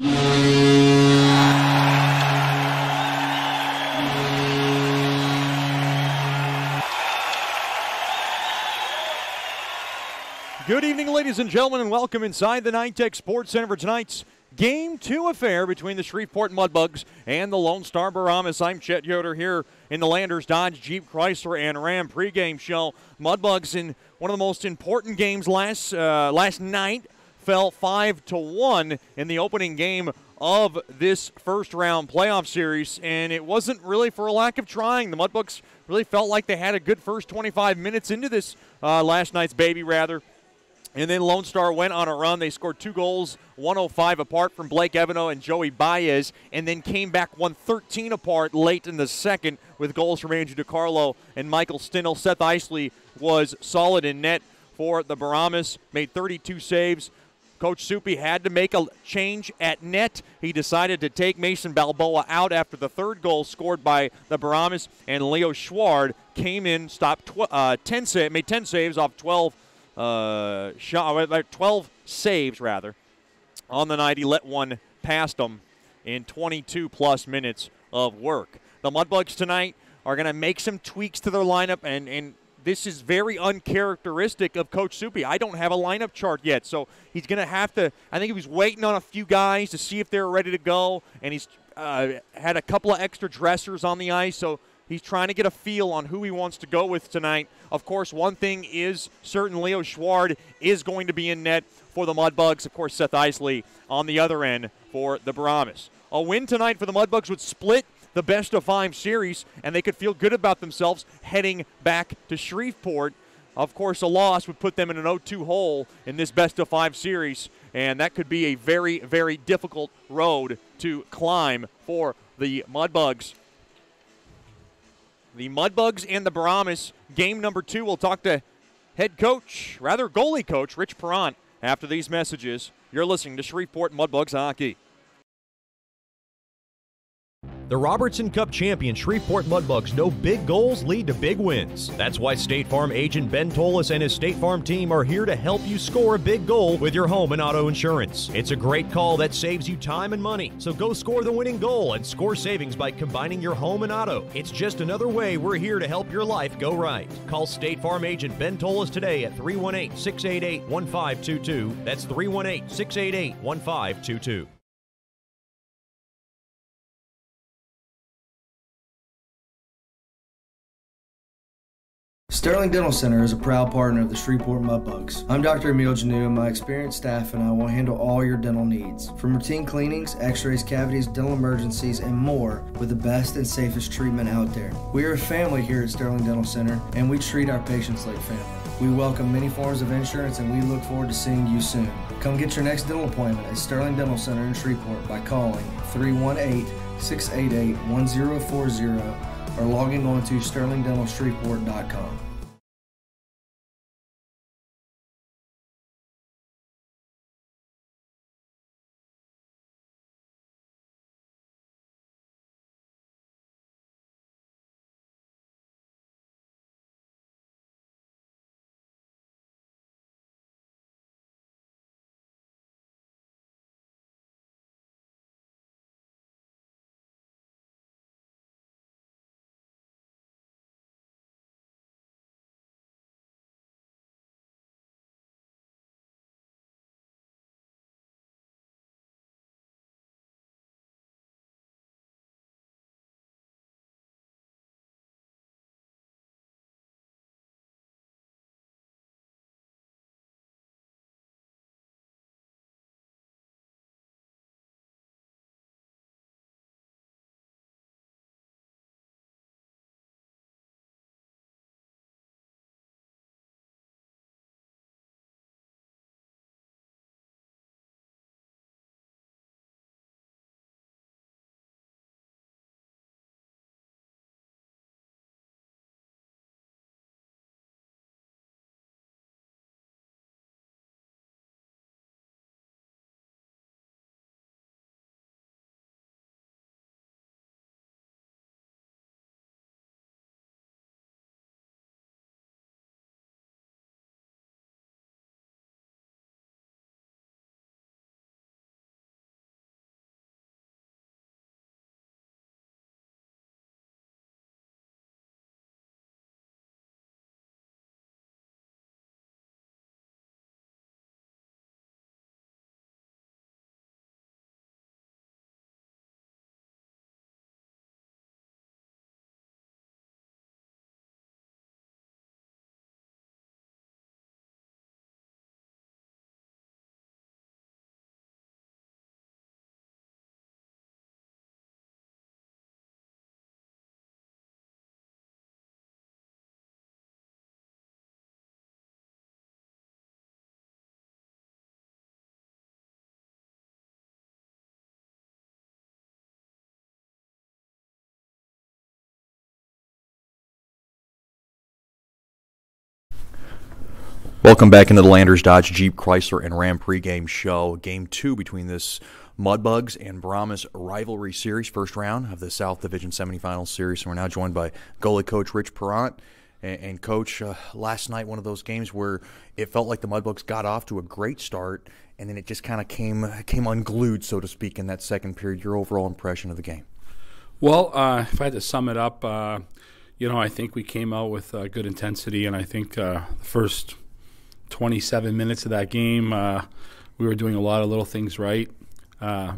Good evening, ladies and gentlemen, and welcome inside the NineTech Sports Center for tonight's Game 2 affair between the Shreveport Mudbugs and the Lone Star Brahmas. I'm Chet Yoder here in the Landers Dodge Jeep Chrysler and Ram pregame show. Mudbugs in one of the most important games last night fell 5-1 in the opening game of this first-round playoff series, and it wasn't really for a lack of trying. The Mudbugs really felt like they had a good first 25 minutes into this last night's baby, rather. And then Lone Star went on a run. They scored 2 goals, 105 apart from Blake Evano and Joey Baez, and then came back 113 apart late in the second with goals from Andrew DiCarlo and Michael Stinnell. Seth Isley was solid in net for the Brahmas, made 32 saves. Coach Soupy had to make a change at net. He decided to take Mason Balboa out after the third goal scored by the Brahmas, and Leo Schward came in, made 10 saves off 12 saves rather on the night. He let one past him in 22-plus minutes of work. The Mudbugs tonight are going to make some tweaks to their lineup, and this is very uncharacteristic of Coach Soupy. I don't have a lineup chart yet, so he's going to have to – I think he was waiting on a few guys to see if they were ready to go, and he's had a couple of extra dressers on the ice, so he's trying to get a feel on who he wants to go with tonight. Of course, one thing is certain: Leo Schward is going to be in net for the Mudbugs. Of course, Seth Isley on the other end for the Brahmas. A win tonight for the Mudbugs would split the best-of-5 series, and they could feel good about themselves heading back to Shreveport. Of course, a loss would put them in an 0-2 hole in this best-of-5 series, and that could be a very, very difficult road to climb for the Mudbugs. The Mudbugs and the Brahmas, game number 2. We'll talk to goalie coach, Rich Perrant, after these messages. You're listening to Shreveport Mudbugs Hockey. The Robertson Cup champion Shreveport Mudbugs know big goals lead to big wins. That's why State Farm agent Ben Tolis and his State Farm team are here to help you score a big goal with your home and auto insurance. It's a great call that saves you time and money. So go score the winning goal and score savings by combining your home and auto. It's just another way we're here to help your life go right. Call State Farm agent Ben Tolis today at 318-688-1522. That's 318-688-1522. Sterling Dental Center is a proud partner of the Shreveport Mudbugs. I'm Dr. Emil Janu, and my experienced staff and I will handle all your dental needs. From routine cleanings, x-rays, cavities, dental emergencies, and more with the best and safest treatment out there. We are a family here at Sterling Dental Center, and we treat our patients like family. We welcome many forms of insurance, and we look forward to seeing you soon. Come get your next dental appointment at Sterling Dental Center in Shreveport by calling 318-688-1040 or logging on to sterlingdentalshreveport.com. Welcome back into the Landers Dodge Jeep Chrysler and Ram pregame show. Game 2 between this Mudbugs and Brahmas rivalry series, first round of the South Division semifinals series. And we're now joined by goalie coach Rich Perrant. And coach, last night, one of those games where it felt like the Mudbugs got off to a great start, and then it just kind of came unglued, so to speak, in that second period. Your overall impression of the game? Well, if I had to sum it up, I think we came out with good intensity, and I think the first 27 minutes of that game, we were doing a lot of little things right,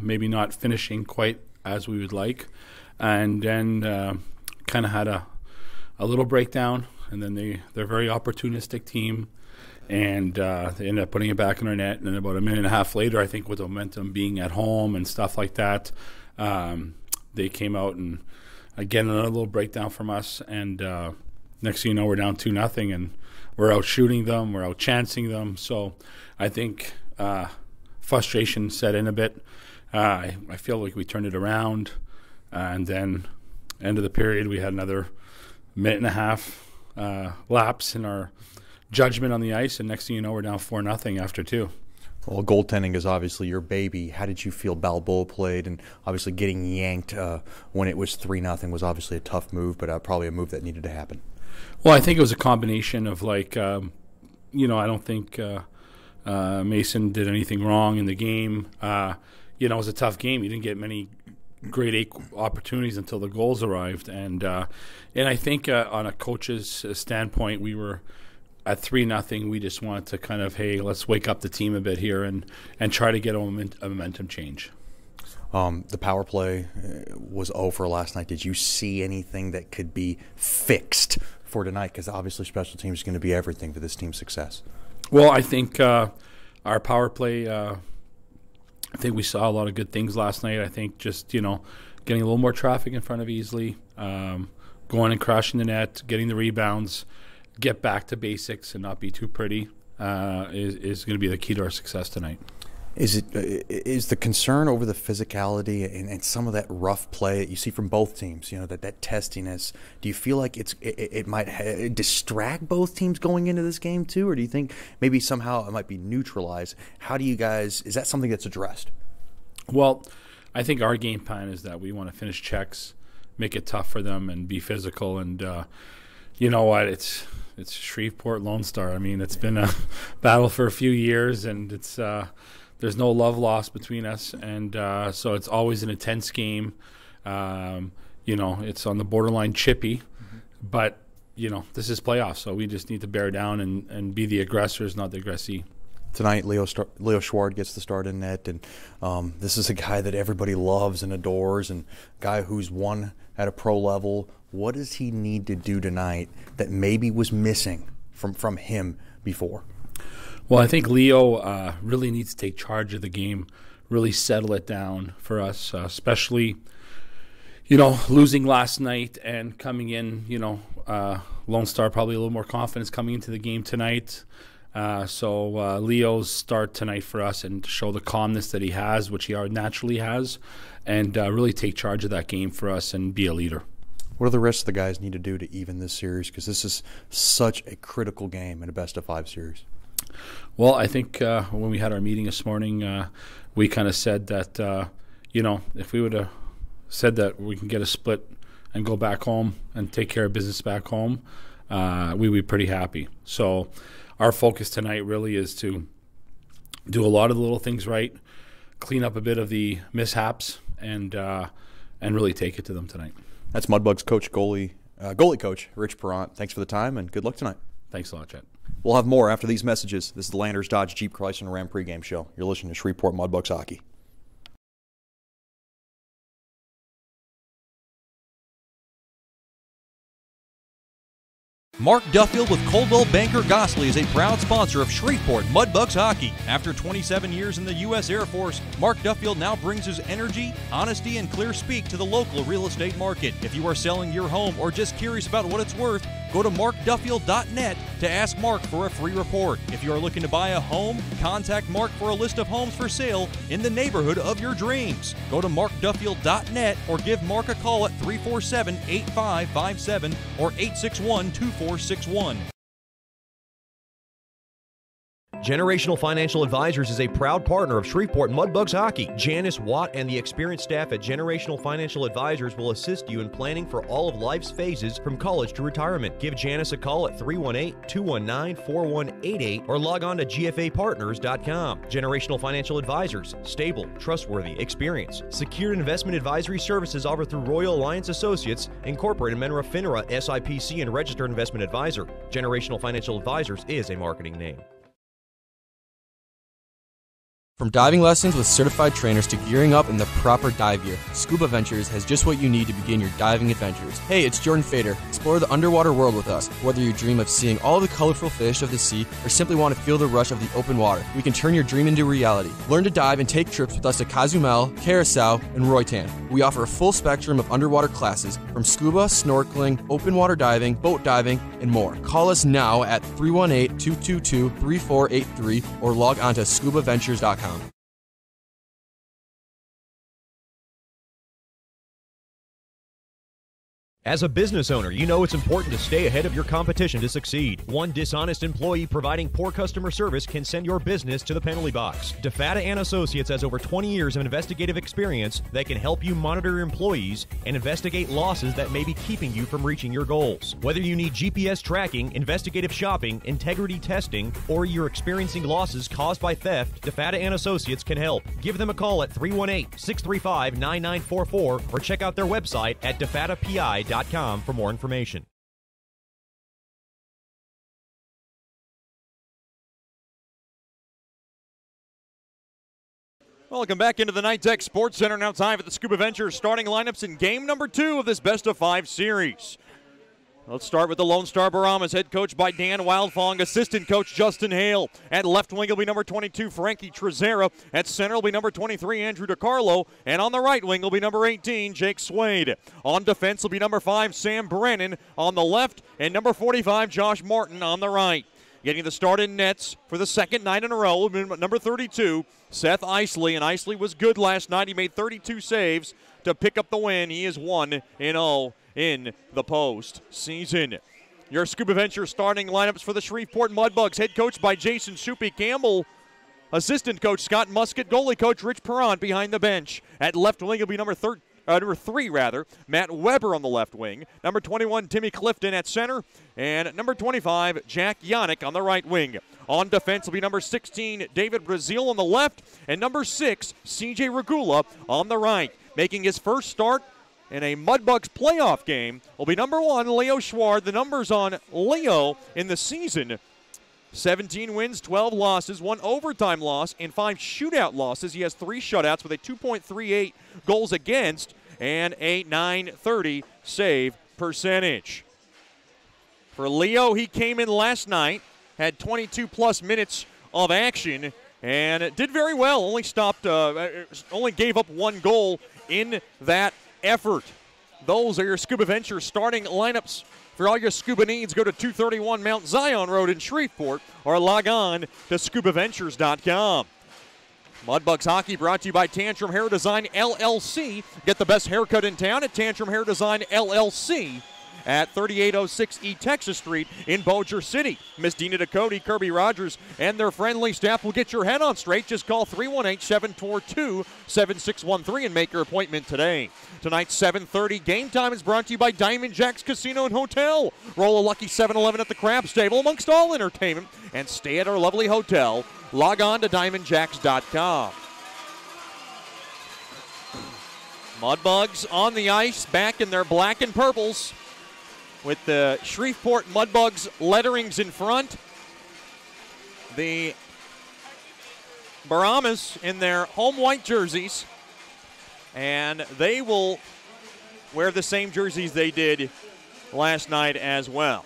maybe not finishing quite as we would like, and then kind of had a little breakdown, and then they're a very opportunistic team, and they ended up putting it back in our net, and then about a minute and a half later, I think with the momentum being at home and stuff like that, they came out and, again, another little breakdown from us, and next thing you know, we're down 2-0, and we're out shooting them, we're out chancing them. So I think frustration set in a bit. I feel like we turned it around, and then end of the period we had another minute and a half lapse in our judgment on the ice, and next thing you know, we're down 4-0 after 2. Well, goaltending is obviously your baby. How did you feel Balboa played? And obviously getting yanked when it was 3-0 was obviously a tough move, but probably a move that needed to happen. Well, I think it was a combination of I don't think Mason did anything wrong in the game. It was a tough game. You didn't get many grade A opportunities until the goals arrived, and I think on a coach's standpoint, we were at 3-0. We just wanted to kind of, hey, let's wake up the team a bit here and try to get a momentum change. The power play was 0 for last night. Did you see anything that could be fixed for tonight? Because obviously special teams is going to be everything for this team's success. Well, I think our power play, I think we saw a lot of good things last night. I think just, getting a little more traffic in front of Easley, going and crashing the net, getting the rebounds, get back to basics and not be too pretty is going to be the key to our success tonight. Is the concern over the physicality and some of that rough play that you see from both teams, that testiness, do you feel like it might distract both teams going into this game too, or do you think maybe somehow it might be neutralized? How do you guys – is that something that's addressed? Well, I think our game plan is that we want to finish checks, make it tough for them, and be physical. And you know what? It's Shreveport Lone Star. I mean, it's been a battle for a few years, and it's there's no love lost between us, and so it's always an intense game. It's on the borderline chippy, but this is playoffs, so we just need to bear down and be the aggressors, not the aggressee. Tonight, Leo Schward gets the start in net, and this is a guy that everybody loves and adores, and a guy who's won at a pro level. What does he need to do tonight that maybe was missing from him before? Well, I think Leo really needs to take charge of the game, really settle it down for us, especially, losing last night and coming in, Lone Star probably a little more confidence coming into the game tonight. So Leo's start tonight for us and to show the calmness that he has, which he naturally has, and really take charge of that game for us and be a leader. What do the rest of the guys need to do to even this series? Because this is such a critical game in a best-of-5 series. Well, I think when we had our meeting this morning, we kind of said that, if we would have said that we can get a split and go back home and take care of business back home, we'd be pretty happy. So our focus tonight really is to do a lot of the little things right, clean up a bit of the mishaps, and really take it to them tonight. That's Mudbugs goalie coach Rich Perrant. Thanks for the time, and good luck tonight. Thanks a lot, Chet. We'll have more after these messages. This is the Landers Dodge Jeep Chrysler and Ram pregame show. You're listening to Shreveport Mudbugs hockey. Mark Duffield with Coldwell Banker Gosley is a proud sponsor of Shreveport Mudbugs hockey. After 27 years in the U.S. Air Force, Mark Duffield now brings his energy, honesty, and clear speak to the local real estate market. If you are selling your home or just curious about what it's worth, go to markduffield.net to ask Mark for a free report. If you are looking to buy a home, contact Mark for a list of homes for sale in the neighborhood of your dreams. Go to markduffield.net or give Mark a call at 347-8557 or 861-2461. Generational Financial Advisors is a proud partner of Shreveport Mudbugs Hockey. Janice Watt and the experienced staff at Generational Financial Advisors will assist you in planning for all of life's phases from college to retirement. Give Janice a call at 318-219-4188 or log on to gfapartners.com. Generational Financial Advisors, stable, trustworthy, experienced. Secured investment advisory services offered through Royal Alliance Associates, Incorporated, Menra FINRA, SIPC, and Registered Investment Advisor. Generational Financial Advisors is a marketing name. From diving lessons with certified trainers to gearing up in the proper dive gear, Scuba Ventures has just what you need to begin your diving adventures. Hey, it's Jordan Fader. Explore the underwater world with us. Whether you dream of seeing all the colorful fish of the sea or simply want to feel the rush of the open water, we can turn your dream into reality. Learn to dive and take trips with us to Cozumel, Curacao, and Roatan. We offer a full spectrum of underwater classes from scuba, snorkeling, open water diving, boat diving, and more. Call us now at 318-222-3483 or log on to scubaventures.com. As a business owner, you know it's important to stay ahead of your competition to succeed. One dishonest employee providing poor customer service can send your business to the penalty box. DeFatta & Associates has over 20 years of investigative experience that can help you monitor your employees and investigate losses that may be keeping you from reaching your goals. Whether you need GPS tracking, investigative shopping, integrity testing, or you're experiencing losses caused by theft, DeFatta & Associates can help. Give them a call at 318-635-9944 or check out their website at defattapi.com for more information. Welcome back into the Night Sports Center. Now time for the Scuba Ventures starting lineups in game number 2 of this best-of-5 series. Let's start with the Lone Star Brahmas, head coach by Dan Wildfong, assistant coach Justin Hale. At left wing will be number 22, Frankie Trezera. At center will be number 23, Andrew DiCarlo. And on the right wing will be number 18, Jake Swade. On defense will be number 5, Sam Brennan on the left, and number 45, Josh Martin on the right. Getting the start in nets for the second night in a row will be number 32, Seth Isley. And Isley was good last night. He made 32 saves to pick up the win. He is 1-0 in the postseason. Your Scuba Venture starting lineups for the Shreveport Mudbugs, head coach by Jason Soupy Campbell, assistant coach Scott Musket, goalie coach Rich Perron behind the bench. At left wing will be number 3, Matt Weber on the left wing. Number 21, Timmy Clifton at center. And number 25, Jack Yannick on the right wing. On defense will be number 16, David Brazil on the left. And number 6, CJ Regula on the right. Making his first start in a Mudbugs playoff game will be number 1, Leo Schward. The numbers on Leo in the season: 17 wins, 12 losses, 1 overtime loss, and 5 shootout losses. He has 3 shutouts with a 2.38 goals against and a .930 save percentage. For Leo, he came in last night, had 22-plus minutes of action, and did very well. Only gave up 1 goal in that effort. Those are your Scuba Venture starting lineups. For all your scuba needs, go to 231 Mount Zion Road in Shreveport or log on to scubaventures.com. Mudbugs Hockey brought to you by Tantrum Hair Design LLC. Get the best haircut in town at Tantrum Hair Design LLC at 3806 E Texas Street in Bossier City. Miss Dina Ducote, Kirby Rogers, and their friendly staff will get your head on straight. Just call 318-742-7613 and make your appointment today. Tonight's 7:30 game time is brought to you by Diamond Jacks Casino and Hotel. Roll a lucky 7-Eleven at the Crabs Table amongst all entertainment and stay at our lovely hotel. Log on to diamondjacks.com. Mudbugs on the ice, back in their black and purples, with the Shreveport Mudbugs letterings in front. The Brahmas in their home white jerseys, and they will wear the same jerseys they did last night as well.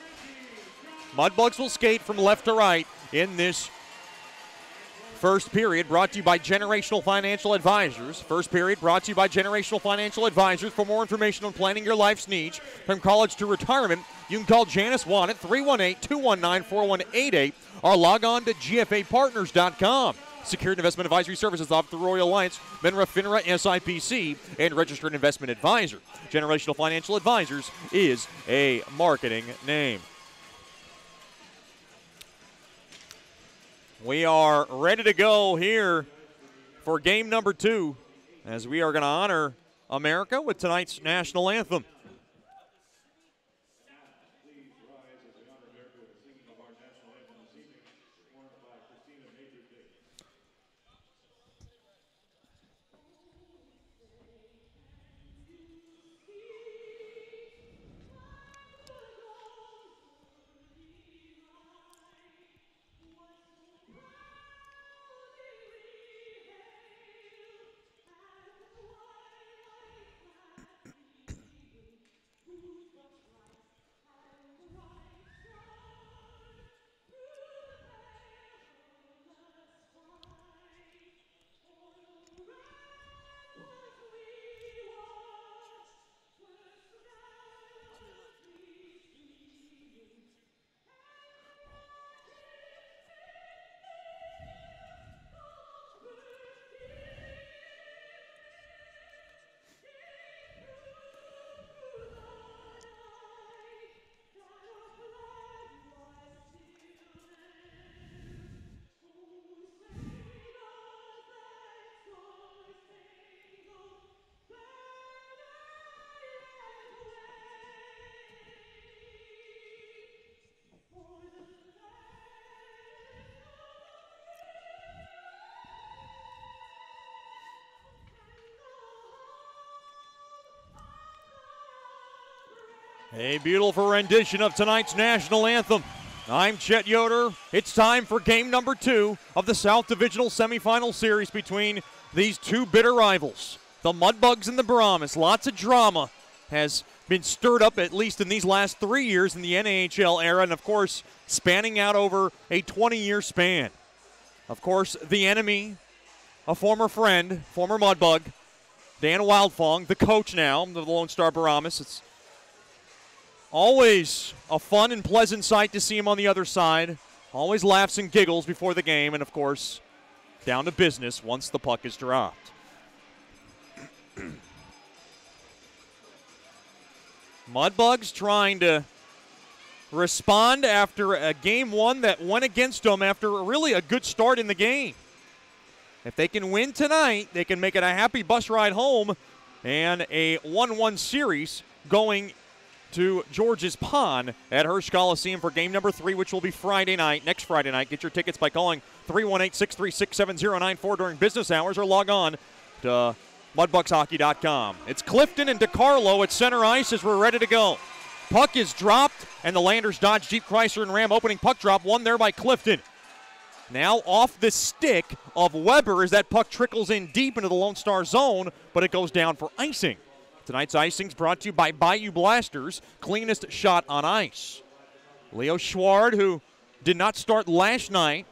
Mudbugs will skate from left to right in this first period, brought to you by Generational Financial Advisors. First period brought to you by Generational Financial Advisors. For more information on planning your life's needs from college to retirement, you can call Janice Watt at 318-219-4188 or log on to gfapartners.com. Secured investment advisory services offered through Royal Alliance, Menra FINRA, SIPC, and Registered Investment Advisor. Generational Financial Advisors is a marketing name. We are ready to go here for game number 2 as we are going to honor America with tonight's national anthem. A beautiful rendition of tonight's national anthem. I'm Chet Yoder. It's time for game number 2 of the South Divisional semifinal series between these two bitter rivals, the Mudbugs and the Brahmas. Lots of drama has been stirred up, at least in these last 3 years in the NAHL era, and of course, spanning out over a 20-year span. Of course, the enemy, a former friend, former Mudbug, Dan Wildfong, the coach now of the Lone Star Brahmas. It's always a fun and pleasant sight to see him on the other side. Always laughs and giggles before the game, and of course, down to business once the puck is dropped. Mudbugs trying to respond after a game 1 that went against them after really a good start in the game. If they can win tonight, they can make it a happy bus ride home and a 1-1 series going to George's Pond at Hirsch Coliseum for game number 3, which will be Friday night, next Friday night. Get your tickets by calling 318-636-7094 during business hours or log on to mudbugshockey.com. It's Clifton and DeCarlo at center ice as we're ready to go. Puck is dropped, and the Landers Dodge Jeep Chrysler and Ram opening puck drop, won there by Clifton. Now off the stick of Weber as that puck trickles in deep into the Lone Star zone, but it goes down for icing. Tonight's icing's brought to you by Bayou Blasters, cleanest shot on ice. Leo Schward, who did not start last night,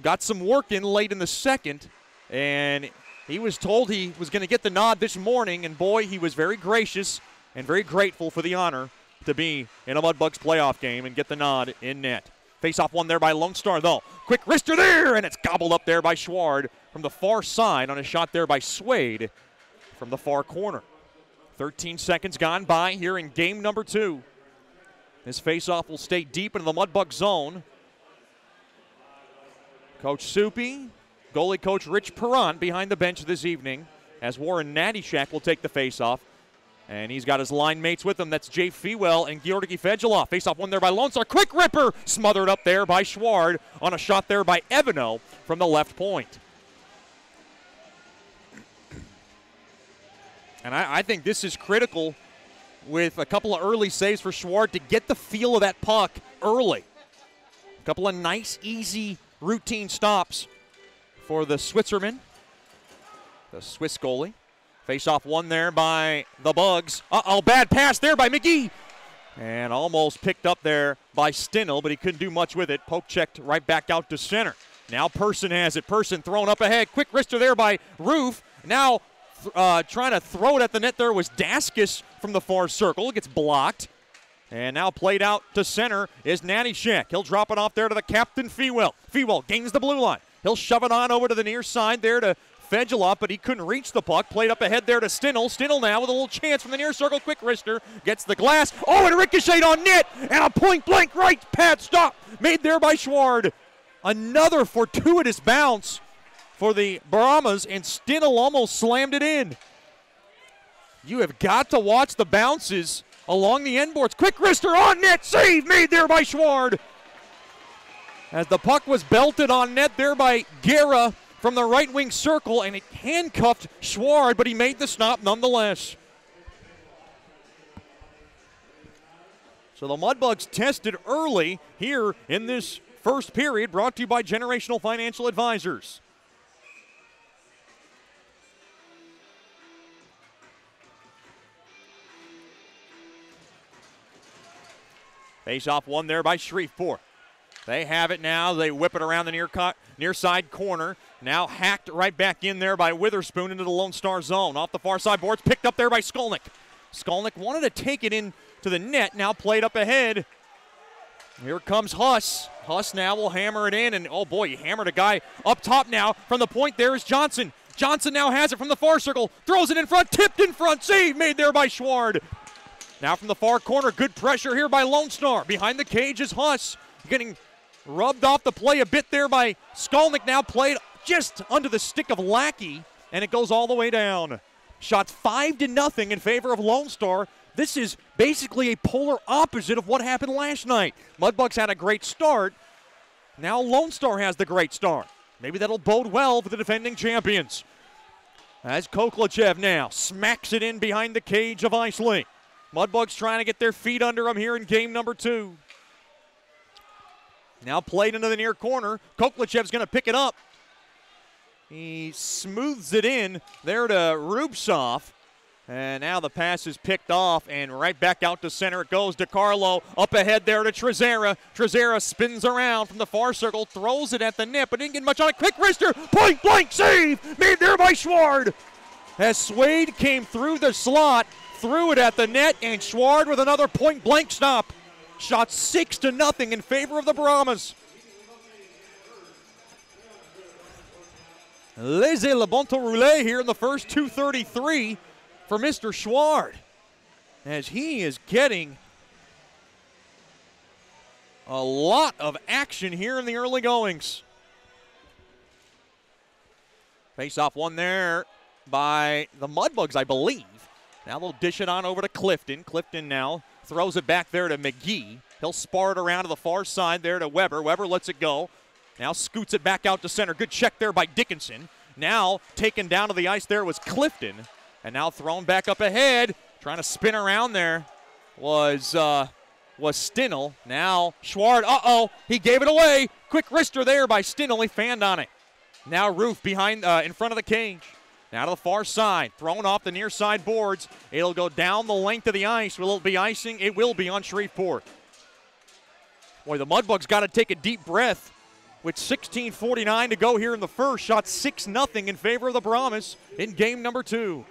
got some work in late in the second, and he was told he was going to get the nod this morning, and boy, he was very gracious and very grateful for the honor to be in a Mudbugs playoff game and get the nod in net. Face-off won there by Lone Star, though. Quick wrister there, and it's gobbled up there by Schward from the far side on a shot there by Swade from the far corner. 13 seconds gone by here in game number 2. This face-off will stay deep into the Mudbug zone. Coach Soupy, goalie coach Rich Perrant behind the bench this evening as Warren Nattyshak will take the face-off. And he's got his line mates with him. That's Jay Fewell and Georgi Fedulov. Face-off won there by Lone Star. Quick ripper smothered up there by Schward on a shot there by Evano from the left point. And I think this is critical with a couple of early saves for Schward to get the feel of that puck early. A couple of nice, easy, routine stops for the Switzerman, the Swiss goalie. Face-off won there by the Bugs. Uh-oh, bad pass there by McGee. And almost picked up there by Stinnell, but he couldn't do much with it. Poke checked right back out to center. Now Person has it. Person thrown up ahead. Quick wrister there by Roof. Now trying to throw it at the net there was Daskis from the far circle. It gets blocked. And now played out to center is Nattyshak. He'll drop it off there to the captain, Fewell. Fewell gains the blue line. He'll shove it on over to the near side there to Fedulov, but he couldn't reach the puck. Played up ahead there to Stinnell. Stinnell now with a little chance from the near circle. Quick wrister gets the glass. Oh, and ricocheted on net. And a point-blank right pad stop made there by Schward. Another fortuitous bounce for the Brahmas, and Stinnell almost slammed it in. You have got to watch the bounces along the end boards. Quick wrister on net, save made there by Schward. As the puck was belted on net there by Guerra from the right wing circle, and it handcuffed Schward, but he made the stop nonetheless. So the Mudbugs tested early here in this first period, brought to you by Generational Financial Advisors. Face-off won there by Shreveport. They have it now. They whip it around the near side corner. Now hacked right back in there by Witherspoon into the Lone Star zone. Off the far side boards, picked up there by Skolnick. Skolnick wanted to take it in to the net, now played up ahead. Here comes Huss. Huss now will hammer it in, and oh boy, he hammered a guy up top now. From the point there is Johnson. Johnson now has it from the far circle, throws it in front, tipped in front, save made there by Schward. Now from the far corner, good pressure here by Lone Star. Behind the cage is Huss, getting rubbed off the play a bit there by Skolnick, now played just under the stick of Lackey, and it goes all the way down. Shots 5-0 in favor of Lone Star. This is basically a polar opposite of what happened last night. Mudbugs had a great start. Now Lone Star has the great start. Maybe that'll bode well for the defending champions. As Koklachev now smacks it in behind the cage of Isley. Mudbugs trying to get their feet under him here in game number 2. Now played into the near corner. Koklachev's going to pick it up. He smooths it in there to Rubtsov. And now the pass is picked off, and right back out to center it goes. DeCarlo up ahead there to Trezera. Trezera spins around from the far circle, throws it at the net, but didn't get much on it. Quick wrister, point blank save, made there by Schward. As Swade came through the slot, threw it at the net, and Schward with another point blank stop. Shot 6-0 in favor of the Brahmas. Laissez le bon temps rouler here in the first 2:33 for Mr. Schward, as he is getting a lot of action here in the early goings. Face-off won there by the Mudbugs, I believe. Now they'll dish it on over to Clifton. Clifton now throws it back there to McGee. He'll spar it around to the far side there to Weber. Weber lets it go. Now scoots it back out to center. Good check there by Dickinson. Now taken down to the ice there was Clifton. And now thrown back up ahead. Trying to spin around there was Stinnell. Now Schward, he gave it away. Quick wrister there by Stinnell. He fanned on it. Now Roof behind, in front of the cage. Now to the far side, thrown off the near side boards. It'll go down the length of the ice. Will it be icing? It will be on Shreveport. Boy, the Mudbugs got to take a deep breath with 16:49 to go here in the first. Shot 6-0 in favor of the Brahmas in game number 2.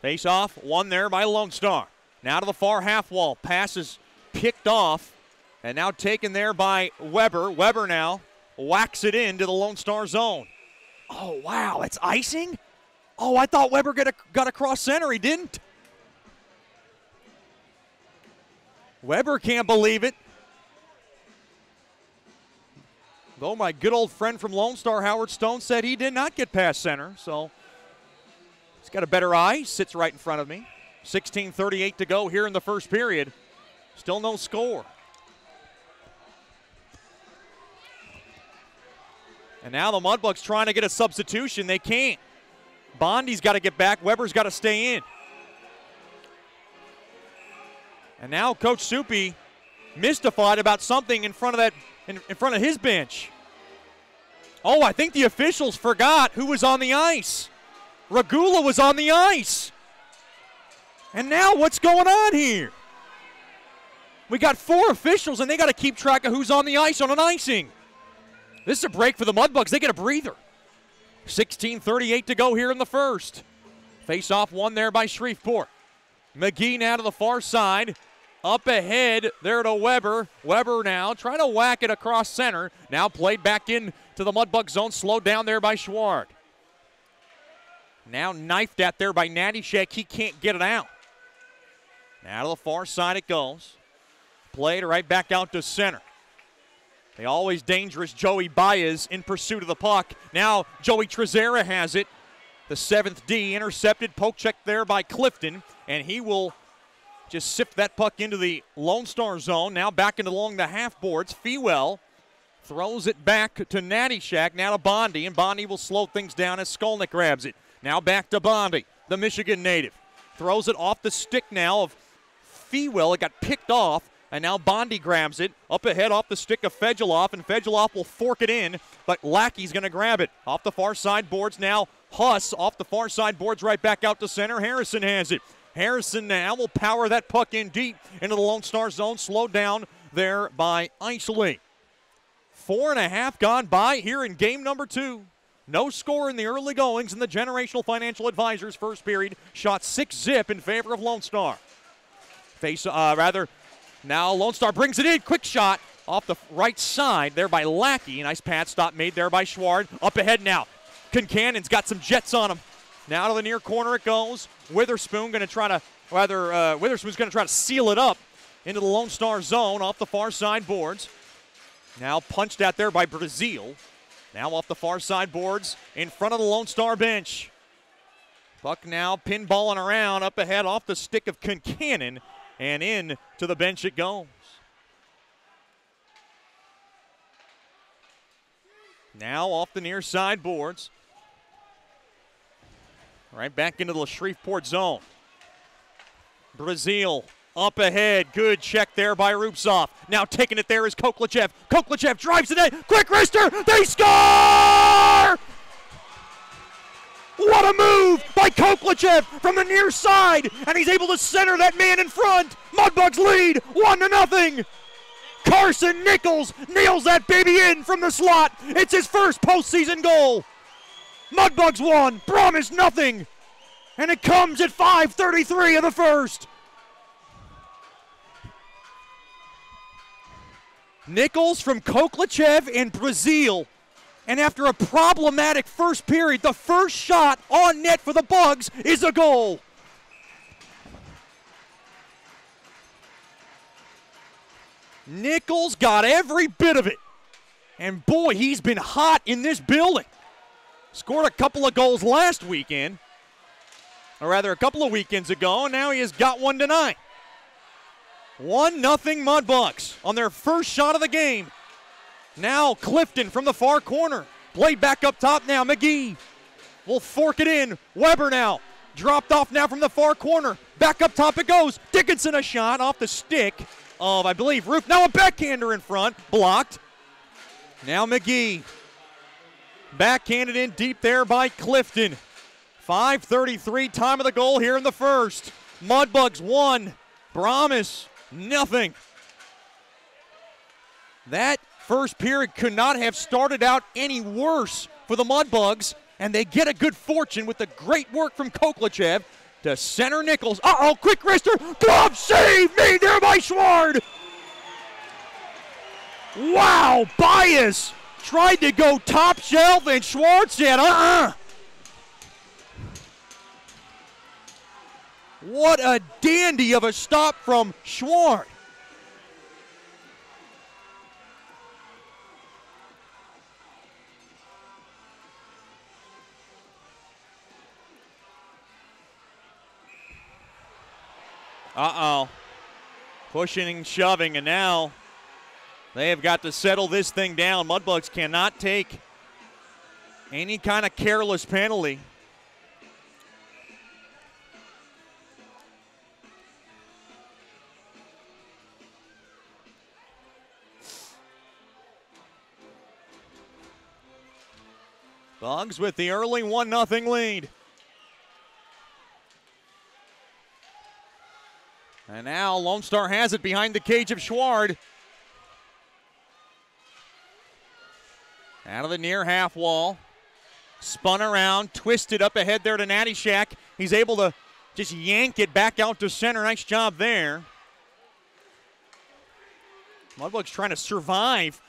Face-off, won there by Lone Star. Now to the far half wall. Pass is picked off and now taken there by Weber. Weber now whacks it into the Lone Star zone. Oh, wow, it's icing? Oh, I thought Weber got across center. He didn't. Weber can't believe it. Though my good old friend from Lone Star, Howard Stone, said he did not get past center, so he's got a better eye, sits right in front of me. 16:38 to go here in the first period. Still no score. And now the Mudbugs trying to get a substitution. They can't. Bondi's got to get back. Weber's got to stay in. And now Coach Soupy mystified about something in front of in front of his bench. Oh, I think the officials forgot who was on the ice. Regula was on the ice. And now what's going on here? We got 4 officials, and they got to keep track of who's on the ice on an icing. This is a break for the Mudbugs. They get a breather. 16:38 to go here in the first. Face-off won there by Shreveport. McGee now to the far side. Up ahead there to Weber. Weber now trying to whack it across center. Now played back in to the Mudbug zone. Slowed down there by Schward. Now knifed at there by Nattyshek. He can't get it out. Now to the far side it goes. Played right back out to center. The always dangerous Joey Baez in pursuit of the puck. Now Joey Trezera has it. The 7th D intercepted. Poke check there by Clifton. And he will just sift that puck into the Lone Star zone. Now back into along the half boards. Fewell throws it back to Nattyshak. Now to Bondi. And Bondi will slow things down as Skolnick grabs it. Now back to Bondi, the Michigan native. Throws it off the stick now of Fewell. It got picked off. And now Bondi grabs it. Up ahead off the stick of Fejeloff. And Fejeloff will fork it in. But Lackey's going to grab it. Off the far side boards now. Huss off the far side boards right back out to center. Harrison has it. Harrison now will power that puck in deep into the Lone Star zone. Slowed down there by Isley. 4.5 gone by here in game number 2. No score in the early goings in the Generational Financial Advisors first period. Shot 6-0 in favor of Lone Star. Now Lone Star brings it in. Quick shot off the right side there by Lackey. Nice pad stop made there by Schward. Up ahead now. Concannon's got some jets on him. Now to the near corner it goes. Witherspoon's going to try to seal it up into the Lone Star zone off the far side boards. Now punched out there by Brazil. Now off the far side boards in front of the Lone Star bench. Puck now pinballing around up ahead off the stick of Concannon, and in to the bench it goes. Now off the near side boards. Right back into the Shreveport zone. Brazil up ahead. Good check there by Rupsoff. Now taking it there is Koklachev. Koklachev drives it in. Quick wrister. They score! What a move by Koklachev from the near side. And he's able to center that man in front. Mudbugs lead 1-0. Carson Nichols nails that baby in from the slot. It's his first postseason goal. Mudbugs 1, Brahmas 0. And it comes at 5:33 of the first. Nichols from Koklachev and Brazil. And after a problematic first period, the first shot on net for the Bugs is a goal. Nichols got every bit of it. And boy, he's been hot in this building. Scored a couple of goals last weekend. Or rather, a couple of weekends ago, and now he has got one tonight. 1-0 Mudbugs on their first shot of the game. Now Clifton from the far corner. Played back up top now. McGee will fork it in. Weber now. Dropped off now from the far corner. Back up top it goes. Dickinson a shot off the stick of, I believe, Roof. Now a backhander in front. Blocked. Now McGee. Backhanded in deep there by Clifton. 5:33 time of the goal here in the first. Mudbugs 1, Brahmas 0. That first period could not have started out any worse for the Mudbugs, and they get a good fortune with the great work from Koklachev to center Nichols. Uh-oh, quick wrister, glove save made there by Schward. Wow, Baez tried to go top shelf, and Schwartz said, What a dandy of a stop from Schward. Uh-oh. Pushing and shoving, and now they have got to settle this thing down. Mudbugs cannot take any kind of careless penalty. Bugs with the early 1-0 lead. And now Lone Star has it behind the cage of Schward. Out of the near half wall. Spun around, twisted up ahead there to Nattyshak. He's able to just yank it back out to center. Nice job there. Mudbugs trying to survive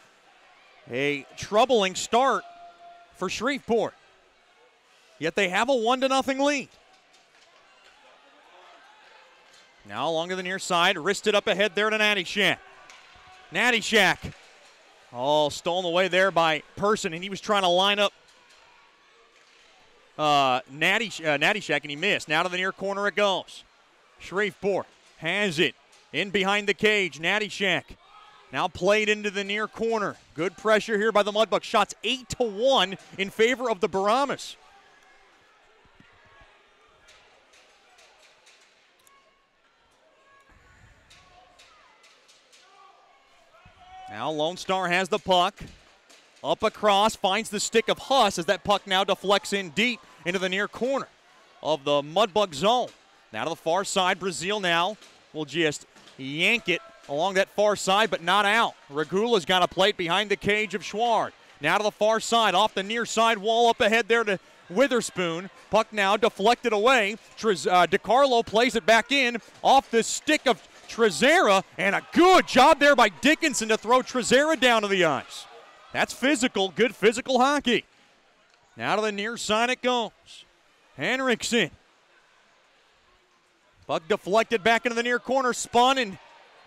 a troubling start for Shreveport. Yet they have a 1-0 lead. Now along to the near side, wristed up ahead there to Natty Shack. Natty Shack. Oh, stolen away there by Person, and he was trying to line up Natty Shack, and he missed. Now to the near corner it goes. Shreveport has it in behind the cage. Natty Shack now played into the near corner. Good pressure here by the Mudbugs. Shots 8-1 in favor of the Brahmas. Now Lone Star has the puck. Up across, finds the stick of Huss as that puck now deflects in deep into the near corner of the Mudbug zone. Now to the far side, Brazil now will just yank it along that far side, but not out. Regula's got a plate behind the cage of Schward. Now to the far side, off the near side wall, up ahead there to Witherspoon. Puck now deflected away. DiCarlo plays it back in off the stick of Trezera, and a good job there by Dickinson to throw Trezera down to the ice. That's physical, good physical hockey. Now to the near side it goes. Henriksen. Puck deflected back into the near corner, spun, and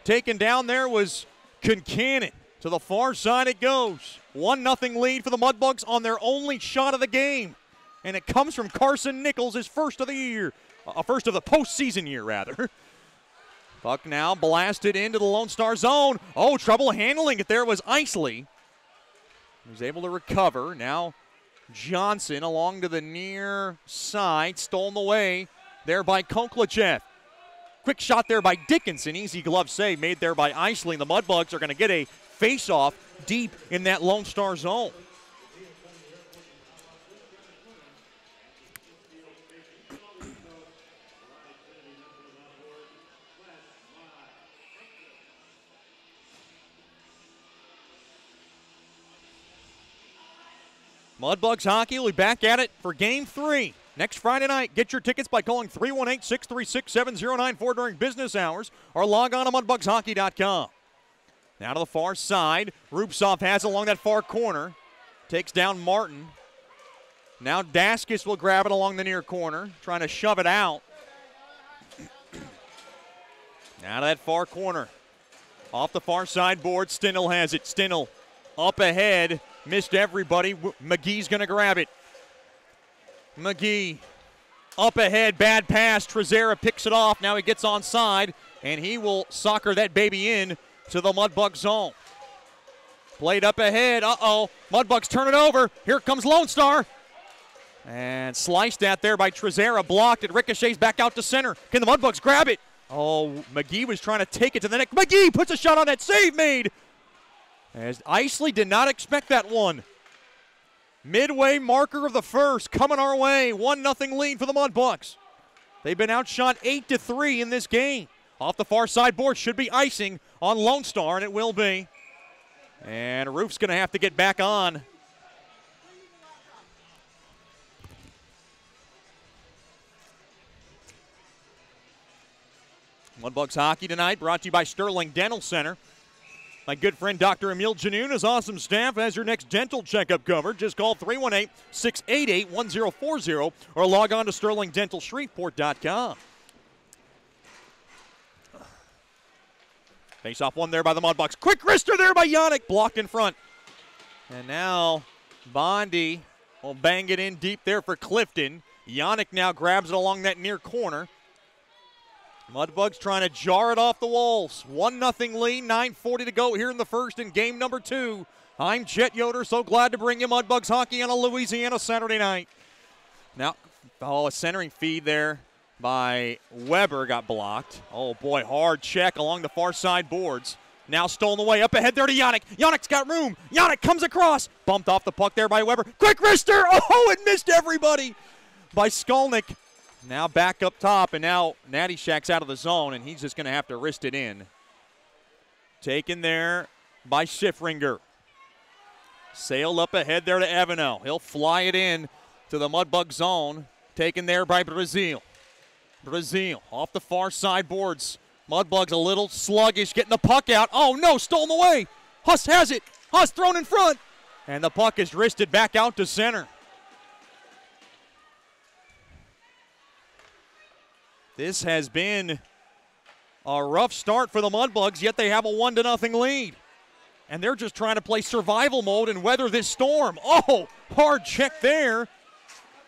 taken down there was Concannon. To the far side it goes. 1-0 lead for the Mudbugs on their only shot of the game. And it comes from Carson Nichols, his first of the year. First of the postseason year, rather. Puck now blasted into the Lone Star zone. Oh, trouble handling it there was Isley. He was able to recover. Now Johnson along to the near side. Stolen away there by Konklachev. Quick shot there by Dickinson. Easy glove save made there by Isley. The Mudbugs are going to get a face-off deep in that Lone Star zone. Mudbugs hockey will be back at it for Game 3 next Friday night. Get your tickets by calling 318-636-7094 during business hours or log on to mudbugshockey.com. Now to the far side. Rupsov has it along that far corner. Takes down Martin. Now Daskis will grab it along the near corner, trying to shove it out. Now to that far corner. Off the far side board, Stindl has it. Stindl up ahead. Missed everybody. McGee's going to grab it. McGee up ahead. Bad pass. Trezera picks it off. Now he gets onside, and he will soccer that baby in to the Mudbug zone. Played up ahead. Uh-oh. Mudbugs turn it over. Here comes Lone Star. And sliced at there by Trezera. Blocked it. Ricochets back out to center. Can the Mudbugs grab it? Oh, McGee was trying to take it to the net. McGee puts a shot on that. Save made. As Isley did not expect that one. Midway marker of the first coming our way. 1-0 lead for the Mudbugs. They've been outshot 8-3 in this game. Off the far side board should be icing on Lone Star, and it will be. And Roof's going to have to get back on. Mudbugs hockey tonight brought to you by Sterling Dental Center. My good friend Dr. Emil Janoon, his awesome staff, has your next dental checkup covered. Just call 318-688-1040 or log on to sterlingdentalshreveport.com. Face-off one there by the Mudbugs. Quick wrister there by Yannick, blocked in front. And now Bondi will bang it in deep there for Clifton. Yannick now grabs it along that near corner. Mudbugs trying to jar it off the walls. 1-0 lead, 9:40 to go here in the first in game number 2. I'm Chet Yoder, so glad to bring you Mudbugs hockey on a Louisiana Saturday night. Now, a centering feed there by Weber got blocked. Oh boy, hard check along the far side boards. Now stolen away, up ahead there to Yannick. Yannick's got room. Yannick comes across. Bumped off the puck there by Weber. Quick wrister. Oh, it missed everybody by Skolnick. Now back up top, and now Natty Shack's out of the zone, and he's just going to have to wrist it in. Taken there by Schiffringer. Sailed up ahead there to Evano. He'll fly it in to the Mudbug zone. Taken there by Brazil. Brazil off the far side boards. Mudbugs a little sluggish, getting the puck out. Oh no, stolen away. Huss has it. Huss thrown in front. And the puck is wristed back out to center. This has been a rough start for the Mudbugs, yet they have a 1-0 lead. And they're just trying to play survival mode and weather this storm. Oh, hard check there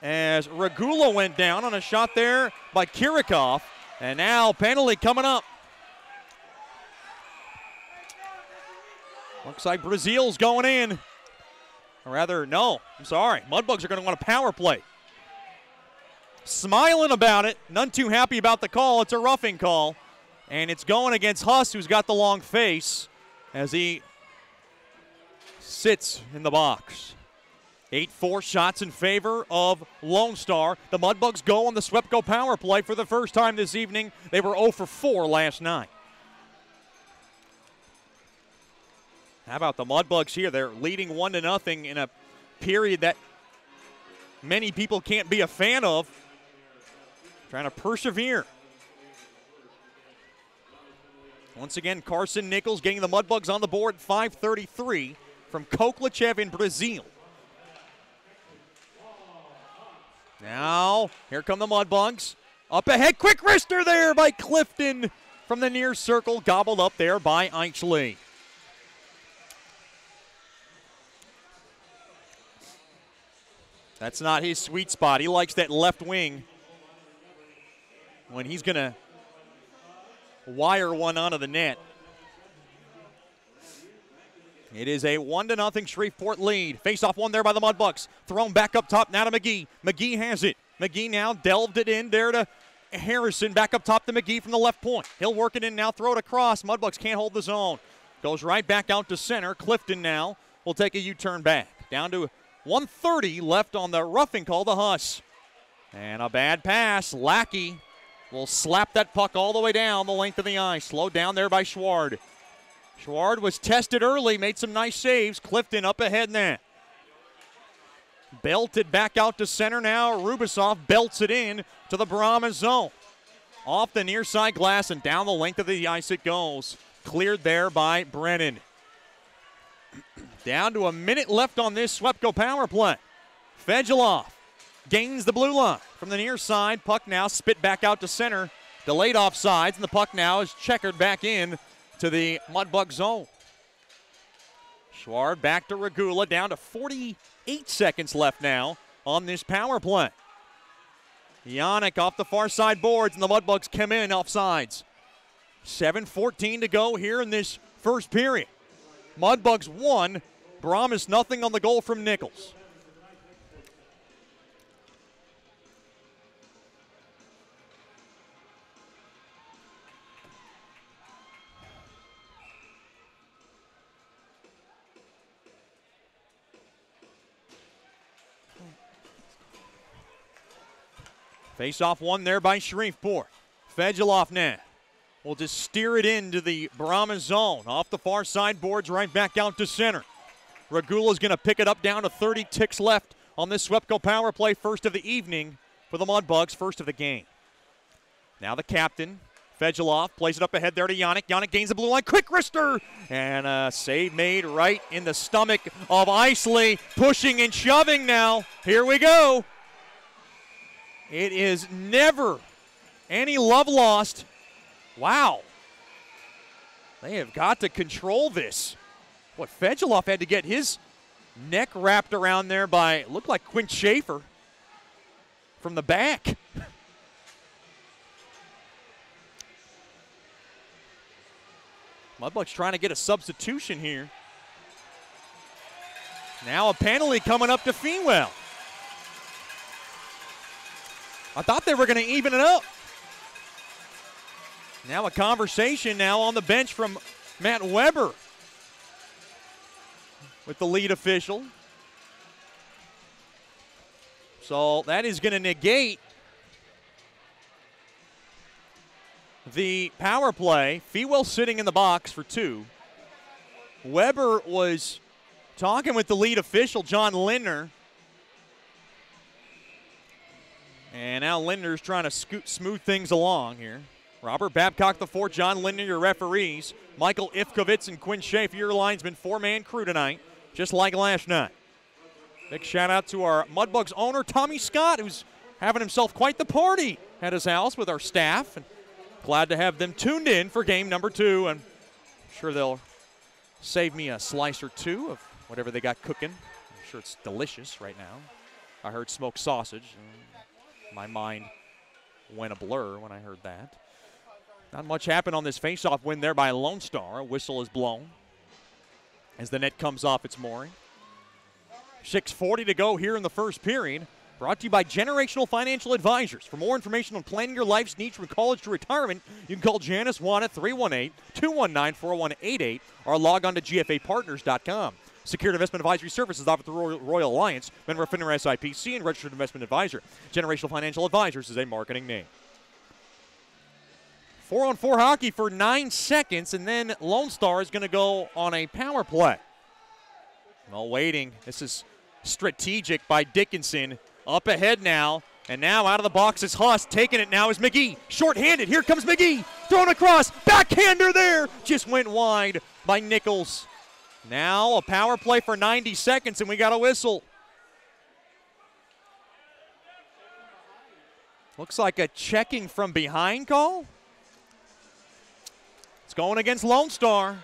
as Regula went down on a shot there by Kirikov. And now penalty coming up. Looks like Brazil's going in. Or rather, no, I'm sorry. Mudbugs are going to want a power play. Smiling about it, none too happy about the call. It's a roughing call. And it's going against Huss, who's got the long face, as he sits in the box. 8-4 shots in favor of Lone Star. The Mudbugs go on the Swepco power play for the first time this evening. They were 0 for 4 last night. How about the Mudbugs here? They're leading 1-0 in a period that many people can't be a fan of. Trying to persevere. Once again, Carson Nichols getting the Mudbugs on the board. 5:33 from Koklichev in Brazil. Now, here come the Mudbugs. Up ahead, quick wrister there by Clifton from the near circle. Gobbled up there by Eichley. That's not his sweet spot. He likes that left wing when he's going to wire one onto the net. It is a 1-0 Shreveport lead. Face-off one there by the Mudbugs. Thrown back up top now to McGee. McGee has it. McGee now delved it in there to Harrison. Back up top to McGee from the left point. He'll work it in now, throw it across. Mudbugs can't hold the zone. Goes right back out to center. Clifton now will take a U-turn back. Down to 1:30 left on the roughing call to Huss. And a bad pass. Lackey will slap that puck all the way down the length of the ice. Slowed down there by Schward. Schward was tested early, made some nice saves. Clifton up ahead now. Belted back out to center now. Rubasov belts it in to the Brahmas zone. Off the near side glass and down the length of the ice it goes. Cleared there by Brennan. Down to a minute left on this Swepco power play. Fedulov gains the blue line from the near side. Puck now spit back out to center. Delayed offsides, and the puck now is checkered back in to the Mudbug zone. Schward back to Regula, down to 48 seconds left now on this power play. Yannick off the far side boards, and the Mudbugs come in offsides. 7:14 to go here in this first period. Mudbugs 1, Brahmas nothing on the goal from Nichols. Face-off one there by Shreveport. Fedulov now will just steer it into the Brahmas zone. Off the far side boards, right back out to center. Regula's going to pick it up down to 30 ticks left on this Swepco power play. First of the evening for the Mudbugs, first of the game. Now the captain, Fedulov, plays it up ahead there to Yannick. Yannick gains the blue line, quick wrister! And a save made right in the stomach of Eichley. Pushing and shoving now. Here we go. It is never any love lost. Wow. They have got to control this. What, Fedulov had to get his neck wrapped around there by, looked like Quint Schaefer from the back. Mudbugs trying to get a substitution here. Now a penalty coming up to Feenwell. I thought they were going to even it up. Now a conversation now on the bench from Matt Weber with the lead official. So that is going to negate the power play. Fewell sitting in the box for 2. Weber was talking with the lead official, John Lindner. And now Lindner's trying to smooth things along here. Robert Babcock IV, John Linder, your referees. Michael Ifkovitz and Quinn Schaefer, your linesmen. 4-man crew tonight, just like last night. Big shout out to our Mudbugs owner, Tommy Scott, who's having himself quite the party at his house with our staff. And glad to have them tuned in for game number 2. And I'm sure they'll save me a slice or two of whatever they got cooking. I'm sure it's delicious right now. I heard smoked sausage. My mind went a blur when I heard that. Not much happened on this faceoff win there by Lone Star. A whistle is blown as the net comes off its mooring. 6:40 to go here in the first period. Brought to you by Generational Financial Advisors. For more information on planning your life's needs from college to retirement, you can call Janice Wan at 318-219-4188 or log on to gfapartners.com. Secured Investment Advisory Services offered through Royal Alliance, member FINRA SIPC, and registered investment advisor. Generational Financial Advisors is a marketing name. 4-on-4 hockey for 9 seconds, and then Lone Star is going to go on a power play. Well, waiting. This is strategic by Dickinson. Up ahead now, and now out of the box is Huss. Taking it now is McGee. Short-handed. Here comes McGee. Thrown across. Backhander there. Just went wide by Nichols. Now a power play for 90 seconds, and we got a whistle. Looks like a checking from behind call. It's going against Lone Star.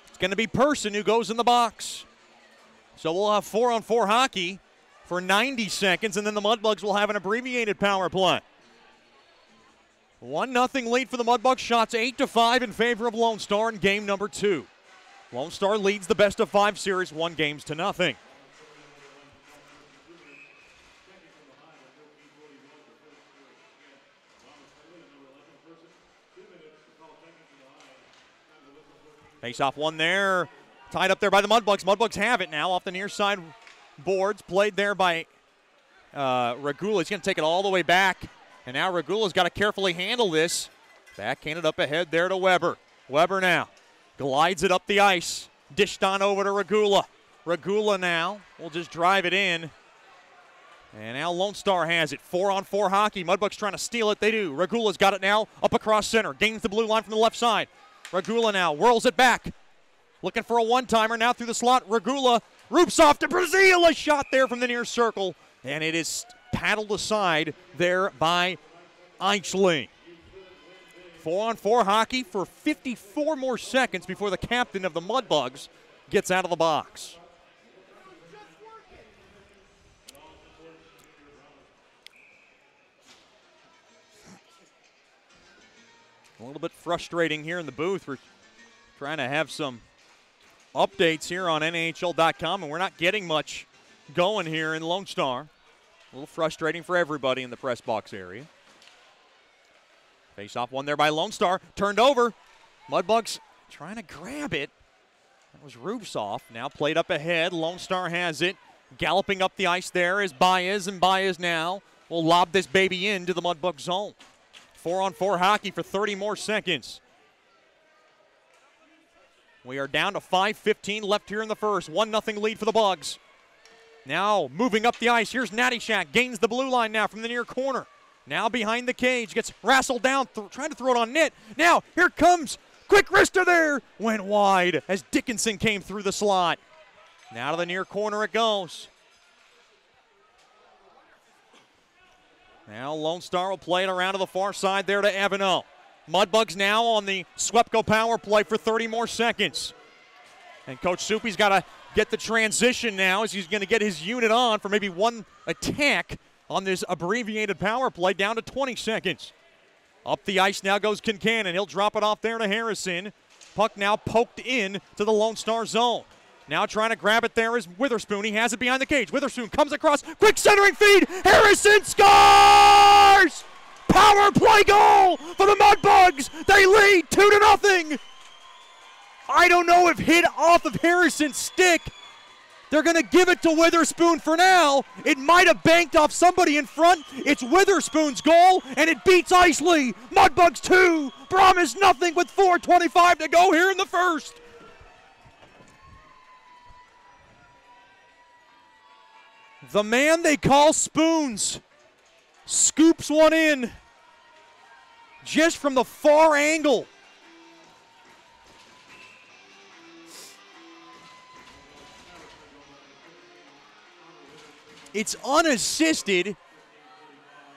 It's going to be Person who goes in the box. So we'll have 4-on-4 hockey for 90 seconds, and then the Mudbugs will have an abbreviated power play. 1-0 lead for the Mudbugs. Shots 8-5 in favor of Lone Star in game number 2. Lone Star leads the best-of-5 series 1-0. Face-off one there. Tied up there by the Mudbugs. Mudbugs have it now off the near side boards. Played there by Regula. He's going to take it all the way back. And now Regula's got to carefully handle this. Backhanded up ahead there to Weber. Weber now glides it up the ice. Dished on over to Regula. Regula now will just drive it in. And now Lone Star has it. 4-on-4 hockey. Mudbugs trying to steal it. They do. Regula's got it now up across center. Gains the blue line from the left side. Regula now whirls it back. Looking for a one-timer now through the slot. Regula roops off to Brazil. A shot there from the near circle. And it is paddled aside there by Eichley. 4-on-4 hockey for 54 more seconds before the captain of the Mudbugs gets out of the box. A little bit frustrating here in the booth. We're trying to have some updates here on NHL.com, and we're not getting much going here in Lone Star. A little frustrating for everybody in the press box area. Face-off one there by Lone Star. Turned over. Mudbugs trying to grab it. That was Rubsoff. Now played up ahead. Lone Star has it. Galloping up the ice there is Baez, and Baez now will lob this baby into the Mudbug zone. 4-on-4 hockey for 30 more seconds. We are down to 5:15 left here in the first. 1-0 lead for the Bugs. Now moving up the ice. Here's Nattyshak. Gains the blue line now from the near corner. Now behind the cage. Gets wrestled down. Trying to throw it on net. Now here comes. Quick wrister there. Went wide as Dickinson came through the slot. Now to the near corner it goes. Now Lone Star will play it around to the far side there to Evano. Mudbugs now on the Swepco power play for 30 more seconds. And Coach Soupy's got to get the transition now as he's going to get his unit on for maybe one attack on this abbreviated power play down to 20 seconds. Up the ice now goes Kincannon. He'll drop it off there to Harrison. Puck now poked in to the Lone Star zone. Now trying to grab it there is Witherspoon. He has it behind the cage. Witherspoon comes across. Quick centering feed. Harrison scores! Power play goal for the Mudbugs. They lead 2-0. I don't know if hit off of Harrison's stick. They're going to give it to Witherspoon for now. It might have banked off somebody in front. It's Witherspoon's goal, and it beats Isley. Mudbugs 2, Brahmas nothing with 4:25 to go here in the first. The man they call Spoons scoops one in just from the far angle. It's unassisted,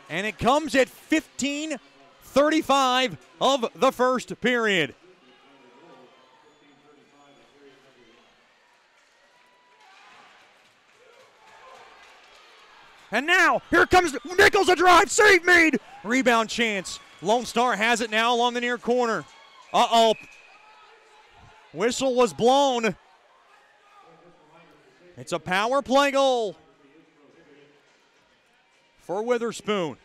and it comes at 15:35 of the first period. And now, here comes Nichols, a drive, save made. Rebound chance. Lone Star has it now along the near corner. Uh-oh. Whistle was blown. It's a power play goal for Witherspoon.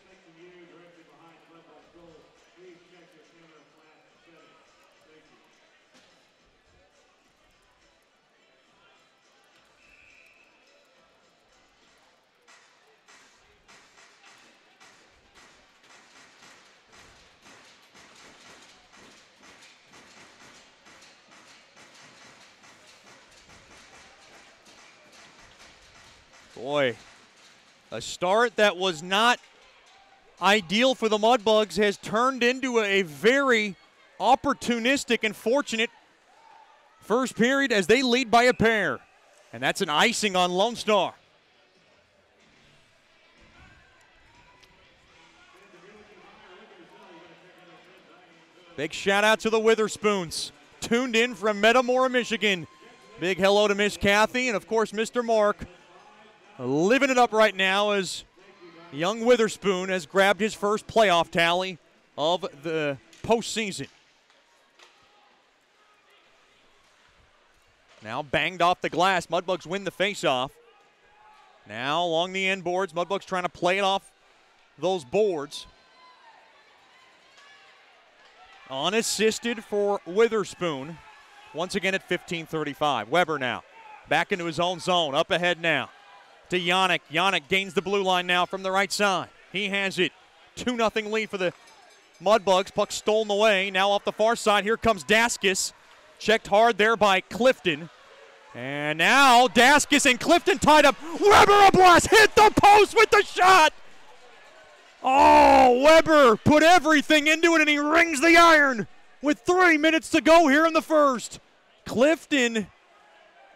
Boy, a start that was not ideal for the Mudbugs has turned into a very opportunistic and fortunate first period as they lead by a pair. And that's an icing on Lone Star. Big shout out to the Witherspoons, tuned in from Metamora, Michigan. Big hello to Miss Kathy and, of course, Mr. Mark. Living it up right now as young Witherspoon has grabbed his first playoff tally of the postseason. Now banged off the glass. Mudbugs win the faceoff. Now along the end boards, Mudbugs trying to play it off those boards. Unassisted for Witherspoon. Once again at 15:35. Weber now back into his own zone. Up ahead now to Yannick. Yannick gains the blue line now from the right side. He has it. 2-0 lead for the Mudbugs. Puck stolen away. Now off the far side. Here comes Daskis. Checked hard there by Clifton. And now Daskis and Clifton tied up. Weber a blast. Hit the post with the shot. Oh, Weber put everything into it, and he rings the iron with 3 minutes to go here in the first. Clifton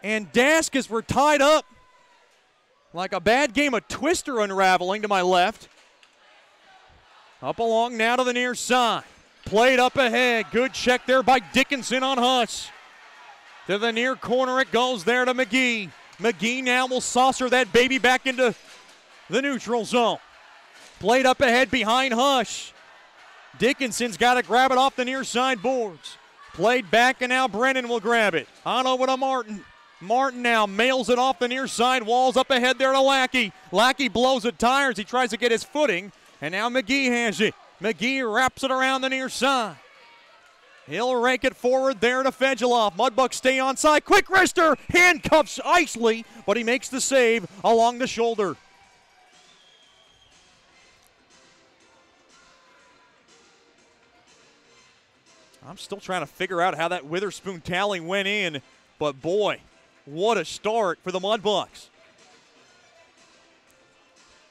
and Daskis were tied up like a bad game of Twister unraveling to my left. Up along now to the near side. Played up ahead. Good check there by Dickinson on Huss. To the near corner it goes there to McGee. McGee now will saucer that baby back into the neutral zone. Played up ahead behind Hush. Dickinson's got to grab it off the near side boards. Played back, and now Brennan will grab it. On over to Martin. Martin now mails it off the near side walls up ahead there to Lackey. Lackey blows the tires. He tries to get his footing, and now McGee has it. McGee wraps it around the near side. He'll rake it forward there to Fedulov. Mudbugs stay onside. Quick wrister. Handcuffs Isley, but he makes the save along the shoulder. I'm still trying to figure out how that Witherspoon tally went in, but boy, what a start for the Mudbugs.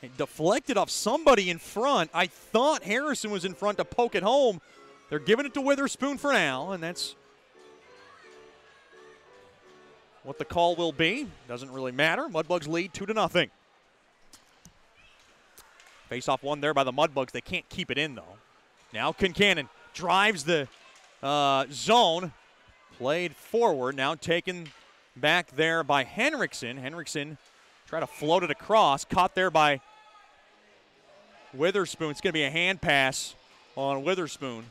It deflected off somebody in front. I thought Harrison was in front to poke it home. They're giving it to Witherspoon for now, and that's what the call will be. Doesn't really matter. Mudbugs lead 2-0. Face-off one there by the Mudbugs. They can't keep it in, though. Now Kincannon drives the zone. Played forward. Now taken back there by Henriksen. Henriksen trying to float it across. Caught there by Witherspoon. It's going to be a hand pass on Witherspoon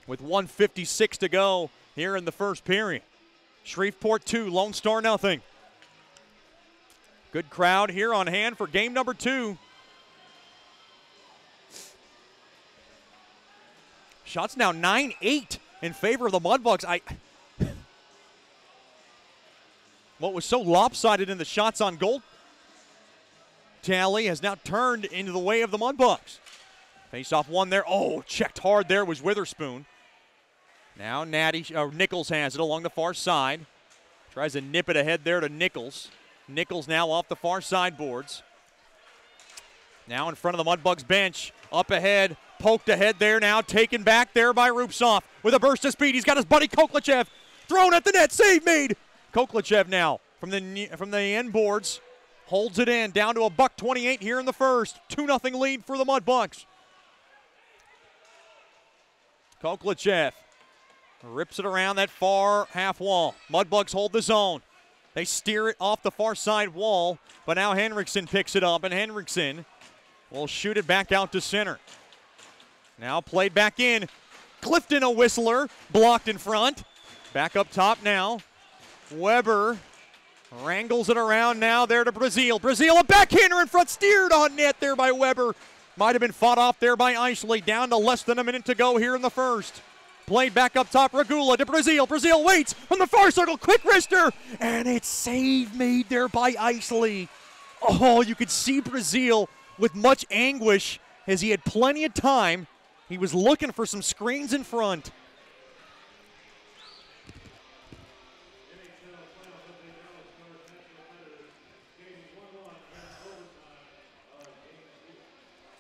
with 1:56 to go here in the first period. Shreveport 2, Lone Star nothing. Good crowd here on hand for game number 2. Shots now 9-8 in favor of the Mudbugs. What was so lopsided in the shots on goal tally has now turned into the way of the Mudbugs. Face-off one there. Oh, checked hard there was Witherspoon. Now Nichols has it along the far side. Tries to nip it ahead there to Nichols. Nichols now off the far side boards. Now in front of the Mudbugs bench. Up ahead, poked ahead there now, taken back there by Rupsoff with a burst of speed. He's got his buddy Koklachev thrown at the net, save made. Koklachev now from the end boards, holds it in, down to $1.28 here in the first. 2-0 lead for the Mudbugs. Koklachev rips it around that far half wall. Mudbugs hold the zone. They steer it off the far side wall, but now Henriksen picks it up, and Henriksen will shoot it back out to center. Now played back in. Clifton, a whistler, blocked in front. Back up top now. Weber wrangles it around now there to Brazil. Brazil, a backhander in front, steered on net there by Weber. Might have been fought off there by Isley. Down to less than a minute to go here in the first. Played back up top, Regula to Brazil. Brazil waits from the far circle, quick wrister, and it's save made there by Isley. Oh, you could see Brazil with much anguish as he had plenty of time. He was looking for some screens in front.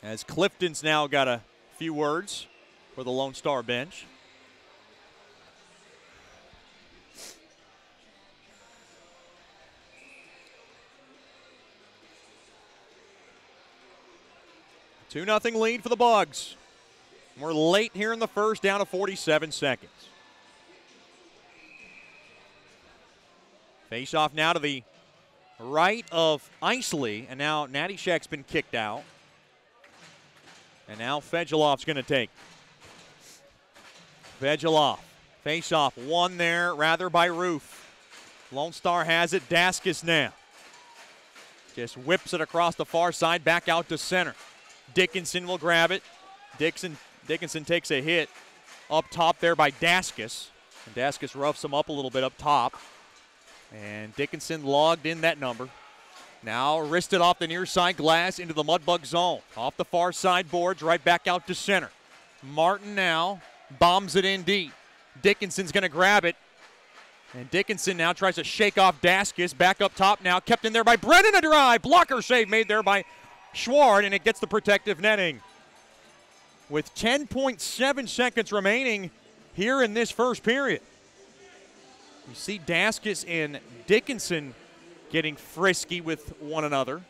As Clifton's now got a few words for the Lone Star bench. Two 2-0 lead for the Bugs. We're late here in the first, down to 47 seconds. Face off now to the right of Isley, and now Nattyshak's been kicked out. And now Fejelov's going to take. Fejelov, face off, one there, rather by Roof. Lone Star has it, Daskis now. Just whips it across the far side, back out to center. Dickinson will grab it. Dickinson takes a hit up top there by Daskis. And Daskis roughs him up a little bit up top. And Dickinson logged in that number. Now wristed off the near side glass into the Mudbug zone. Off the far side boards, right back out to center. Martin now bombs it in deep. Dickinson's going to grab it. And Dickinson now tries to shake off Daskis. Back up top now, kept in there by Brennan, a drive. Blocker save made there by Schward, and it gets the protective netting. With 10.7 seconds remaining here in this first period. You see Daskis and Dickinson getting frisky with one another.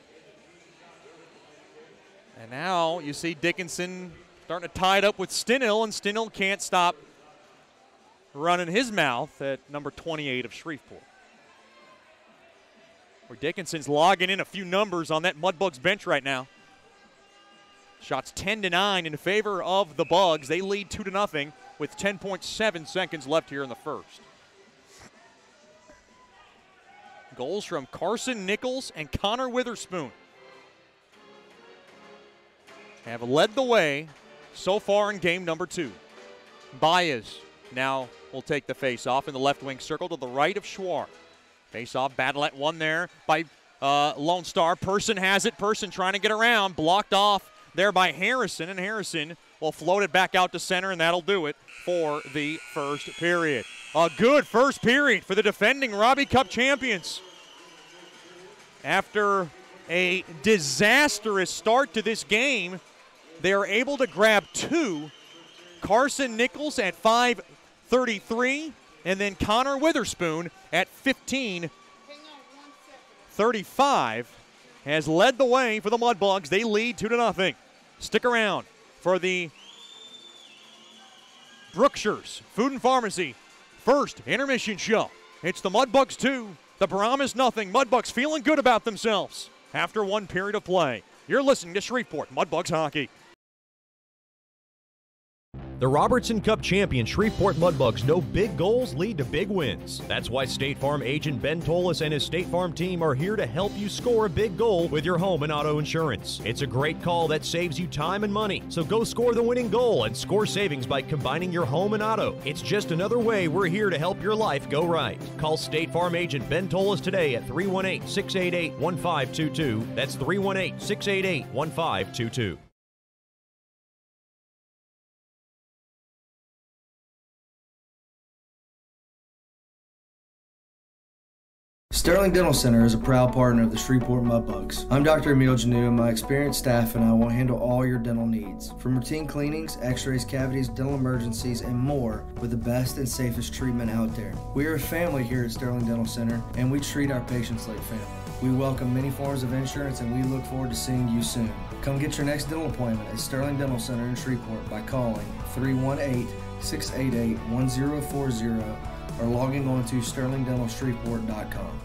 And now you see Dickinson starting to tie it up with Stinill, and Stinill can't stop running his mouth at number 28 of Shreveport. Where Dickinson's logging in a few numbers on that Mudbugs bench right now. Shots 10-9 in favor of the Bugs. They lead 2-0 with 10.7 seconds left here in the first. Goals from Carson Nichols and Connor Witherspoon have led the way so far in game number 2. Baez now will take the face-off in the left wing circle to the right of Schwar. Face-off battle at one there by Lone Star. Person has it. Person trying to get around. Blocked off there by Harrison, and Harrison will float it back out to center, and that'll do it for the first period. A good first period for the defending Robbie Cup champions. After a disastrous start to this game, they are able to grab 2. Carson Nichols at 5:33, and then Connor Witherspoon at 15:35 has led the way for the Mudbugs. They lead 2-0. Stick around for the Brookshires Food and Pharmacy first intermission show. It's the Mudbugs 2, the Brahmas nothing. Mudbugs feeling good about themselves after one period of play. You're listening to Shreveport Mudbugs Hockey. The Robertson Cup champion Shreveport Mudbugs know big goals lead to big wins. That's why State Farm agent Ben Tolis and his State Farm team are here to help you score a big goal with your home and auto insurance. It's a great call that saves you time and money. So go score the winning goal and score savings by combining your home and auto. It's just another way we're here to help your life go right. Call State Farm agent Ben Tolis today at 318-688-1522. That's 318-688-1522. Sterling Dental Center is a proud partner of the Shreveport Mudbugs. I'm Dr. Emil Janu, and my experienced staff and I will handle all your dental needs. From routine cleanings, x-rays, cavities, dental emergencies, and more with the best and safest treatment out there. We are a family here at Sterling Dental Center, and we treat our patients like family. We welcome many forms of insurance, and we look forward to seeing you soon. Come get your next dental appointment at Sterling Dental Center in Shreveport by calling 318-688-1040 or logging on to sterlingdentalshreveport.com.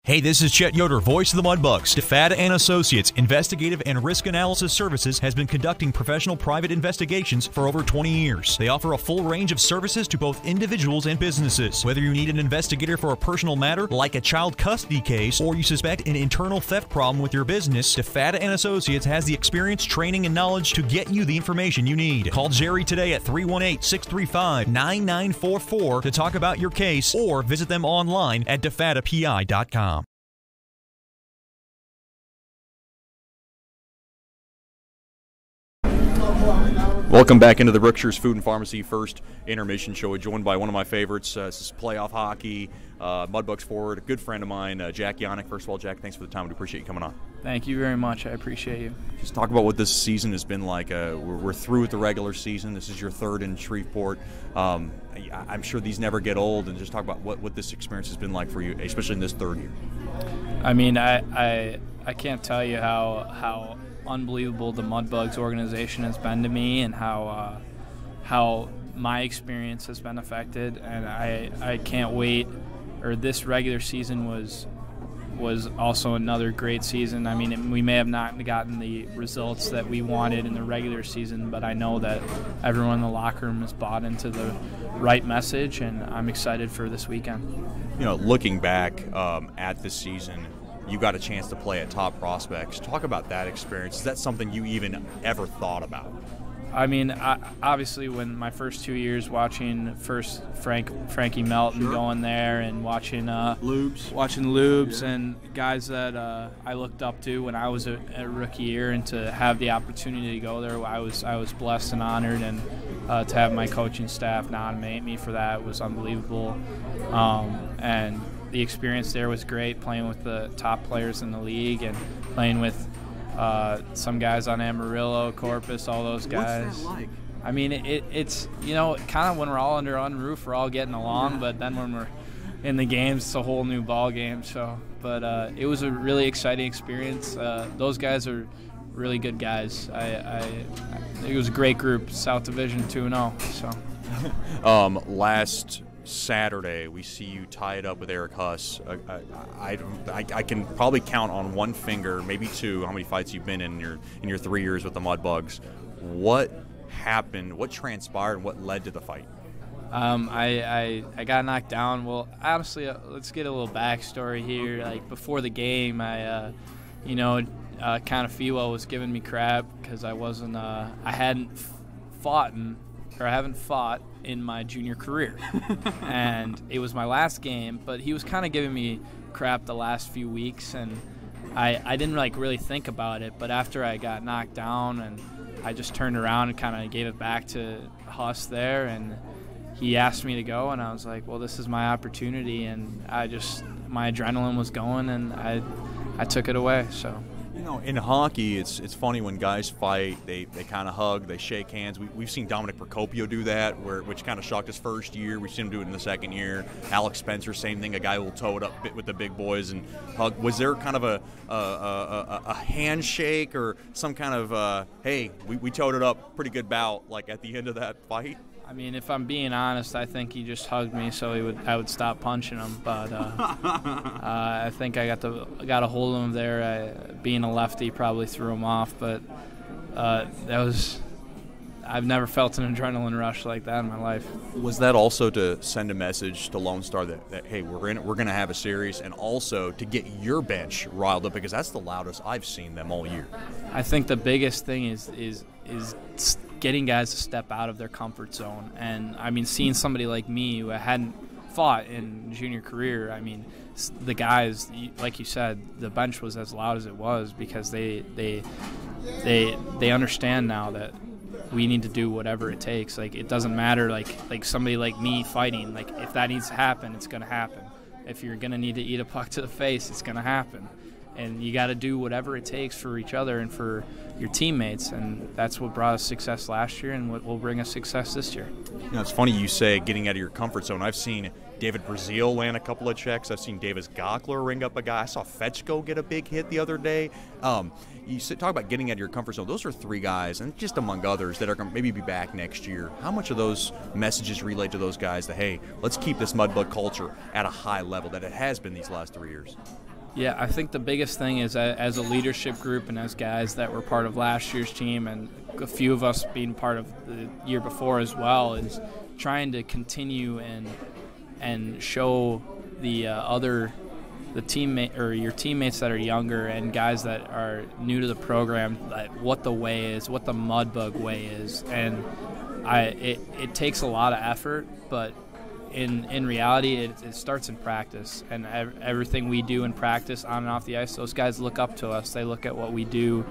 Hey, this is Chet Yoder, voice of the Mudbugs. DeFada and Associates Investigative and Risk Analysis Services has been conducting professional private investigations for over 20 years. They offer a full range of services to both individuals and businesses. Whether you need an investigator for a personal matter, like a child custody case, or you suspect an internal theft problem with your business, DeFada and Associates has the experience, training, and knowledge to get you the information you need. Call Jerry today at 318-635-9944 to talk about your case, or visit them online at defadapi.com. Welcome back into the Brookshire's Food and Pharmacy First Intermission Show. We're joined by one of my favorites. This is playoff hockey, Mudbugs forward, a good friend of mine, Jack Yannick. First of all, Jack, thanks for the time. We appreciate you coming on. Thank you very much. I appreciate you. Just talk about what this season has been like. We're through with the regular season. This is your third in Shreveport. I'm sure these never get old, and just talk about what this experience has been like for you, especially in this third year. I mean, I can't tell you how unbelievable the Mudbugs organization has been to me, and how my experience has been affected, and I can't wait. Or this regular season was also another great season. I mean, we may have not gotten the results that we wanted in the regular season, but I know that everyone in the locker room has bought into the right message, and I'm excited for this weekend. You know, looking back at this season, you got a chance to play at Top Prospects. Talk about that experience. Is that something you even ever thought about? I mean, obviously, when my first 2 years watching Frankie Melton going there, and watching Lubes and guys that I looked up to when I was a rookie year, and to have the opportunity to go there, I was blessed and honored, and to have my coaching staff nominate me for that was unbelievable. And the experience there was great, playing with the top players in the league, and playing with some guys on Amarillo, Corpus, all those guys. What's that like? I mean, it's kind of when we're all under one roof, we're all getting along, but then when we're in the games, it's a whole new ball game. So, but it was a really exciting experience. Those guys are really good guys. It was a great group, South Division 2-0. So, last Saturday, we see you tied up with Eric Huss. I can probably count on one finger, maybe two, how many fights you've been in your 3 years with the Mudbugs. What happened? What transpired? And what led to the fight? I got knocked down. Well, honestly, let's get a little backstory here. Like, before the game, kind of Fiwo was giving me crap because I haven't fought in my junior career. And it was my last game, but he was kind of giving me crap the last few weeks, and I didn't really think about it. But after I got knocked down, and I just turned around and kind of gave it back to Huss there, and he asked me to go, and I was like, well, this is my opportunity, and my adrenaline was going, and I took it away. So, you know, in hockey, it's funny when guys fight, they kind of hug, they shake hands. We've seen Dominic Procopio do that, which kind of shocked his first year. We've seen him do it in the second year. Alex Spencer, same thing. A guy will toe it up with the big boys and hug. Was there kind of a handshake or some kind of hey, we towed it up, pretty good bout, like at the end of that fight? I mean, if I'm being honest, I think he just hugged me so I would stop punching him. But I think I got a hold of him there. Being a lefty probably threw him off. But I've never felt an adrenaline rush like that in my life. Was that also to send a message to Lone Star that hey, we're gonna have a series, and also to get your bench riled up, because that's the loudest I've seen them all year? I think the biggest thing is getting guys to step out of their comfort zone. And, I mean, seeing somebody like me who hadn't fought in junior career, I mean, the guys, like you said, the bench was as loud as it was because they understand now that we need to do whatever it takes. Like, it doesn't matter, like somebody like me fighting. Like, if that needs to happen, it's going to happen. If you're going to need to eat a puck to the face, it's going to happen. And you got to do whatever it takes for each other and for your teammates, and that's what brought us success last year and what will bring us success this year. You know, it's funny you say getting out of your comfort zone. I've seen David Brazil land a couple of checks. I've seen Davis Gockler ring up a guy. I saw Fetchko get a big hit the other day. You talk about getting out of your comfort zone. Those are three guys, and just among others, that are going to maybe be back next year. How much of those messages relate to those guys that, hey, let's keep this Mudbug culture at a high level that it has been these last 3 years? Yeah, I think the biggest thing is as a leadership group and as guys that were part of last year's team and a few of us being part of the year before as well, is trying to continue and show the teammate or your teammates that are younger and guys that are new to the program what the way is, what the Mudbug way is. And it takes a lot of effort, but in reality, it starts in practice, and everything we do in practice, on and off the ice, those guys look up to us. They look at what we do,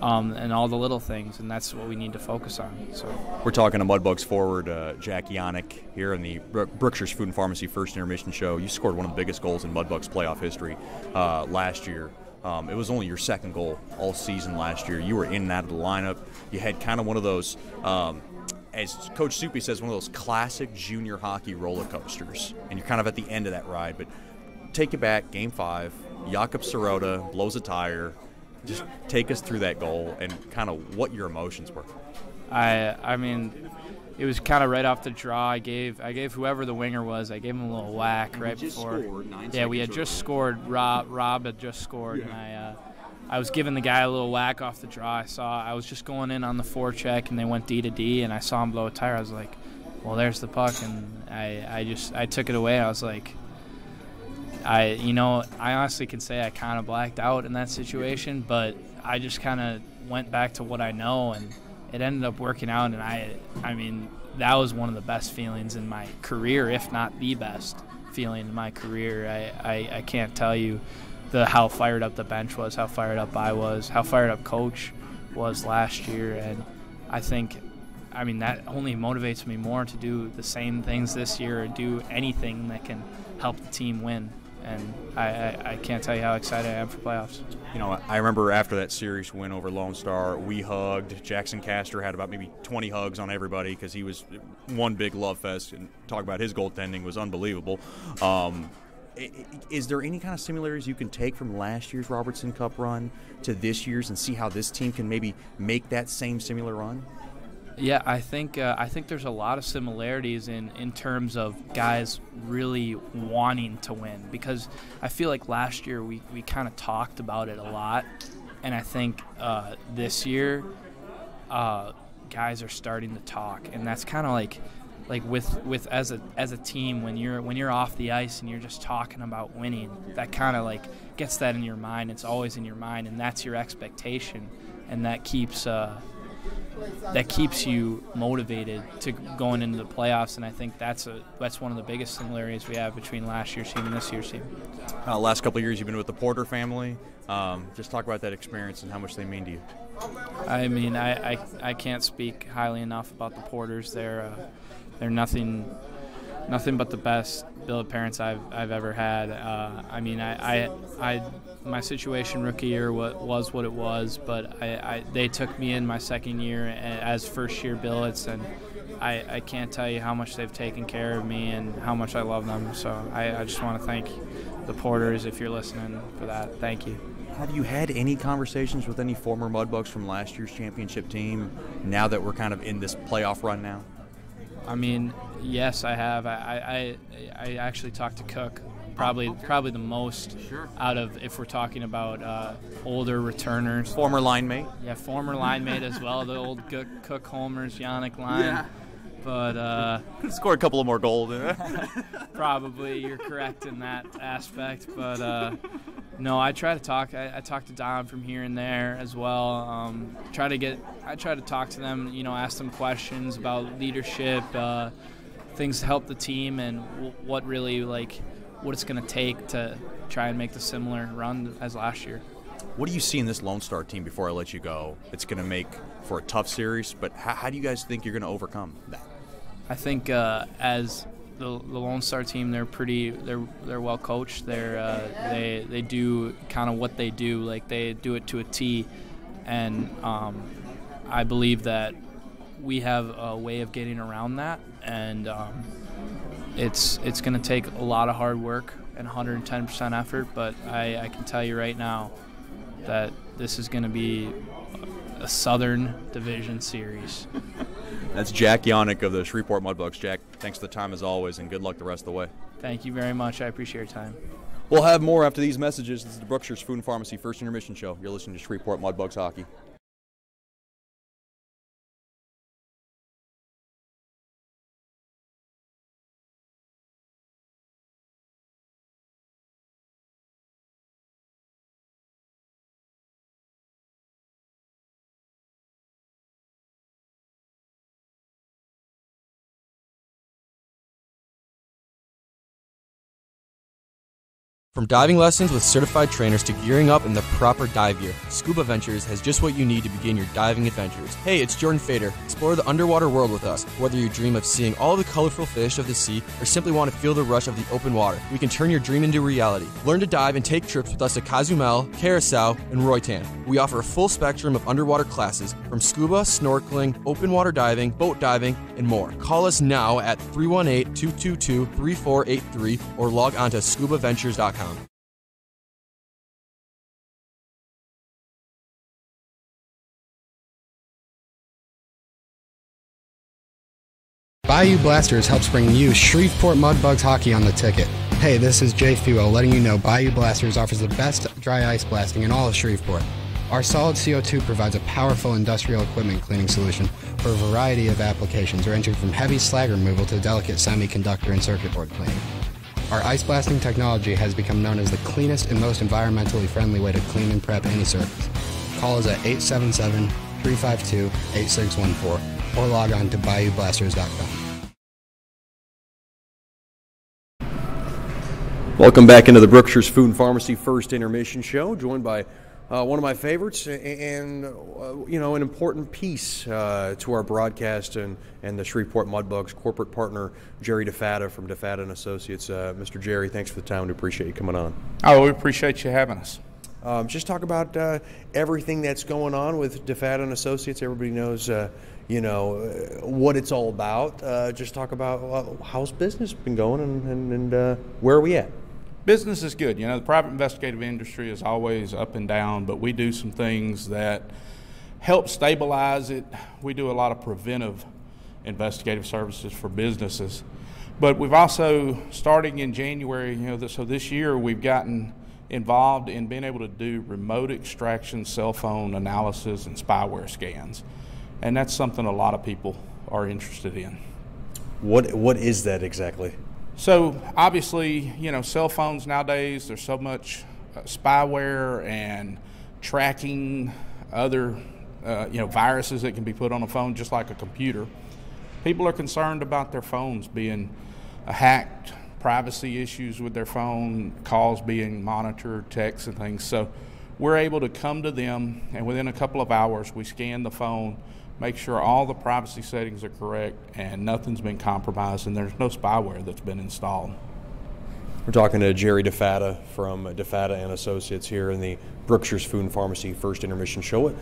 and all the little things, and that's what we need to focus on. So we're talking to Mudbugs forward Jack Yannick here in the Brookshire's Food and Pharmacy First Intermission Show. You scored one of the biggest goals in Mudbugs playoff history last year. It was only your second goal all season last year. You were in and out of the lineup. You had kind of one of those as Coach Soupy says, one of those classic junior hockey roller coasters, and you're kind of at the end of that ride. But take it back, Game 5, Jakub Sirota blows a tire. Just take us through that goal and kind of what your emotions were. I mean, it was kind of right off the draw. I gave whoever the winger was, I gave him a little whack right before. Yeah, we had just scored. Rob had just scored, and I was giving the guy a little whack off the draw. I was just going in on the forecheck, and they went D to D, and I saw him blow a tire. I was like, well, there's the puck, and I took it away. I was like, I honestly can say I kind of blacked out in that situation, but I just kind of went back to what I know, and it ended up working out. And I mean, that was one of the best feelings in my career, if not the best feeling in my career. I can't tell you how fired up the bench was, how fired up I was, how fired up Coach was last year. And I mean, that only motivates me more to do the same things this year or do anything that can help the team win. And I can't tell you how excited I am for playoffs. You know, I remember after that series win over Lone Star, we hugged. Jackson Castor had about maybe 20 hugs on everybody because he was one big love fest, and talk about his goaltending was unbelievable. Is there any kind of similarities you can take from last year's Robertson Cup run to this year's and see how this team can maybe make that same similar run? Yeah, I think there's a lot of similarities in terms of guys really wanting to win, because I feel like last year we kind of talked about it a lot, and I think this year guys are starting to talk, and that's kind of like with as a team, when you're off the ice and you're just talking about winning, that kind of like gets that in your mind. It's always in your mind, and that's your expectation, and that keeps you motivated to going into the playoffs. And I think that's one of the biggest similarities we have between last year's team and this year's team. Last couple of years you've been with the Porter family. Just talk about that experience and how much they mean to you. I mean, I can't speak highly enough about the Porters. They're nothing but the best billet parents I've ever had. I mean, my situation rookie year was what it was, but they took me in my second year as first-year billets, and I can't tell you how much they've taken care of me and how much I love them. So I just want to thank the Porters, if you're listening, for that. Thank you. Have you had any conversations with any former Mudbugs from last year's championship team now that we're kind of in this playoff run now? I mean, yes, I have. I actually talked to Cook probably the most out of, if we're talking about older returners. Former line mate? Yeah, former line mate as well, the old Cook Holmers, Yannick line. Yeah. But scored a couple of more goals. Probably, you're correct in that aspect. But no, I try to talk. I talk to Don from here and there as well. I try to talk to them. Ask them questions about leadership, things to help the team, and what it's going to take to try and make the similar run as last year. What do you see in this Lone Star team before I let you go? It's going to make for a tough series, but how do you guys think you're going to overcome that? I think as the Lone Star team, they're well coached. They do kind of what they do, like they do it to a T, and I believe that we have a way of getting around that, and it's going to take a lot of hard work and 110% effort. But I can tell you right now that this is going to be a Southern Division series. That's Jack Yannick of the Shreveport Mudbugs. Jack, thanks for the time as always, and good luck the rest of the way. Thank you very much. I appreciate your time. We'll have more after these messages. This is the Brookshire's Food and Pharmacy First Intermission Show. You're listening to Shreveport Mudbugs Hockey. From diving lessons with certified trainers to gearing up in the proper dive gear, Scuba Ventures has just what you need to begin your diving adventures. Hey, it's Jordan Fader. Explore the underwater world with us. Whether you dream of seeing all the colorful fish of the sea or simply want to feel the rush of the open water, we can turn your dream into reality. Learn to dive and take trips with us to Cozumel, Curacao, and Roatan. We offer a full spectrum of underwater classes from scuba, snorkeling, open water diving, boat diving, and more. Call us now at 318-222-3483 or log on to scubaventures.com. Bayou Blasters helps bring you Shreveport Mudbugs hockey on the ticket. Hey, this is Jay Fuo letting you know Bayou Blasters offers the best dry ice blasting in all of Shreveport. Our solid CO2 provides a powerful industrial equipment cleaning solution for a variety of applications ranging from heavy slag removal to delicate semiconductor and circuit board cleaning. Our ice blasting technology has become known as the cleanest and most environmentally friendly way to clean and prep any surface. Call us at 877-352-8614 or log on to BayouBlasters.com. Welcome back into the Brookshire's Food and Pharmacy First Intermission Show, joined by one of my favorites and an important piece to our broadcast and the Shreveport Mudbugs corporate partner, Jerry DeFatta from DeFatta & Associates. Mr. Jerry, thanks for the time. We appreciate you coming on. Oh, we appreciate you having us. Just talk about everything that's going on with DeFatta & Associates. Everybody knows, what it's all about. Just talk about how's business been going and where are we at? Business is good. The private investigative industry is always up and down, but we do some things that help stabilize it. We do a lot of preventive investigative services for businesses. But we've also, starting in January, so this year we've gotten involved in being able to do remote extraction, cell phone analysis, and spyware scans. And that's something a lot of people are interested in. What is that exactly? So obviously, cell phones nowadays, there's so much spyware and tracking other, viruses that can be put on a phone just like a computer. People are concerned about their phones being hacked, privacy issues with their phone, calls being monitored, texts and things. So we're able to come to them, and within a couple of hours, we scan the phone, make sure all the privacy settings are correct and nothing's been compromised and there's no spyware that's been installed. We're talking to Jerry DeFatta from DeFatta & Associates here in the Brookshire's Food and Pharmacy First Intermission Show.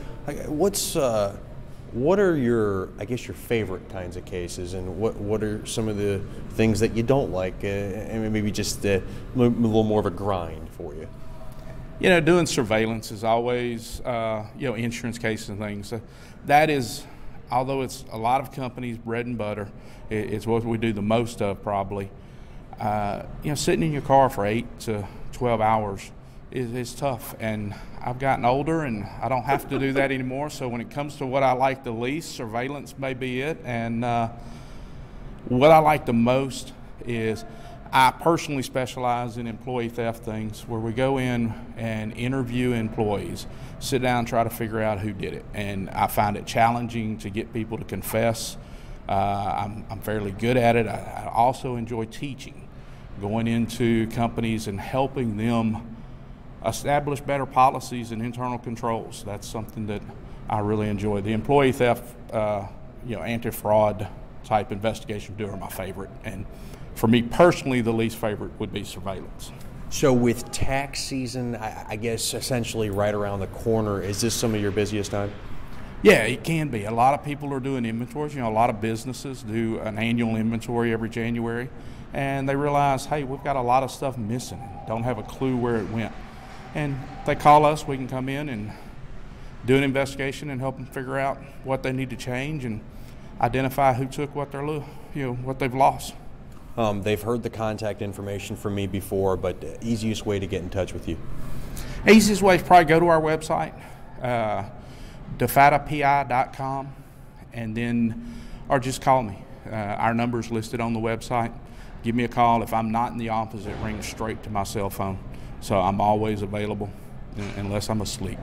What are your favorite kinds of cases, and what are some of the things that you don't like, and maybe just a little more of a grind for you? Doing surveillance is always, insurance cases and things. That is, although it's a lot of companies' bread and butter, it's what we do the most of probably. Sitting in your car for 8 to 12 hours is tough, and I've gotten older and I don't have to do that anymore. So when it comes to what I like the least, surveillance may be it. And what I like the most is I personally specialize in employee theft things, where we go in and interview employees, sit down and try to figure out who did it. And I find it challenging to get people to confess. I'm fairly good at it. I also enjoy teaching, going into companies and helping them establish better policies and internal controls. That's something that I really enjoy. The employee theft, anti-fraud type investigation are my favorite. And for me personally, the least favorite would be surveillance. So with tax season, I guess essentially right around the corner, is this some of your busiest time? Yeah, it can be. A lot of people are doing inventories. A lot of businesses do an annual inventory every January, and they realize, hey, we've got a lot of stuff missing and don't have a clue where it went. And they call us, we can come in and do an investigation and help them figure out what they need to change and identify who took what what they've lost. They've heard the contact information from me before, but the easiest way to get in touch with you? Easiest way is probably go to our website, defadapi.com, and then, or just call me. Our number's listed on the website. Give me a call. If I'm not in the office, it rings straight to my cell phone. So I'm always available unless I'm asleep.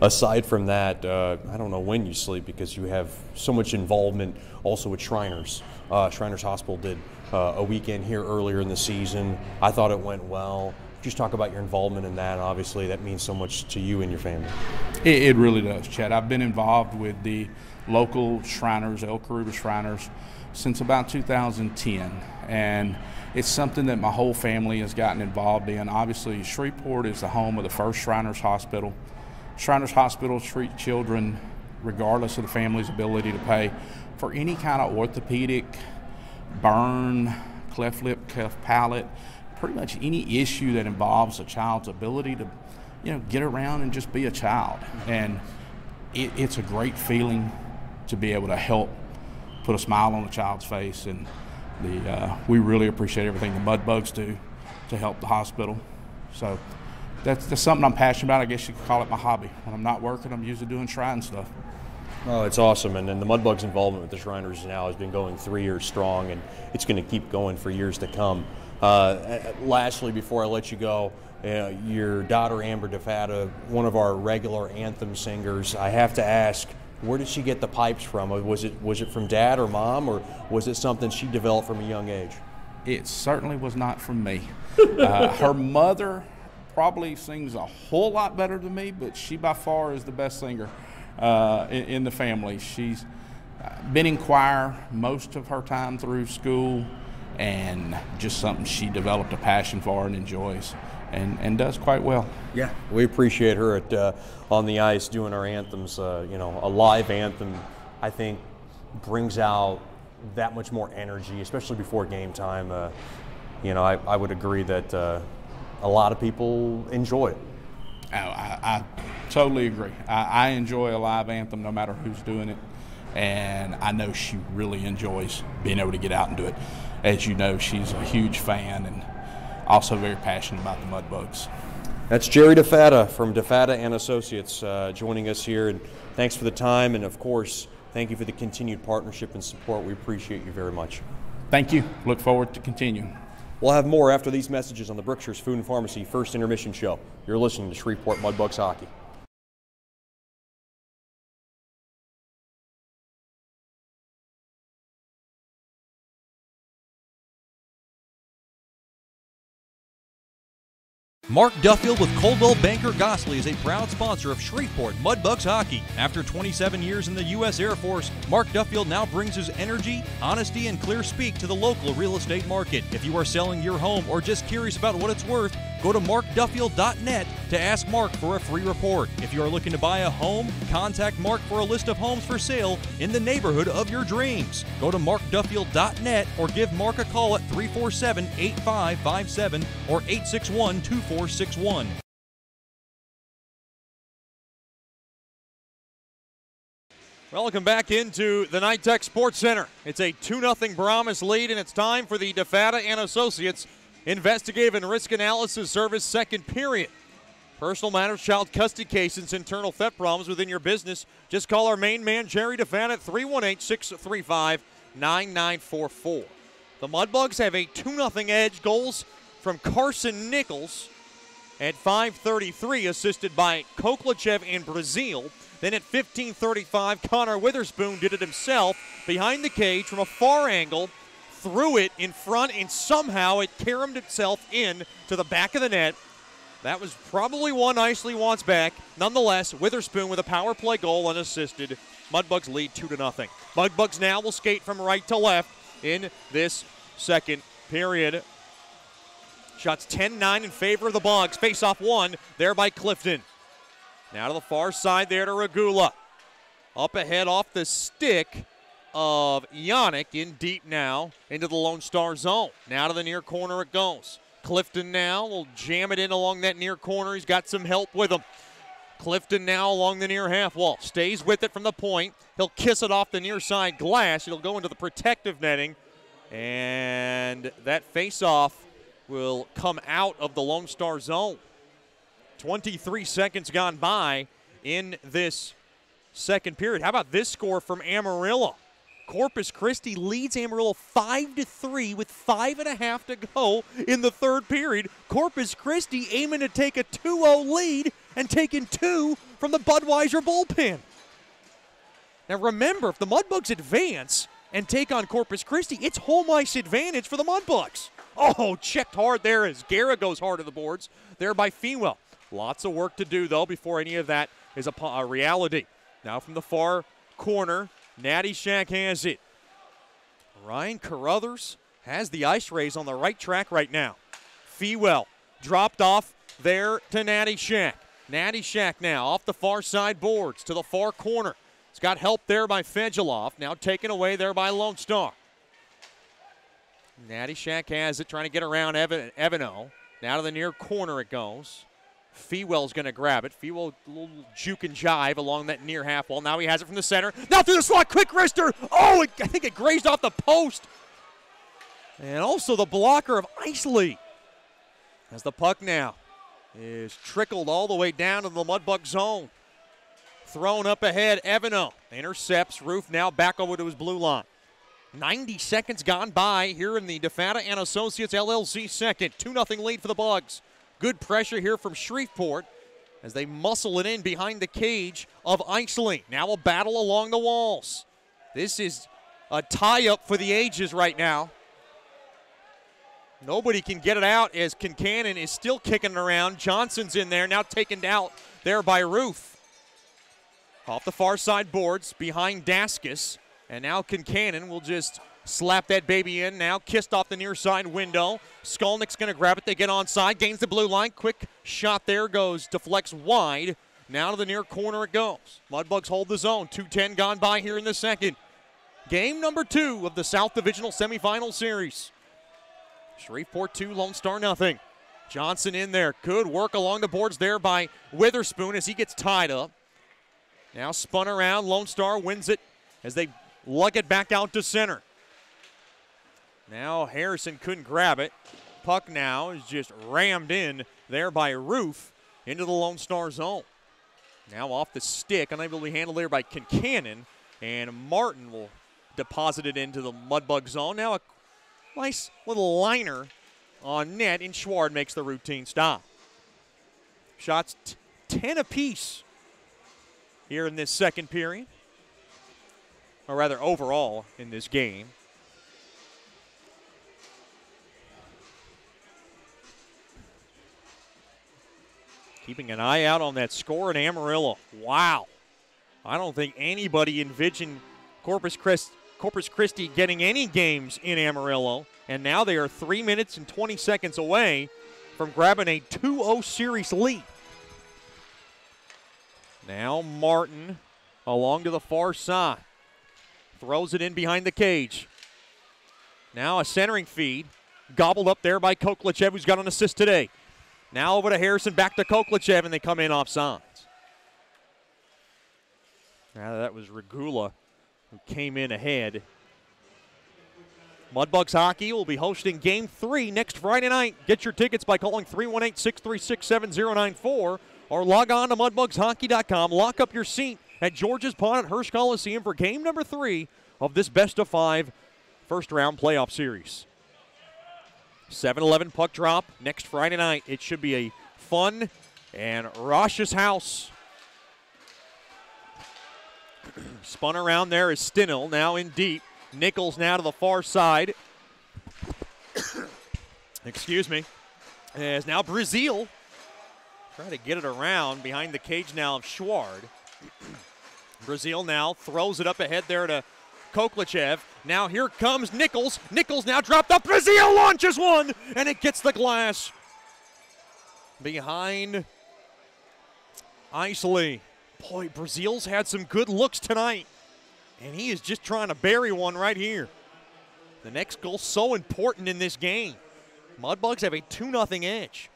Aside from that, I don't know when you sleep because you have so much involvement also with Shriners. Shriners Hospital did a weekend here earlier in the season. I thought it went well. Just talk about your involvement in that. Obviously, that means so much to you and your family. It really does, Chad. I've been involved with the local Shriners, El Caribe Shriners, since about 2010. And it's something that my whole family has gotten involved in. Obviously, Shreveport is the home of the first Shriners Hospital. Shriners Hospital treat children, regardless of the family's ability to pay, for any kind of orthopedic, burn, cleft lip, cleft palate, pretty much any issue that involves a child's ability to, get around and just be a child. And it's a great feeling to be able to help put a smile on a child's face. And we really appreciate everything the Mudbugs do to help the hospital. So that's something I'm passionate about. I guess you could call it my hobby. When I'm not working, I'm usually doing shrine stuff. Oh, it's awesome. And the Mudbugs' involvement with the Shriners now has been going 3 years strong, and it's going to keep going for years to come. Lastly, before I let you go, your daughter Amber DeFada, one of our regular anthem singers, I have to ask, where did she get the pipes from? Was it from Dad or Mom, or was it something she developed from a young age? It certainly was not from me. Her mother probably sings a whole lot better than me, but she by far is the best singer in the family. She's been in choir most of her time through school, and just something she developed a passion for and enjoys, and does quite well. Yeah, we appreciate her on the ice doing our anthems. A live anthem, I think, brings out that much more energy, especially before game time. I would agree that a lot of people enjoy it. I totally agree. I enjoy a live anthem no matter who's doing it, and I know she really enjoys being able to get out and do it. As you know, she's a huge fan and also very passionate about the Mudbugs. That's Jerry DeFada from DeFada and Associates joining us here, and thanks for the time, and of course, thank you for the continued partnership and support. We appreciate you very much. Thank you. Look forward to continuing. We'll have more after these messages on the Brookshire's Food and Pharmacy First Intermission Show. You're listening to Shreveport Mudbugs Hockey. Mark Duffield with Coldwell Banker Gosley is a proud sponsor of Shreveport Mudbugs Hockey. After 27 years in the U.S. Air Force, Mark Duffield now brings his energy, honesty, and clear speak to the local real estate market. If you are selling your home or just curious about what it's worth, go to markduffield.net to ask Mark for a free report. If you are looking to buy a home, contact Mark for a list of homes for sale in the neighborhood of your dreams. Go to markduffield.net or give Mark a call at 347-8557 or 861-2461. Welcome back into the Night Tech Sports Center. It's a 2-0 Brahmas lead, and it's time for the DeFada and Associates Investigative and Risk Analysis Service second period. Personal matters, child custody cases, internal theft problems within your business. Just call our main man, Jerry DeFada, at 318-635-9944. The Mudbugs have a 2-0 edge. Goals from Carson Nichols at 5:33, assisted by Koklachev and Brazil. Then at 15:35, Connor Witherspoon did it himself behind the cage from a far angle, threw it in front, and somehow it caromed itself in to the back of the net. That was probably one Isley wants back. Nonetheless, Witherspoon with a power play goal unassisted. Mudbugs lead 2-0. Mudbugs now will skate from right to left in this second period. Shots 10-9 in favor of the Bugs. Face-off one there by Clifton. Now to the far side there to Regula. Up ahead off the stick of Yannick in deep now into the Lone Star zone. Now to the near corner it goes. Clifton now will jam it in along that near corner. He's got some help with him. Clifton now along the near half wall. Stays with it from the point. He'll kiss it off the near side glass. It'll go into the protective netting. And that face-off will come out of the Lone Star zone. 23 seconds gone by in this second period. How about this score from Amarillo? Corpus Christi leads Amarillo 5-3 with 5.5 to go in the third period. Corpus Christi aiming to take a 2-0 lead and taking two from the Budweiser bullpen. Now remember, if the Mudbugs advance and take on Corpus Christi, it's home ice advantage for the Mudbugs. Oh, checked hard there as Guerra goes hard to the boards there by Feenwell. Lots of work to do, though, before any of that is a reality. Now from the far corner, Natty Shack has it. Ryan Carruthers has the Ice Rays on the right track right now. Fewell dropped off there to Natty Shack. Natty Shack now off the far side boards to the far corner. It's got help there by Fegeloff. Now taken away there by Lone Star. Natty Shack has it, trying to get around Evano. Now to the near corner it goes. Fewell's going to grab it. Fewell, a little juke and jive along that near half wall. Now he has it from the center. Now through the slot, quick wrister. Oh, I think it grazed off the post. And also the blocker of Isley. As the puck now is trickled all the way down to the Mudbug zone. Thrown up ahead, Evano intercepts. Roof now back over to his blue line. 90 seconds gone by here in the DeFata and Associates LLC second. 2-0 lead for the Bugs. Good pressure here from Shreveport as they muscle it in behind the cage of Isley. Now a battle along the walls. This is a tie-up for the ages right now. Nobody can get it out as Kincannon is still kicking it around. Johnson's in there, now taken out there by Roof. Off the far side boards behind Daskus. And now Kincannon will just slap that baby in now. Kissed off the near side window. Skolnick's going to grab it. They get onside. Gains the blue line. Quick shot there goes. Deflects wide. Now to the near corner it goes. Mudbugs hold the zone. 2:10 gone by here in the second. Game number 2 of the South Divisional semifinal series. Shreveport 2, Lone Star nothing. Johnson in there. Good work along the boards there by Witherspoon as he gets tied up. Now spun around. Lone Star wins it as they lug it back out to center. Now Harrison couldn't grab it. Puck now is just rammed in there by Roof into the Lone Star zone. Now off the stick, unable to be handled there by Kincannon, and Martin will deposit it into the Mudbug zone. Now a nice little liner on net, and Schward makes the routine stop. Shots 10 apiece here in this second period, or rather overall in this game. Keeping an eye out on that score in Amarillo. Wow. I don't think anybody envisioned Corpus Christi getting any games in Amarillo, and now they are 3 minutes and 20 seconds away from grabbing a 2-0 series lead. Now Martin along to the far side. Throws it in behind the cage. Now a centering feed. Gobbled up there by Koklichev, who's got an assist today. Now over to Harrison, back to Koklichev, and they come in offsides. Now that was Regula who came in ahead. Mudbugs hockey will be hosting Game 3 next Friday night. Get your tickets by calling 318-636-7094 or log on to mudbugshockey.com. Lock up your seat at George's Pond at Hirsch Coliseum for Game number 3 of this best-of-5 first-round playoff series. 7-11 puck drop next Friday night. It should be a fun and raucous house. Spun around there is Stinnell, now in deep. Nichols now to the far side. Excuse me. As now Brazil Trying to get it around behind the cage now of Schward. Brazil now throws it up ahead there to Koklachev. Now here comes Nichols. Nichols now dropped up. Brazil launches one, and it gets the glass behind Isley. Boy, Brazil's had some good looks tonight, and he is just trying to bury one right here. The next goal so important in this game. Mudbugs have a 2-0 edge.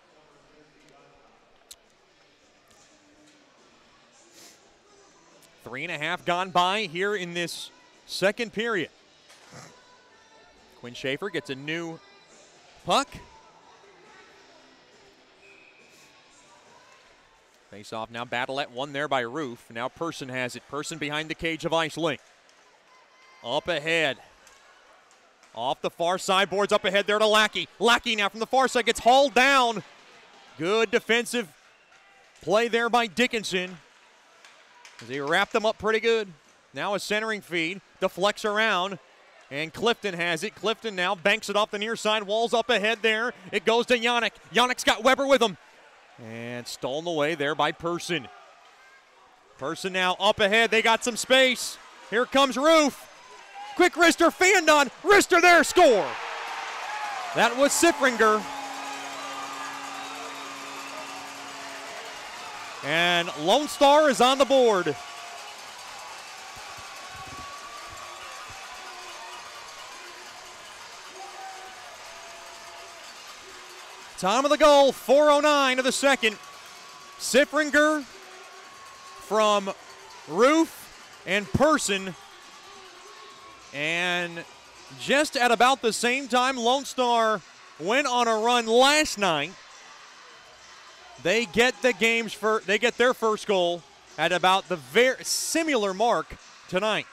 Three and a half gone by here in this second period. Quinn Schaefer gets a new puck. Face off now, battle at one there by Roof. Now Person has it. Person behind the cage of Isley. Up ahead. Off the far side, boards up ahead there to Lackey. Lackey now from the far side gets hauled down. Good defensive play there by Dickinson. As he wrapped them up pretty good. Now a centering feed, deflects around, and Clifton has it. Clifton now banks it off the near side, walls up ahead there. It goes to Yannick. Yannick's got Weber with him. And stolen away there by Person. Person now up ahead, they got some space. Here comes Roof. Quick wrister, fanned on, wrister there, score. That was Siffringer. And Lone Star is on the board. Time of the goal, 4:09 of the second. Siffringer from Roof and Person. And just at about the same time Lone Star went on a run last night, they get their first goal at about the very similar mark tonight.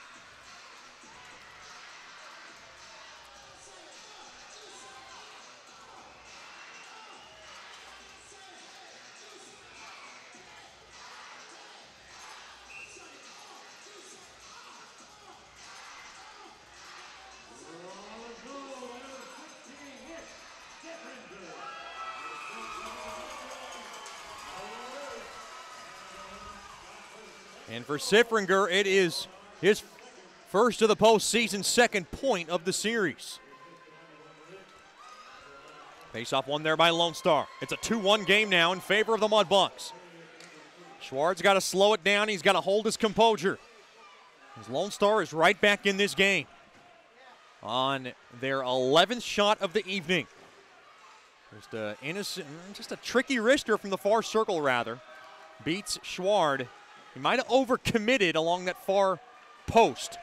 And for Siffringer, it is his first of the postseason, second point of the series. Face-off won there by Lone Star. It's a 2-1 game now in favor of the Mudbugs. Schwartz got to slow it down. He's got to hold his composure. His Lone Star is right back in this game on their 11th shot of the evening. Just a tricky wrister from the far circle, rather. Beats Schward. He might have overcommitted along that far post.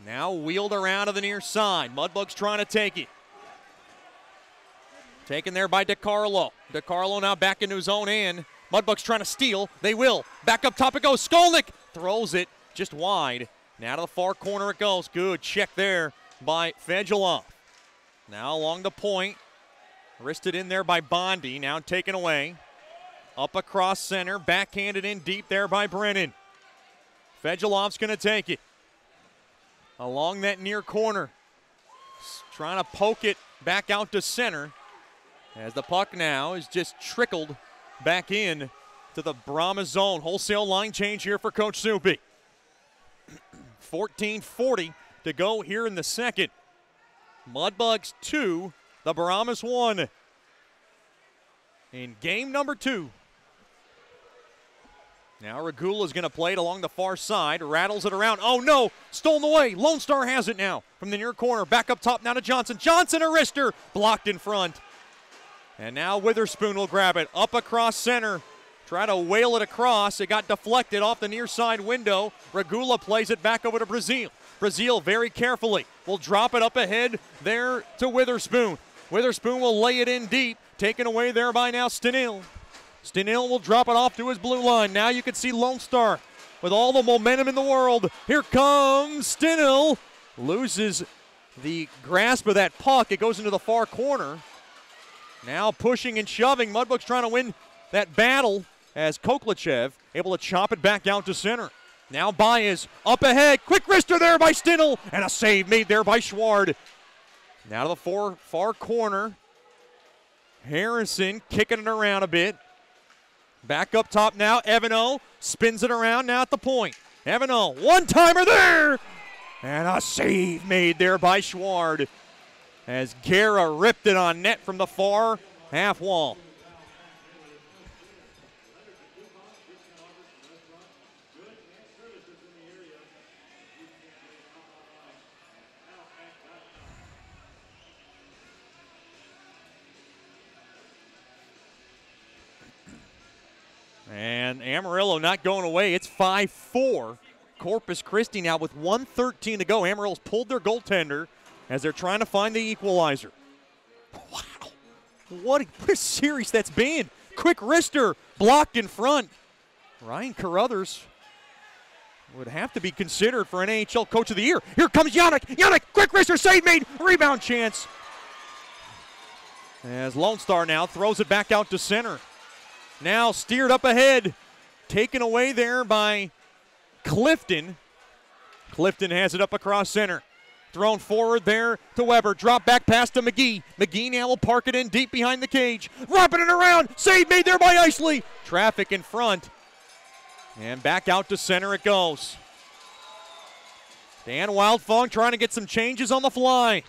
Now wheeled around to the near side. Mudbugs trying to take it. Taken there by DeCarlo. DeCarlo now back into his own end. Mudbugs trying to steal. They will. Back up top it goes. Skolnick throws it just wide. Now to the far corner it goes. Good check there by Fedulov. Now along the point. Wristed in there by Bondi. Now taken away. Up across center, backhanded in deep there by Brennan. Fedulov's going to take it. Along that near corner. Trying to poke it back out to center. As the puck now is just trickled back in to the Brahmas zone. Wholesale line change here for Coach Soupy. 14:40 to go here in the second. Mudbugs 2, the Brahmas 1. In game number 2. Now Regula's going to play it along the far side, rattles it around. Oh no, stolen away. Lone Star has it now from the near corner. Back up top now to Johnson. Johnson, a wrister, blocked in front. And now Witherspoon will grab it up across center. Try to whale it across. It got deflected off the near side window. Regula plays it back over to Brazil. Brazil very carefully will drop it up ahead there to Witherspoon. Witherspoon will lay it in deep. Taken away there by now Stenil. Stenil will drop it off to his blue line. Now you can see Lone Star with all the momentum in the world. Here comes Stenil. Loses the grasp of that puck. It goes into the far corner. Now pushing and shoving. Mudbugs trying to win that battle as Koklachev able to chop it back out to center. Now Baez up ahead. Quick wrister there by Stenil. And a save made there by Schward. Now to the far corner. Harrison kicking it around a bit. Back up top now, Evano spins it around now at the point. Evano, one-timer there! And a save made there by Schward as Guerra ripped it on net from the far half wall. And Amarillo not going away. It's 5-4. Corpus Christi now with 1:13 to go. Amarillo's pulled their goaltender as they're trying to find the equalizer. Wow. What a series that's been. Quick wrister blocked in front. Ryan Carruthers would have to be considered for an AHL Coach of the Year. Here comes Yannick. Yannick, quick wrister, save made, rebound chance. As Lone Star now throws it back out to center. Now steered up ahead. Taken away there by Clifton. Clifton has it up across center. Thrown forward there to Weber. Drop back pass to McGee. McGee now will park it in deep behind the cage. Wrapping it around. Save made there by Isley. Traffic in front. And back out to center it goes. Dan Wildfong trying to get some changes on the fly.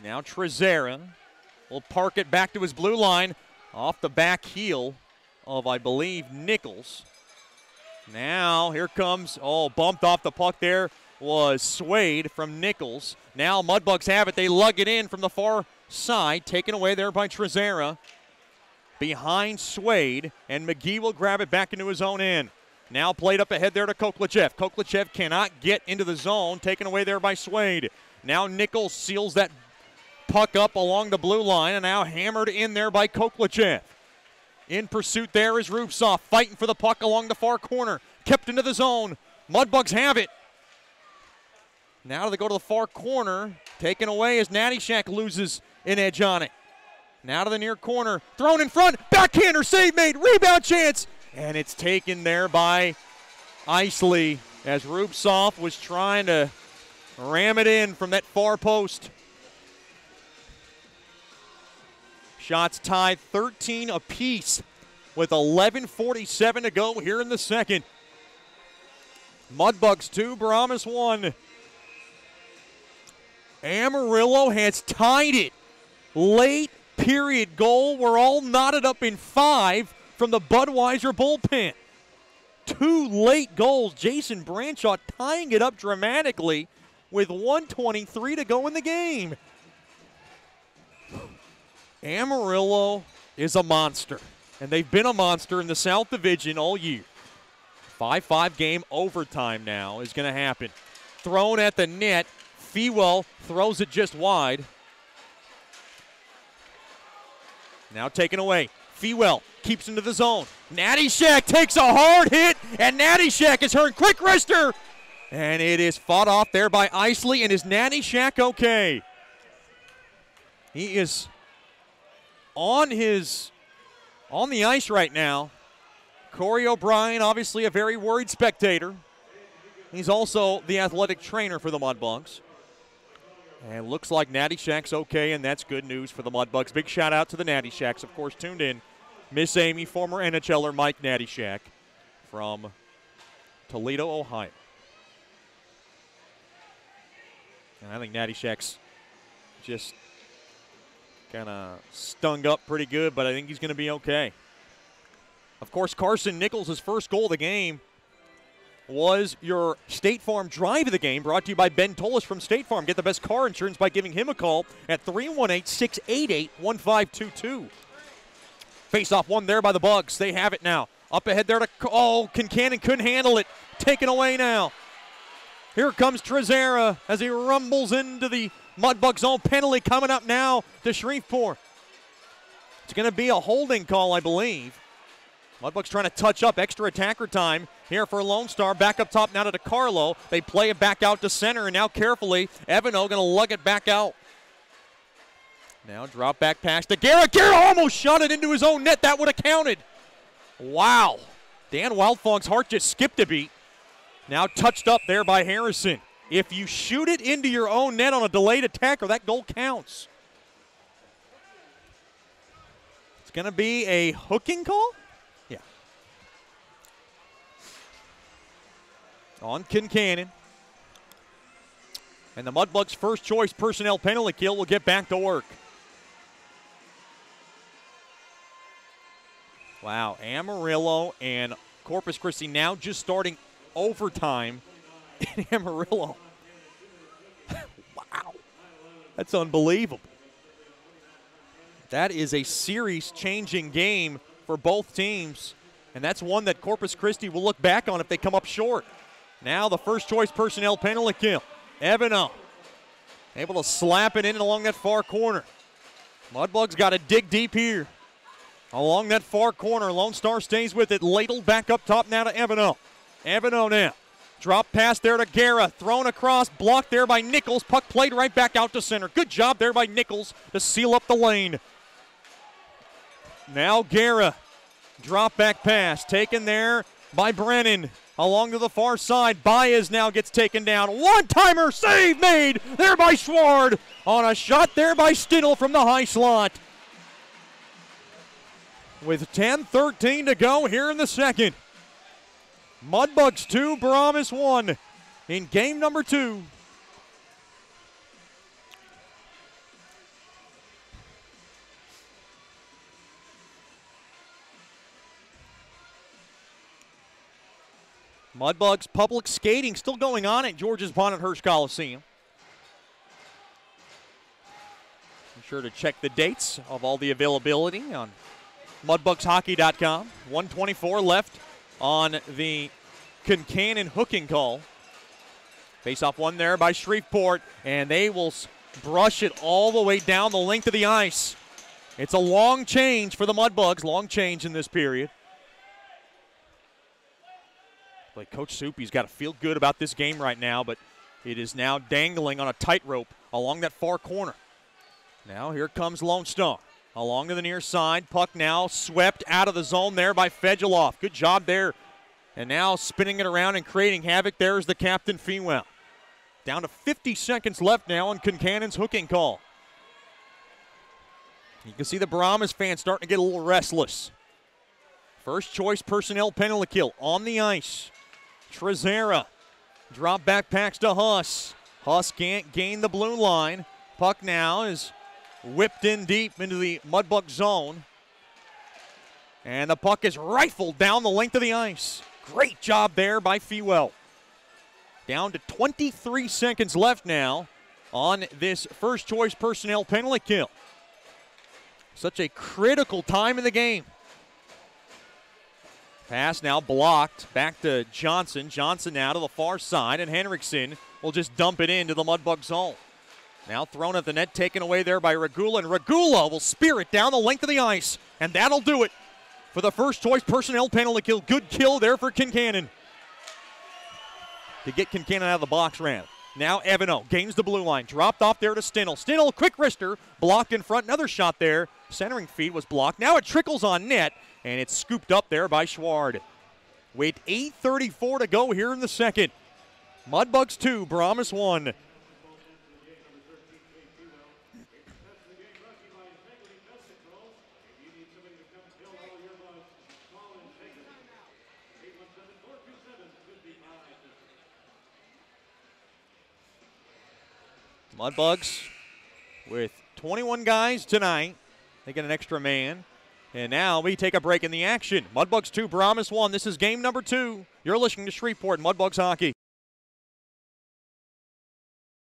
Now Trezera will park it back to his blue line off the back heel of, I believe, Nichols. Now here comes, bumped off the puck there was Swade from Nichols. Now Mudbugs have it. They lug it in from the far side, taken away there by Trezera. Behind Swade, and McGee will grab it back into his own end. Now played up ahead there to Koklachev. Koklachev cannot get into the zone, taken away there by Swade. Now Nichols seals that puck up along the blue line, and now hammered in there by Koklachev. In pursuit there is Rubtsov, fighting for the puck along the far corner. Kept into the zone. Mudbugs have it. Now they go to the far corner. Taken away as Natty Shack loses an edge on it. Now to the near corner. Thrown in front. Backhander, save made. Rebound chance. And it's taken there by Isley as Rubtsov was trying to ram it in from that far post. Shots tied 13 apiece with 11:47 to go here in the second. Mudbugs 2, Brahmas 1. Amarillo has tied it. Late period goal. We're all knotted up in 5 from the Budweiser bullpen. 2 late goals. Jason Branshaw tying it up dramatically with 1:23 to go in the game. Amarillo is a monster, and they've been a monster in the South Division all year. 5-5 game overtime now is going to happen. Thrown at the net. Fewell throws it just wide. Now taken away. Fewell keeps into the zone. Natty Shack takes a hard hit, and Natty Shack is hurt. Quick wrister, and it is fought off there by Isley, and is Natty Shack okay? He is on the ice right now. Corey O'Brien, obviously a very worried spectator. He's also the athletic trainer for the Mudbugs. And looks like Natty Shack's okay, and that's good news for the Mudbugs. Big shout out to the Natty Shacks, of course, tuned in. Miss Amy, former NHLer Mike Natty Shack from Toledo, Ohio. And I think Natty Shack's just kind of stung up pretty good, but I think he's going to be okay. Of course, Carson Nichols' first goal of the game was your State Farm drive of the game, brought to you by Ben Tolis from State Farm. Get the best car insurance by giving him a call at 318-688-1522. Face-off one there by the Bugs. They have it now. Up ahead there to, Kincannon couldn't handle it. Taken away now. Here comes Trezera as he rumbles into the Mudbug zone. Penalty coming up now to Shreveport. It's going to be a holding call, I believe. Mudbugs trying to touch up extra attacker time here for Lone Star. Back up top now to DeCarlo. They play it back out to center, and now carefully, Evano going to lug it back out. Now drop back pass to Garrett. Garrett almost shot it into his own net. That would have counted. Wow. Dan Wildfong's heart just skipped a beat. Now touched up there by Harrison. If you shoot it into your own net on a delayed attacker, that goal counts. going to be a hooking call? Yeah. On Kincannon. And the Mudbugs' first choice personnel penalty kill will get back to work. Wow, Amarillo and Corpus Christi now just starting overtime in Amarillo. Wow, that's unbelievable. That is a series-changing game for both teams, and that's one that Corpus Christi will look back on if they come up short. Now the first choice personnel penalty kill. Evano able to slap it in along that far corner. Mudbugs got to dig deep here. Along that far corner, Lone Star stays with it. Ladled back up top now to Evano. Evano now. Drop pass there to Guerra. Thrown across, blocked there by Nichols. Puck played right back out to center. Good job there by Nichols to seal up the lane. Now Guerra. Drop back pass taken there by Brennan. Along to the far side, Baez now gets taken down. One-timer save made there by Schward on a shot there by Stidle from the high slot. With 10:13 to go here in the second. Mudbugs 2, Brahmas 1 in game number 2. Mudbugs public skating still going on at George's Bonnet Hirsch Coliseum. Be sure to check the dates of all the availability on mudbugshockey.com. 1:24 left on the Kincannon hooking call. Face-off one there by Shreveport, and they will brush it all the way down the length of the ice. It's a long change for the Mudbugs, long change in this period. Like Coach Soupy's got to feel good about this game right now, but it is now dangling on a tightrope along that far corner. Now here comes Lone Star. Along to the near side. Puck now swept out of the zone there by Fedulov. Good job there. And now spinning it around and creating havoc. There's the captain, Fewell. Down to 50 seconds left now on Kincannon's hooking call. You can see the Brahmas fans starting to get a little restless. First choice personnel penalty kill on the ice. Trezera. Drop back packs to Huss. Huss can't gain the blue line. Puck now is whipped in deep into the Mudbug zone. And the puck is rifled down the length of the ice. Great job there by Fewell. Down to 23 seconds left now on this first choice personnel penalty kill. Such a critical time in the game. Pass now blocked. Back to Johnson. Johnson now to the far side, and Henriksen will just dump it into the Mudbug zone. Now thrown at the net, taken away there by Regula, and Regula will spear it down the length of the ice, and that'll do it for the first choice personnel penalty kill. Good kill there for Kincannon to get Kincannon out of the box ran. Now Evano gains the blue line, dropped off there to Stindl. Stindl, quick wrister, blocked in front, another shot there. Centering feed was blocked. Now it trickles on net, and it's scooped up there by Schward. With 8:34 to go here in the second. Mudbugs 2, Brahmas 1. Mudbugs with 21 guys tonight. They get an extra man. And now we take a break in the action. Mudbugs 2, Brahmas 1. This is game number 2. You're listening to Shreveport Mudbugs Hockey.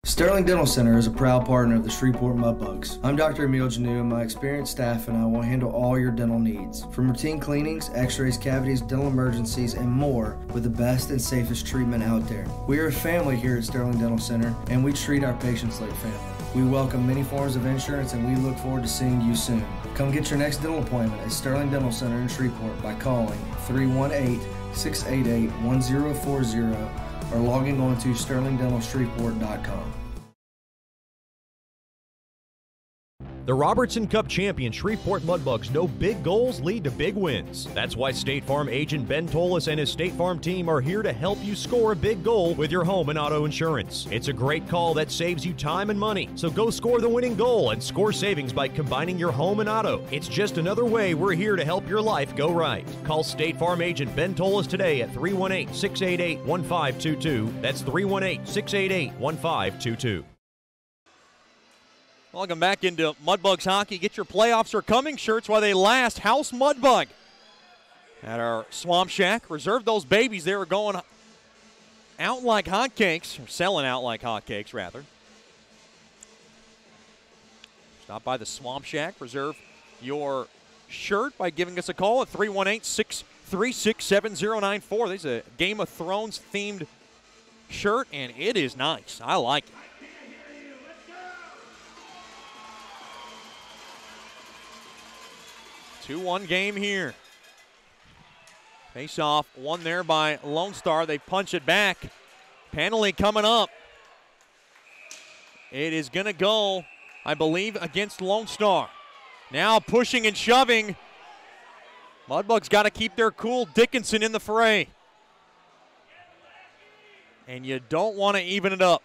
Sterling Dental Center is a proud partner of the Shreveport Mudbugs. I'm Dr. Emil Janu, and my experienced staff and I will handle all your dental needs. From routine cleanings, x-rays, cavities, dental emergencies, and more with the best and safest treatment out there. We are a family here at Sterling Dental Center, and we treat our patients like family. We welcome many forms of insurance, and we look forward to seeing you soon. Come get your next dental appointment at Sterling Dental Center in Shreveport by calling 318-688-1040 or logging on to sterlingdentalshreveport.com. The Robertson Cup champion Shreveport Mudbugs know big goals lead to big wins. That's why State Farm agent Ben Tolis and his State Farm team are here to help you score a big goal with your home and auto insurance. It's a great call that saves you time and money. So go score the winning goal and score savings by combining your home and auto. It's just another way we're here to help your life go right. Call State Farm agent Ben Tolis today at 318-688-1522. That's 318-688-1522. Welcome back into Mudbugs hockey. Get your playoffs are coming shirts while they last. House Mudbug at our Swamp Shack. Reserve those babies. They were going out like hotcakes, or selling out like hotcakes, rather. Stop by the Swamp Shack. Reserve your shirt by giving us a call at 318-636-7094. This is a Game of Thrones themed shirt, and it is nice. I like it. 2-1 game here. Face off, one there by Lone Star. They punch it back. Penalty coming up. It is going to go, I believe, against Lone Star. Now pushing and shoving. Mudbugs got to keep their cool. Dickinson in the fray. And you don't want to even it up.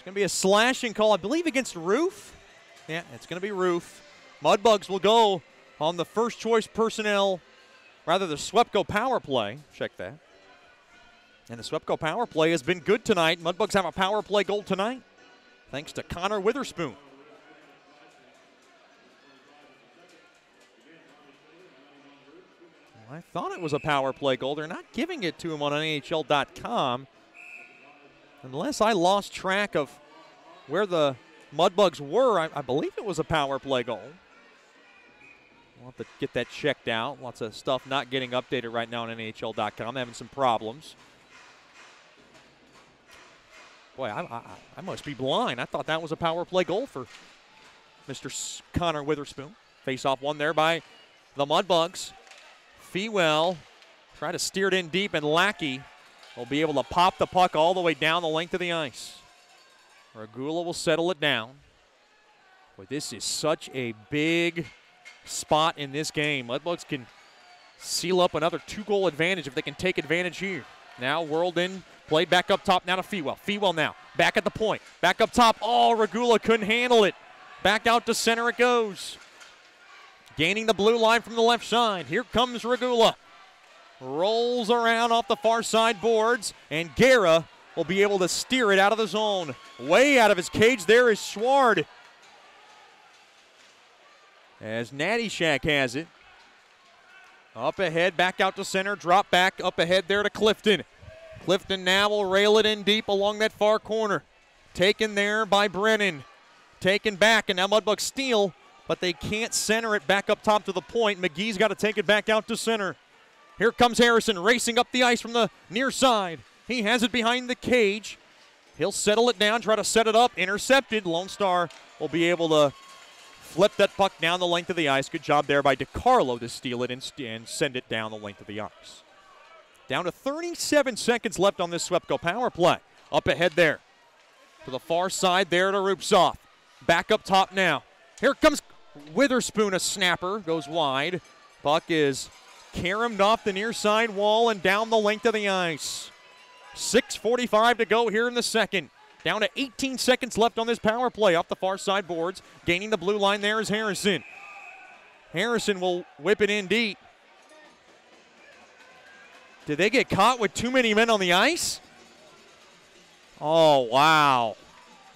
Going to be a slashing call, I believe, against Roof. Yeah, it's going to be Roof. Mudbugs will go on the first choice personnel, rather the Swepco power play. Check that. And the Swepco power play has been good tonight. Mudbugs have a power play goal tonight, thanks to Connor Witherspoon. Well, I thought it was a power play goal. They're not giving it to him on NHL.com. Unless I lost track of where the Mudbugs were, I believe it was a power play goal. We'll have to get that checked out. Lots of stuff not getting updated right now on NHL.com. Having some problems. Boy, I must be blind. I thought that was a power play goal for Mr. Connor Witherspoon. Face off one there by the Mudbugs. Fewell try to steer it in deep, and Lackey will be able to pop the puck all the way down the length of the ice. Regula will settle it down. Boy, this is such a big spot in this game. Mudbugs can seal up another 2-goal advantage if they can take advantage here. Now whirled in, played back up top now to Fewell. Fewell now, back at the point, back up top. Oh, Regula couldn't handle it. Back out to center it goes. Gaining the blue line from the left side. Here comes Regula. Rolls around off the far side boards, and Guerra will be able to steer it out of the zone. Way out of his cage there is Schward. As Natty Shack has it. Up ahead, back out to center, drop back, up ahead there to Clifton. Clifton now will rail it in deep along that far corner. Taken there by Brennan. Taken back, and now Mudbugs steal, but they can't center it back up top to the point. McGee's got to take it back out to center. Here comes Harrison racing up the ice from the near side. He has it behind the cage. He'll settle it down, try to set it up. Intercepted. Lone Star will be able to flip that puck down the length of the ice. Good job there by DiCarlo to steal it and send it down the length of the ice. Down to 37 seconds left on this Swepco power play. Up ahead there. To the far side there to Rupsoff. Back up top now. Here comes Witherspoon, a snapper. Goes wide. Puck is caromed off the near side wall and down the length of the ice. 6:45 to go here in the second. Down to 18 seconds left on this power play off the far side boards. Gaining the blue line there is Harrison. Harrison will whip it in deep. Did they get caught with too many men on the ice? Oh, wow.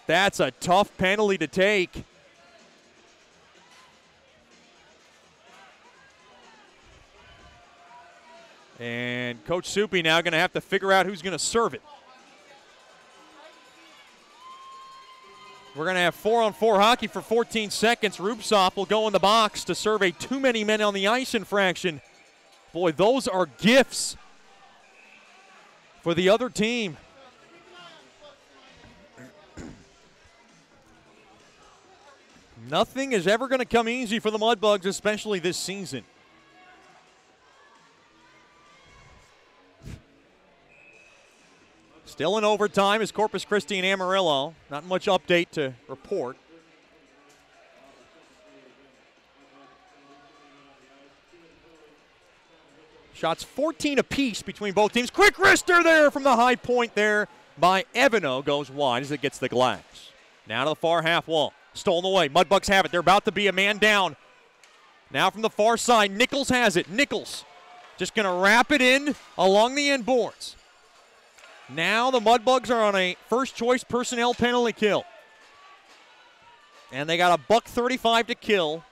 That's a tough penalty to take. And Coach Soupy now going to have to figure out who's going to serve it. We're going to have 4-on-4 hockey for 14 seconds. Rupsoff will go in the box to serve a too many men on the ice infraction. Boy, those are gifts for the other team. Nothing is ever going to come easy for the Mudbugs, especially this season. Still in overtime is Corpus Christi and Amarillo. Not much update to report. Shots 14 apiece between both teams. Quick wrister there from the high point there by Evano. Goes wide as it gets the glass. Now to the far half wall. Stolen away. Mudbugs have it. They're about to be a man down. Now from the far side, Nichols has it. Nichols just going to wrap it in along the end boards. Now the Mudbugs are on a first-choice personnel penalty kill. And they got a $1:35 to kill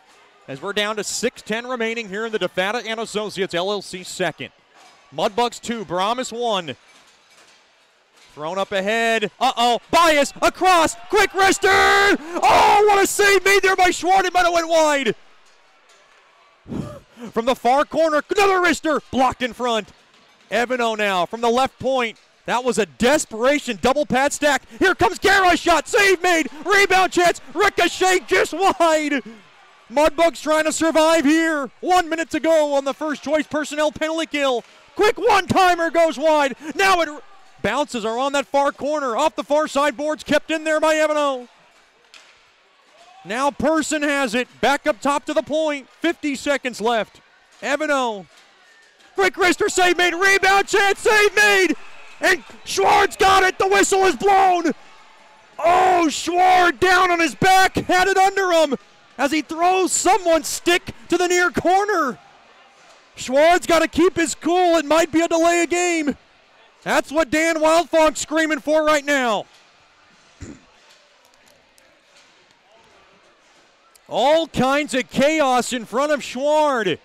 as we're down to 6:10 remaining here in the DeFata and Associates LLC second. Mudbugs 2, Brahmas 1. Thrown up ahead. Uh-oh, bias, across, quick wrister! Oh, what a save made there by Schwartz. It might have went wide. From the far corner, another wrister, blocked in front. Evano now from the left point. That was a desperation double pad stack. Here comes Garrow's shot, save made, rebound chance, ricochet just wide. Mudbugs trying to survive here. 1 minute to go on the first choice personnel penalty kill. Quick one-timer goes wide. Now it bounces are on that far corner. Off the far side boards, kept in there by Evano. Now Person has it. Back up top to the point. 50 seconds left. Evano. Quick wrister, save made. Rebound chance, save made. And Schwartz got it. The whistle is blown. Oh, Schwartz down on his back. Had it under him as he throws someone's stick to the near corner. Schwartz got to keep his cool. It might be a delay of game. That's what Dan Wildfonk's screaming for right now. All kinds of chaos in front of Schwartz.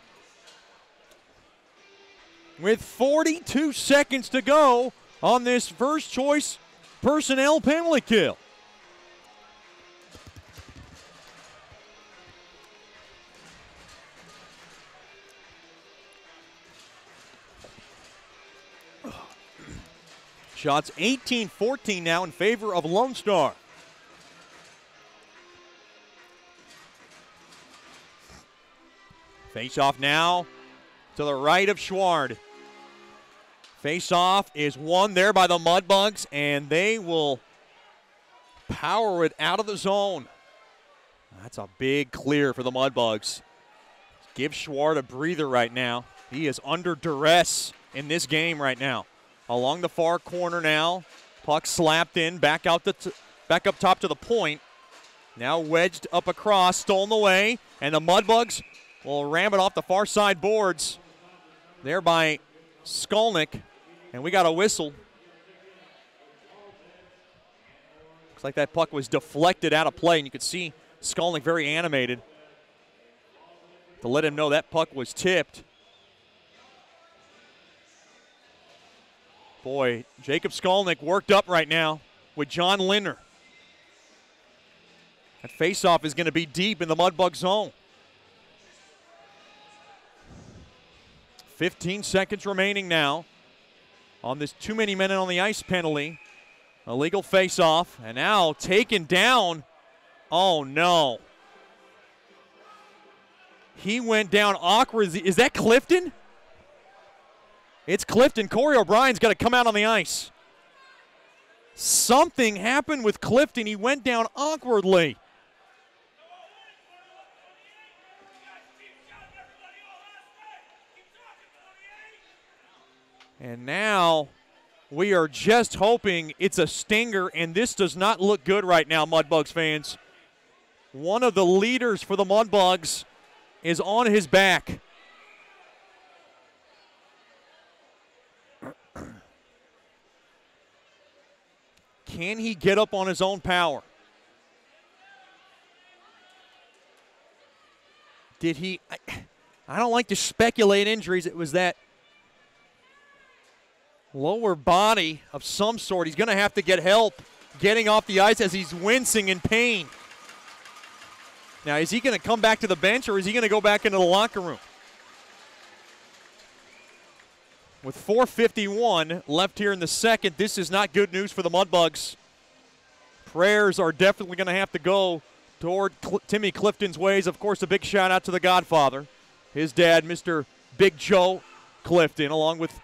With 42 seconds to go on this first choice personnel penalty kill. Shots 18-14 now in favor of Lone Star. Face off now to the right of Schwartz. Face off is won there by the Mudbugs, and they will power it out of the zone. That's a big clear for the Mudbugs. Give Schwartz a breather right now. He is under duress in this game right now. Along the far corner now. Puck slapped in, back up top to the point. Now wedged up across, stolen away, and the Mudbugs will ram it off the far side boards. There by Skolnick, and we got a whistle. Looks like that puck was deflected out of play, and you could see Skolnick very animated to let him know that puck was tipped. Boy, Jacob Skolnick worked up right now with John Lindner. That faceoff is going to be deep in the Mudbug zone. 15 seconds remaining now on this too many men on the ice penalty. Illegal faceoff, and now taken down. Oh, no. He went down awkwardly. Is that Clifton? It's Clifton. Corey O'Brien's got to come out on the ice. Something happened with Clifton. He went down awkwardly. And now we are just hoping it's a stinger, and this does not look good right now, Mudbugs fans. One of the leaders for the Mudbugs is on his back. Can he get up on his own power? Did he? I don't like to speculate injuries. It was that lower body of some sort. He's going to have to get help getting off the ice as he's wincing in pain. Now, is he going to come back to the bench, or is he going to go back into the locker room? With 4:51 left here in the second, this is not good news for the Mudbugs. Prayers are definitely going to have to go toward Timmy Clifton's ways. Of course, a big shout out to the Godfather, his dad, Mr. Big Joe Clifton, along with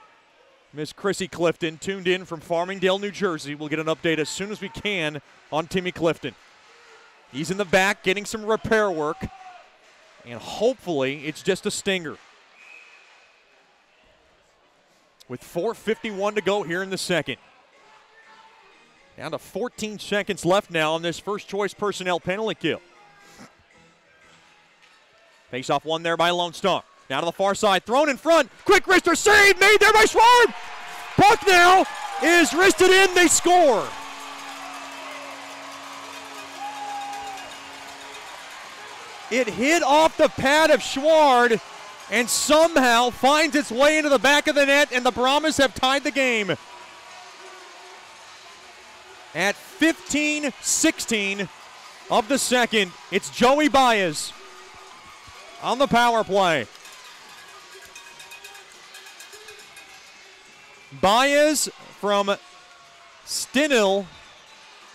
Miss Chrissy Clifton tuned in from Farmingdale, New Jersey. We'll get an update as soon as we can on Timmy Clifton. He's in the back getting some repair work, and hopefully it's just a stinger. With 4:51 to go here in the second. Down to 14 seconds left now on this first choice personnel penalty kill. Face-off won there by Lone Star. Now to the far side, thrown in front. Quick wrister save made there by Schwartz. Puck now is wristed in, they score. It hit off the pad of Schwartz and somehow finds its way into the back of the net, and the Brahmas have tied the game. At 15-16 of the second, it's Joey Baez on the power play. Baez from Stinnell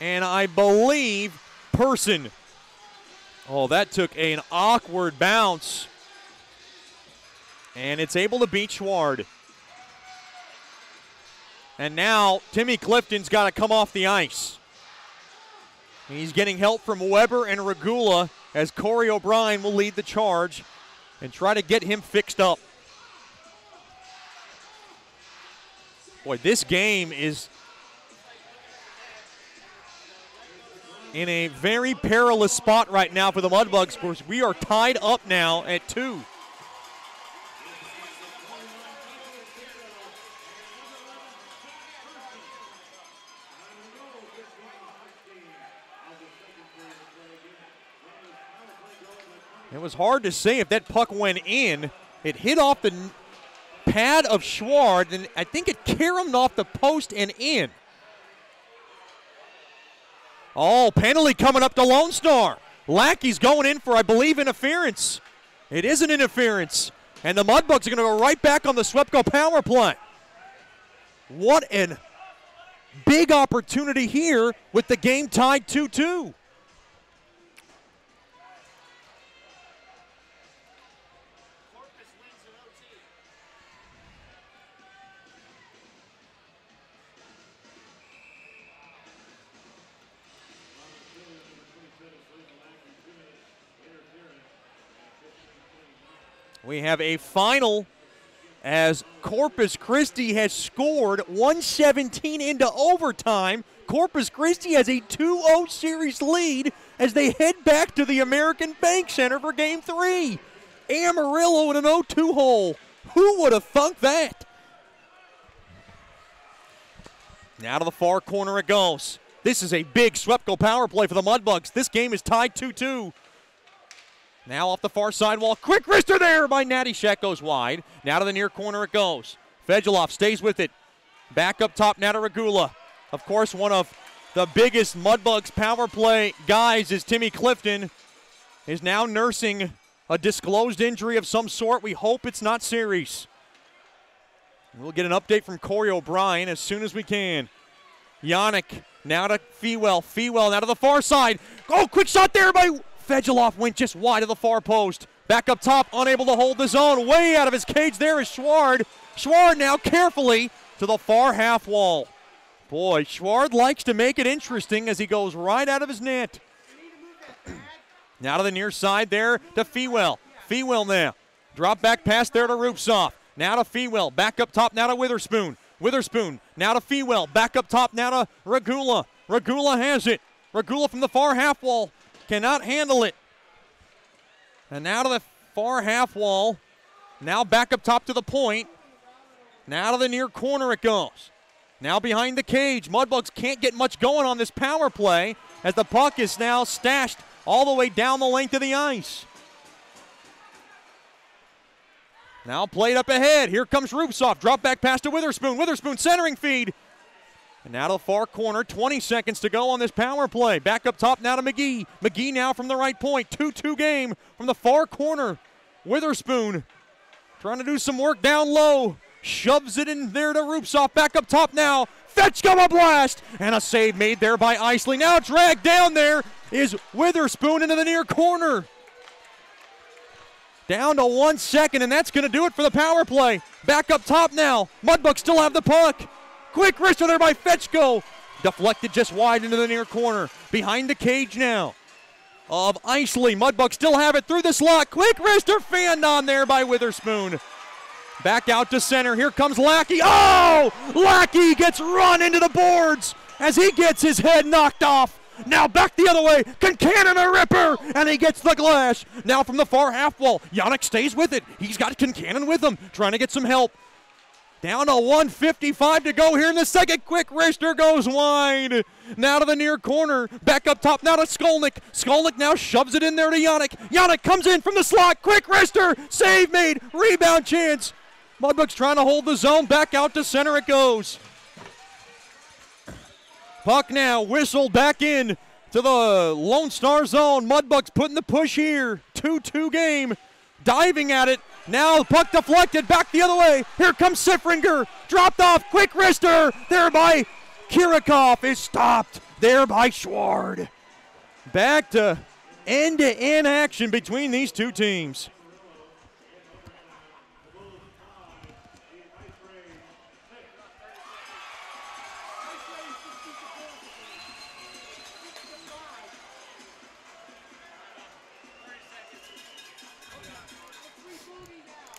and I believe Person. Oh, that took an awkward bounce. And it's able to beat Schwartz. And now Timmy Clifton's got to come off the ice. He's getting help from Weber and Regula as Corey O'Brien will lead the charge and try to get him fixed up. Boy, this game is in a very perilous spot right now for the Mudbugs. Of course, we are tied up now at 2. It was hard to say if that puck went in. It hit off the pad of Schwartz, and I think it caromed off the post and in. Oh, penalty coming up to Lone Star. Lackey's going in for, I believe, interference. It is an interference. And the Mudbugs are going to go right back on the Swepco power play. What a big opportunity here with the game tied 2-2. We have a final as Corpus Christi has scored 1:17 into overtime. Corpus Christi has a 2-0 series lead as they head back to the American Bank Center for Game 3. Amarillo in an 0-2 hole. Who would have thunk that? Now to the far corner it goes. This is a big Swepco power play for the Mudbugs. This game is tied 2-2. Now off the far sidewall, quick wrister there by Natty Shack goes wide. Now to the near corner it goes. Fedulov stays with it. Back up top now to Regula. Of course, one of the biggest Mudbugs power play guys is Timmy Clifton. Is now nursing a disclosed injury of some sort. We hope it's not serious. We'll get an update from Corey O'Brien as soon as we can. Yannick now to Fewell. Fewell now to the far side. Oh, quick shot there by Fedulov, went just wide of the far post. Back up top, unable to hold the zone. Way out of his cage there is Schwartz. Schwartz now carefully to the far half wall. Boy, Schwartz likes to make it interesting as he goes right out of his net. Now to the near side there to Fewell. Fewell now. Drop back pass there to Rupsoff. Now to Fewell. Back up top now to Witherspoon. Witherspoon now to Fewell. Back up top now to Regula. Regula has it. Regula from the far half wall. Cannot handle it. And now to the far half wall. Now back up top to the point. Now to the near corner it goes. Now behind the cage. Mudbugs can't get much going on this power play as the puck is now stashed all the way down the length of the ice. Now played up ahead. Here comes Rupsoff. Drop back pass to Witherspoon. Witherspoon centering feed. And now to the far corner, 20 seconds to go on this power play. Back up top now to McGee. McGee now from the right point. 2-2 game from the far corner. Witherspoon trying to do some work down low. Shoves it in there to Rupsoff. Back up top now. Fetchko a blast. And a save made there by Isley. Now dragged down there is Witherspoon into the near corner. Down to 1 second, and that's going to do it for the power play. Back up top now. Mudbugs still have the puck. Quick wrister there by Fetchko. Deflected just wide into the near corner. Behind the cage now of Isley. Mudbugs still have it through the slot. Quick wrister fanned on there by Witherspoon. Back out to center. Here comes Lackey. Oh! Lackey gets run into the boards as he gets his head knocked off. Now back the other way. Concannon a ripper, and he gets the glass. Now from the far half wall. Yannick stays with it. He's got Concannon with him, trying to get some help. Down to 1:55 to go here in the second. Quick wrister goes wide. Now to the near corner. Back up top now to Skolnick. Skolnick now shoves it in there to Yannick. Yannick comes in from the slot. Quick wrister. Save made. Rebound chance. Mudbugs trying to hold the zone. Back out to center it goes. Puck now whistled back in to the Lone Star zone. Mudbugs putting the push here. 2-2 game. Diving at it. Now puck deflected back the other way. Here comes Sifringer. Dropped off. Quick wrister. There by Kirikov is stopped. There by Schward. Back to end-to-end action between these two teams.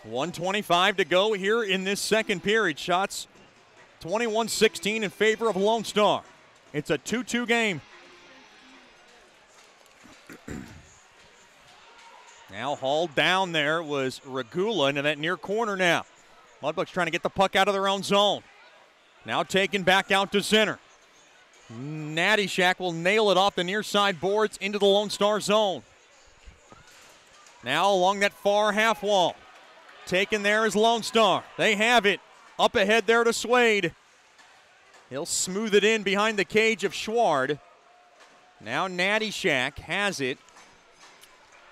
.125 to go here in this second period. Shots 21-16 in favor of Lone Star. It's a 2-2 game. Now hauled down there was Regula into that near corner now. Mudbugs trying to get the puck out of their own zone. Now taken back out to center. Natty Shack will nail it off the near side boards into the Lone Star zone. Now along that far half wall. Taken there is Lone Star. They have it. Up ahead there to Swade. He'll smooth it in behind the cage of Schward. Now Natty Shack has it.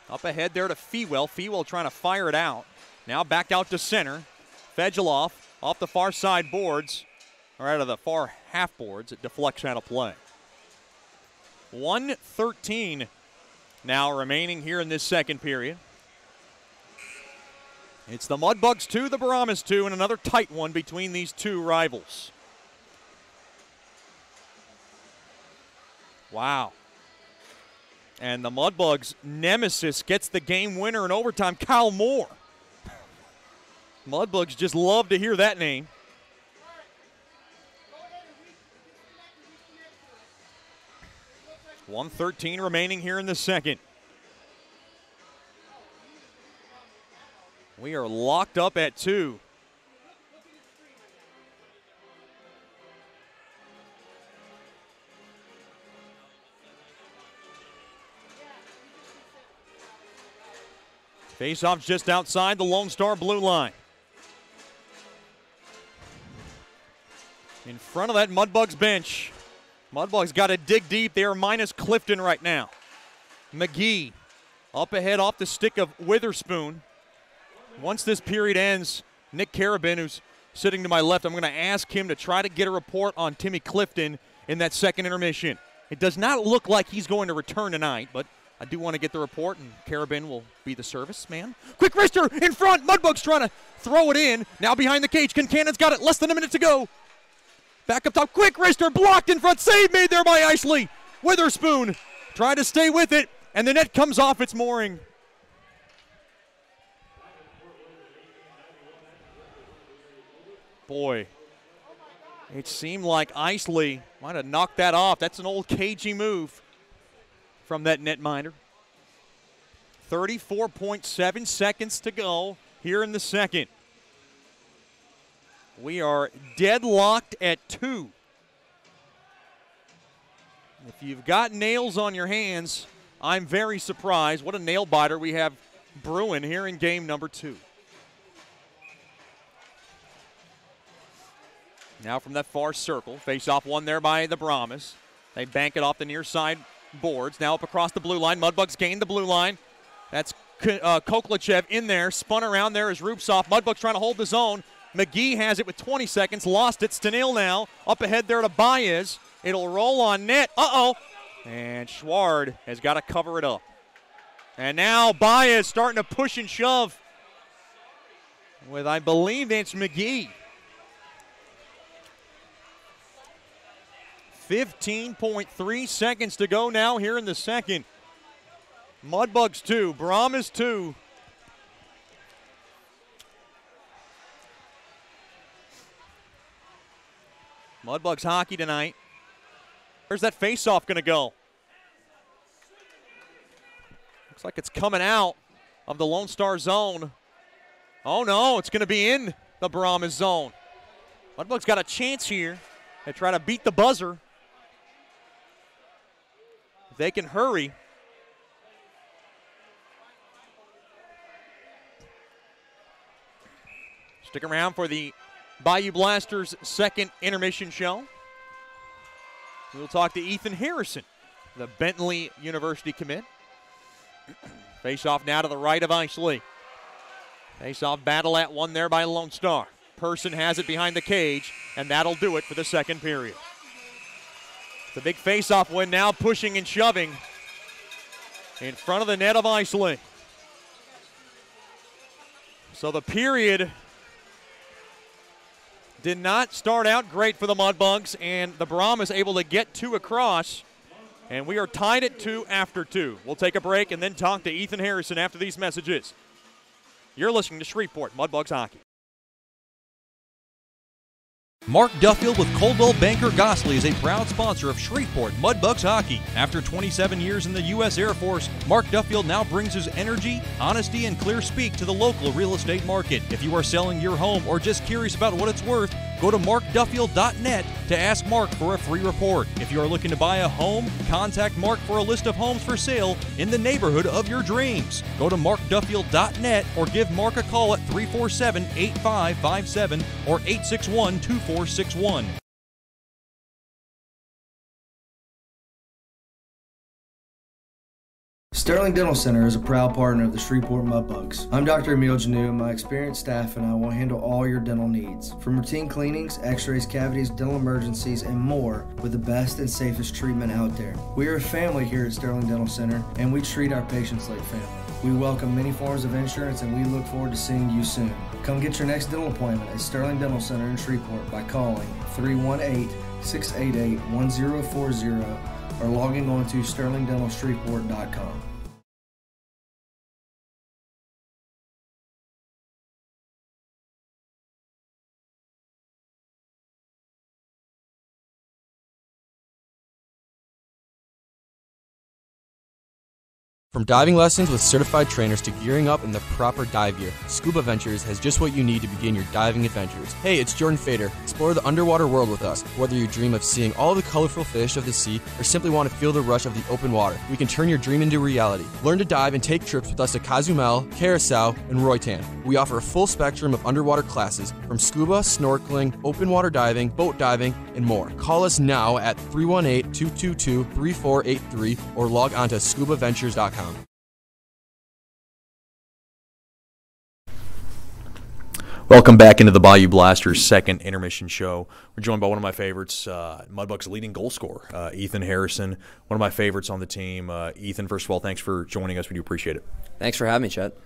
Up ahead there to Fewell. Fewell trying to fire it out. Now back out to center. Fedulov off the far side boards. Or out of the far half boards. It deflects out of play. 1:13 now remaining here in this second period. It's the Mudbugs 2, the Brahmas 2, and another tight one between these two rivals. Wow. And the Mudbugs nemesis gets the game winner in overtime, Kyle Moore. Mudbugs just love to hear that name. .113 remaining here in the second. We are locked up at 2. Face-off's just outside the Lone Star blue line. In front of that Mudbugs bench. Mudbugs got to dig deep. They are minus Clifton right now. McGee up ahead off the stick of Witherspoon. Once this period ends, Nick Carabin, who's sitting to my left, I'm going to ask him to try to get a report on Timmy Clifton in that second intermission. It does not look like he's going to return tonight, but I do want to get the report, and Carabin will be the service man. Quick wrister in front. Mudbugs trying to throw it in. Now behind the cage. Concannon's got it. Less than a minute to go. Back up top. Quick wrister blocked in front. Save made there by Isley. Witherspoon trying to stay with it, and the net comes off its mooring. Boy, it seemed like Isley might have knocked that off. That's an old cagey move from that netminder. 34.7 seconds to go here in the second. We are deadlocked at 2. If you've got nails on your hands, I'm very surprised. What a nail biter we have brewing here in game number 2. Now from that far circle, face-off one there by the Brahmas. They bank it off the near side boards. Now up across the blue line. Mudbugs gain the blue line. That's Koklachev in there. Spun around there is Rupsov. Mudbugs trying to hold the zone. McGee has it with 20 seconds. Lost it. Stenil now. Up ahead there to Baez. It'll roll on net. Uh-oh. And Schward has got to cover it up. And now Baez starting to push and shove with, I believe that's McGee. 15.3 seconds to go now here in the second. Mudbugs 2, Brahmas 2. Mudbugs hockey tonight. Where's that face-off going to go? Looks like it's coming out of the Lone Star zone. Oh, no, it's going to be in the Brahmas zone. Mudbugs got a chance here to try to beat the buzzer. If they can hurry. Stick around for the Bayou Blasters' second intermission show. We'll talk to Ethan Harrison, the Bentley University commit. Face-off now to the right of Isley. Face-off battle at one there by Lone Star. Person has it behind the cage, and that'll do it for the second period. It's a big face-off win now, pushing and shoving in front of the net of Isley. So the period did not start out great for the Mudbugs, and the Brahmas able to get 2 across, and we are tied at 2 after 2. We'll take a break and then talk to Ethan Harrison after these messages. You're listening to Shreveport Mudbugs Hockey. Mark Duffield with Coldwell Banker Gosley is a proud sponsor of Shreveport Mudbugs Hockey. After 27 years in the U.S. Air Force, Mark Duffield now brings his energy, honesty, and clear speak to the local real estate market. If you are selling your home or just curious about what it's worth, go to markduffield.net to ask Mark for a free report. If you are looking to buy a home, contact Mark for a list of homes for sale in the neighborhood of your dreams. Go to markduffield.net or give Mark a call at 347-8557 or 861-2461. Sterling Dental Center is a proud partner of the Shreveport Mudbugs. I'm Dr. Emil Janu, and my experienced staff and I will handle all your dental needs. From routine cleanings, x-rays, cavities, dental emergencies, and more with the best and safest treatment out there. We are a family here at Sterling Dental Center, and we treat our patients like family. We welcome many forms of insurance, and we look forward to seeing you soon. Come get your next dental appointment at Sterling Dental Center in Shreveport by calling 318-688-1040 or logging on to sterlingdentalshreveport.com. From diving lessons with certified trainers to gearing up in the proper dive gear, Scuba Ventures has just what you need to begin your diving adventures. Hey, it's Jordan Fader. Explore the underwater world with us. Whether you dream of seeing all the colorful fish of the sea or simply want to feel the rush of the open water, we can turn your dream into reality. Learn to dive and take trips with us to Cozumel, Curacao, and Roatan. We offer a full spectrum of underwater classes from scuba, snorkeling, open water diving, boat diving, and more. Call us now at 318-222-3483 or log on to scubaventures.com. Welcome back into the Bayou Blasters' second intermission show. We're joined by one of my favorites, Mudbugs' leading goal scorer, Ethan Harrison, one of my favorites on the team. Ethan, first of all, thanks for joining us. We do appreciate it. Thanks for having me, Chet.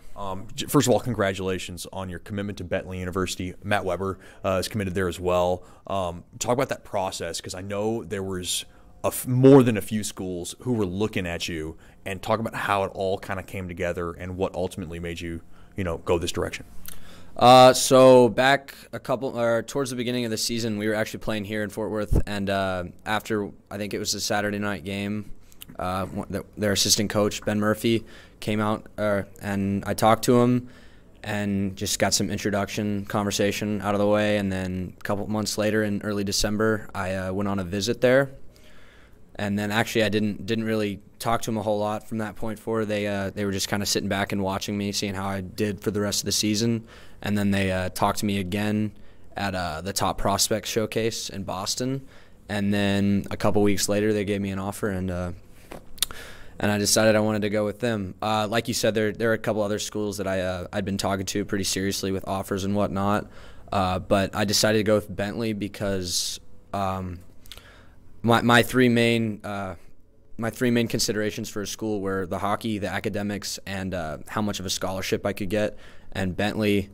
First of all, congratulations on your commitment to Bentley University. Matt Weber is committed there as well. Talk about that process, because I know there was more than a few schools who were looking at you, and talk about how it all kind of came together and what ultimately made you, go this direction. So back towards the beginning of the season, we were actually playing here in Fort Worth, and after I think it was a Saturday night game, their assistant coach Ben Murphy came out, and I talked to him, and just got some introduction conversation out of the way, and then a couple months later, in early December, I went on a visit there. And then actually I didn't really talk to them a whole lot from that point forward. They were just kind of sitting back and watching me, seeing how I did for the rest of the season. And then they talked to me again at the Top Prospects Showcase in Boston. And then a couple weeks later they gave me an offer, and I decided I wanted to go with them. Like you said, there are a couple other schools that I'd been talking to pretty seriously with offers and whatnot. But I decided to go with Bentley because my three main my three main considerations for a school were the hockey, the academics, and how much of a scholarship I could get. And Bentley,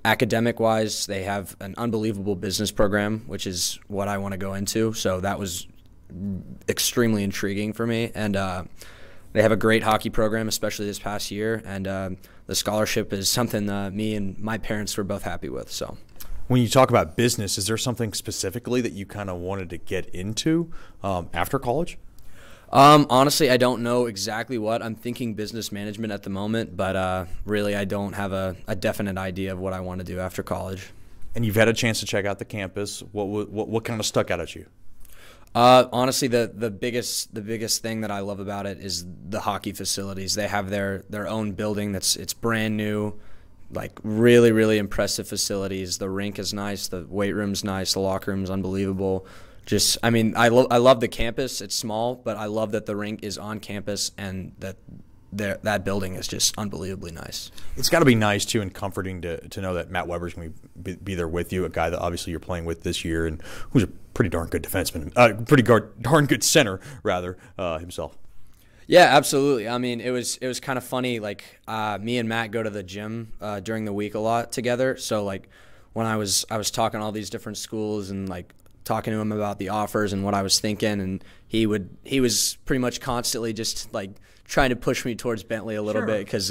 academic-wise, they have an unbelievable business program, which is what I want to go into. So that was extremely intriguing for me. And they have a great hockey program, especially this past year. And the scholarship is something me and my parents were both happy with. So. When you talk about business, is there something specifically that you kind of wanted to get into after college? Honestly, I don't know exactly what. I'm thinking business management at the moment, but really I don't have a definite idea of what I want to do after college. And you've had a chance to check out the campus. What kind of stuck out at you? Honestly, the biggest thing that I love about it is the hockey facilities. They have their own building it's brand new. Like really, really impressive facilities. The rink is nice. The weight room's nice. The locker room's unbelievable. I love the campus. It's small, but I love that the rink is on campus and that building is just unbelievably nice. It's got to be nice too and comforting to know that Matt Weber's going to be there with you, a guy that obviously you're playing with this year and who's a pretty darn good defenseman, darn good center rather himself. Yeah, absolutely. I mean, it was kind of funny. Like me and Matt go to the gym during the week a lot together. So like when I was talking all these different schools and like talking to him about the offers and what I was thinking, and he was pretty much constantly just like trying to push me towards Bentley a little bit because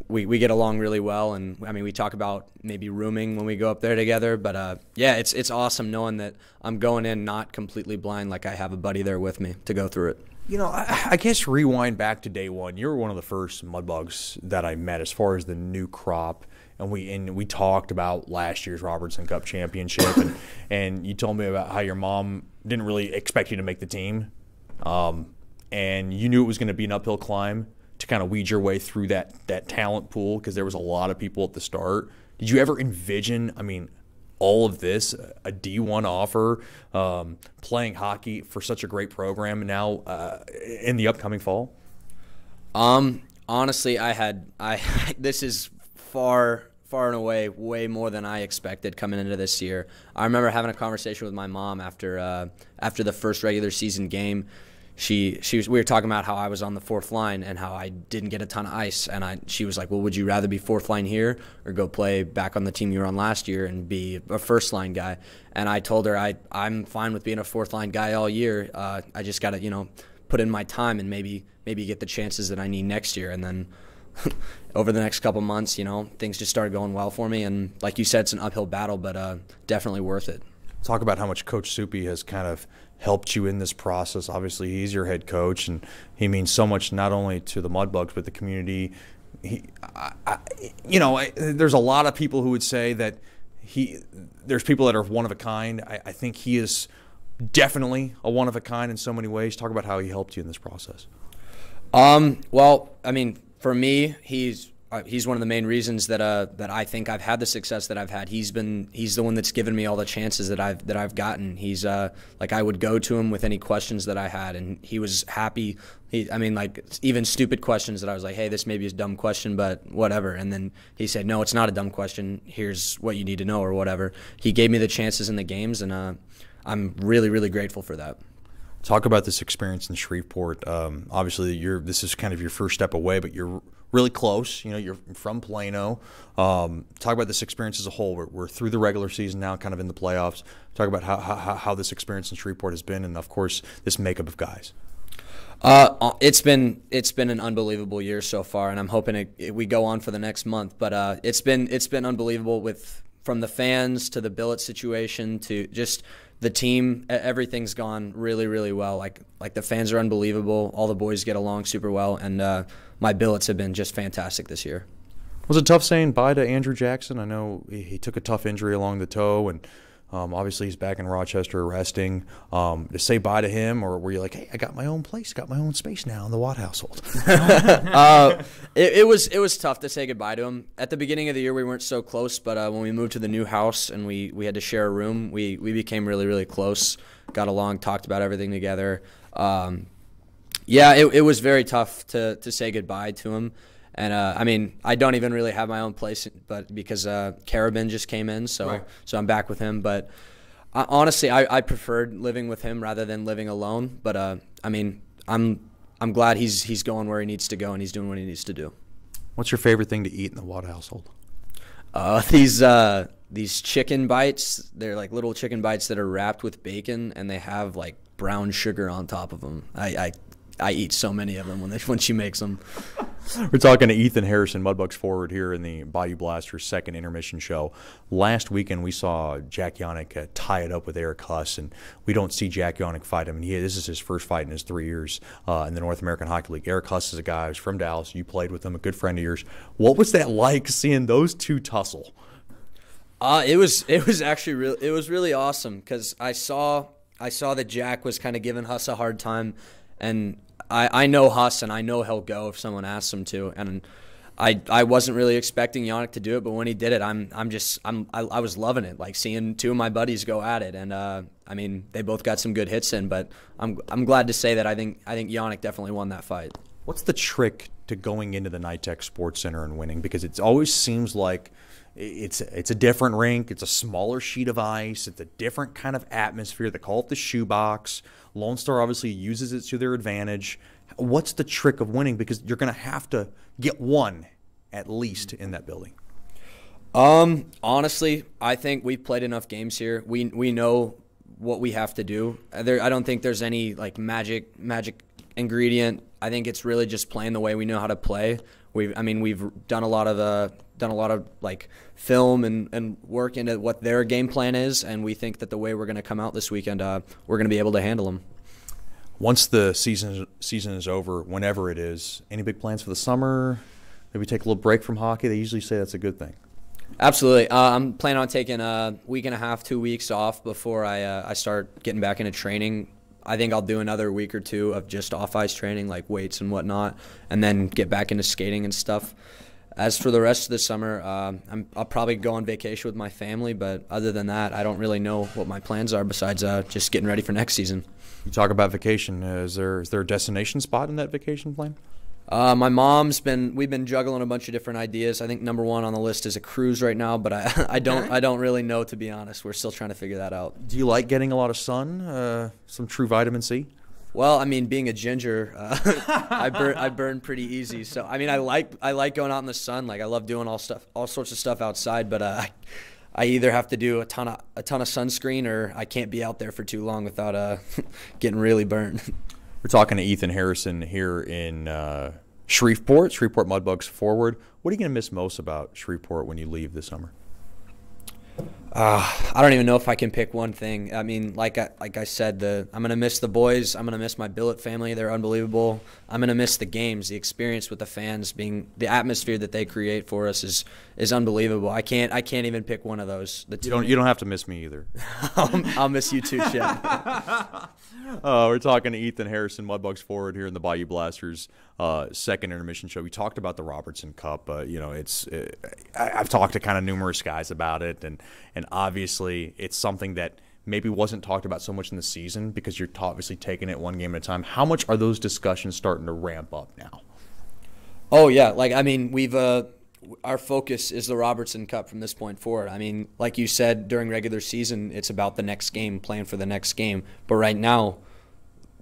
we get along really well, and I mean we talk about maybe rooming when we go up there together. But yeah, it's awesome knowing that I'm going in not completely blind, like I have a buddy there with me to go through it. You know, I guess rewind back to day one. You were one of the first Mudbugs that I met as far as the new crop, and we talked about last year's Robertson Cup championship, and you told me about how your mom didn't really expect you to make the team, and you knew it was going to be an uphill climb to kind of weed your way through that talent pool because there was a lot of people at the start. Did you ever envision, all of this, a D1 offer, playing hockey for such a great program now in the upcoming fall? Honestly, this is far and away way more than I expected coming into this year. I remember having a conversation with my mom after the first regular season game. We were talking about how I was on the fourth line and how I didn't get a ton of ice, and she was like, well, would you rather be fourth line here or go play back on the team you were on last year and be a first line guy? And I told her I'm fine with being a fourth line guy all year. I just got to put in my time and maybe get the chances that I need next year. And then over the next couple months, things just started going well for me, and like you said, it's an uphill battle, but definitely worth it. Talk about how much Coach Soupy has kind of helped you in this process. Obviously, he's your head coach, and he means so much not only to the Mudbugs but the community. There's a lot of people who would say that there's people that are one of a kind. I think he is definitely a one of a kind in so many ways. Talk about how he helped you in this process. Well, for me, he's one of the main reasons that I think I've had the success that I've had. He's the one that's given me all the chances that I've gotten. He's like I would go to him with any questions that I had, and he was happy. Even stupid questions that I was like, hey, this may be a dumb question, but whatever. And then he said, no, it's not a dumb question. Here's what you need to know or whatever. He gave me the chances in the games, and I'm really, really grateful for that. Talk about this experience in Shreveport. Obviously, this is kind of your first step away, but you're really close. You're from Plano. Talk about this experience as a whole. We're through the regular season now, kind of in the playoffs. Talk about how this experience in Shreveport has been, and of course, this makeup of guys. It's been an unbelievable year so far, and I'm hoping we go on for the next month. But it's been unbelievable from the fans to the billet situation to just the team. Everything's gone really, really well. Like the fans are unbelievable. All the boys get along super well, and my billets have been just fantastic this year. Was it tough saying bye to Andrew Jackson? I know he took a tough injury along the toe, and obviously he's back in Rochester resting. To say bye to him, or were you like, hey, I got my own place, got my own space now in the Watt household? It was tough to say goodbye to him. At the beginning of the year, we weren't so close, but when we moved to the new house and we had to share a room, we became really, really close, got along, talked about everything together. It was very tough to say goodbye to him. And I don't even really have my own place, but because Carabin just came in, so I'm back with him. But Honestly, I preferred living with him rather than living alone. But I mean, I'm glad he's going where he needs to go and he's doing what he needs to do. What's your favorite thing to eat in the Watt household? These chicken bites. They're like little chicken bites that are wrapped with bacon and they have like brown sugar on top of them. I eat so many of them when she makes them. We're talking to Ethan Harrison, Mudbugs forward here in the Bayou Blasters second intermission show. Last weekend we saw Jack Yannick tie it up with Eric Huss, and we don't see Jack Yannick fight him. And this is his first fight in his 3 years in the North American Hockey League. Eric Huss is a guy who's from Dallas. You played with him, a good friend of yours. What was that like seeing those two tussle? It was actually really awesome because I saw that Jack was kind of giving Huss a hard time, and I know Huss and I know he'll go if someone asks him to, and I wasn't really expecting Yannick to do it, but when he did it, I was loving it, like seeing two of my buddies go at it, and I mean they both got some good hits in, but I'm glad to say that I think Yannick definitely won that fight. What's the trick to going into the NITEC Sports Center and winning? Because it always seems like it's a different rink, it's a smaller sheet of ice, it's a different kind of atmosphere. They call it the shoebox. Lone Star obviously uses it to their advantage. What's the trick of winning? Because you're going to have to get one at least in that building. Honestly, I think we've played enough games here. We know what we have to do. I don't think there's any like magic ingredient. I think it's really just playing the way we know how to play. We've done a lot of like film and work into what their game plan is, and we think that the way we're going to come out this weekend, we're going to be able to handle them. Once the season is over, whenever it is, any big plans for the summer? Maybe take a little break from hockey? They usually say that's a good thing. Absolutely. I'm planning on taking a week and a half, 2 weeks off before I start getting back into training. I think I'll do another week or two of just off-ice training, like weights and whatnot, and then get back into skating and stuff. As for the rest of the summer, I'll probably go on vacation with my family, but other than that, I don't really know what my plans are besides just getting ready for next season. You talk about vacation. Is there a destination spot in that vacation plan? My we've been juggling a bunch of different ideas. I think number one on the list is a cruise right now, but I don't really know, to be honest. We're still trying to figure that out. Do you like getting a lot of sun, some true vitamin C? Well, I mean, being a ginger, I burn pretty easy. So I mean, I like going out in the sun. Like I love doing all sorts of stuff outside. But I either have to do a ton of sunscreen, or I can't be out there for too long without getting really burned. We're talking to Ethan Harrison here in Shreveport Mudbugs forward. What are you going to miss most about Shreveport when you leave this summer? I don't even know if I can pick one thing. I mean, like I said, I'm going to miss the boys. I'm going to miss my billet family. They're unbelievable. I'm going to miss the games, the experience with the fans, the atmosphere that they create for us is unbelievable. I can't even pick one of those. You don't have to miss me either. I'll miss you too, Chet. We're talking to Ethan Harrison, Mudbugs forward here in the Bayou Blasters second intermission show. We talked about the Robertson Cup. I've talked to kind of numerous guys about it, and obviously it's something that maybe wasn't talked about so much in the season because you're obviously taking it one game at a time. How much are those discussions starting to ramp up now? Oh yeah, like I mean our focus is the Robertson Cup from this point forward. I mean, like you said, during regular season, it's about the next game, playing for the next game. But right now,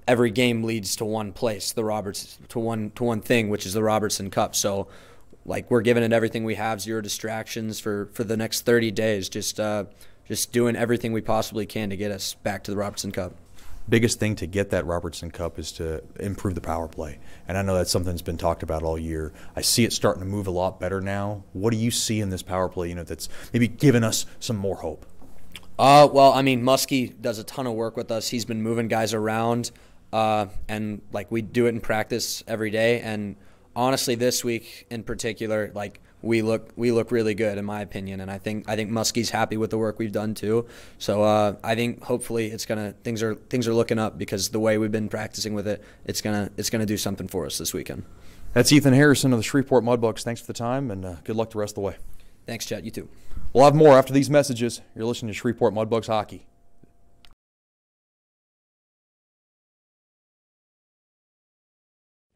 every game leads to one place, to one thing, which is the Robertson Cup. So, like, we're giving it everything we have, zero distractions for the next 30 days, just doing everything we possibly can to get us back to the Robertson Cup. Biggest thing to get that Robertson Cup is to improve the power play. And I know that's something that's been talked about all year. I see it starting to move a lot better now. What do you see in this power play unit that's maybe giving us some more hope? Well, I mean, Muskie does a ton of work with us. He's been moving guys around, and like we do it in practice every day. And honestly, this week in particular, like we look really good in my opinion, and I think Muskie's happy with the work we've done too. So I think hopefully things are looking up because the way we've been practicing with it, it's gonna do something for us this weekend. That's Ethan Harrison of the Shreveport Mudbugs. Thanks for the time, and good luck the rest of the way. Thanks, Chet. You too. We'll have more after these messages. You're listening to Shreveport Mudbugs Hockey.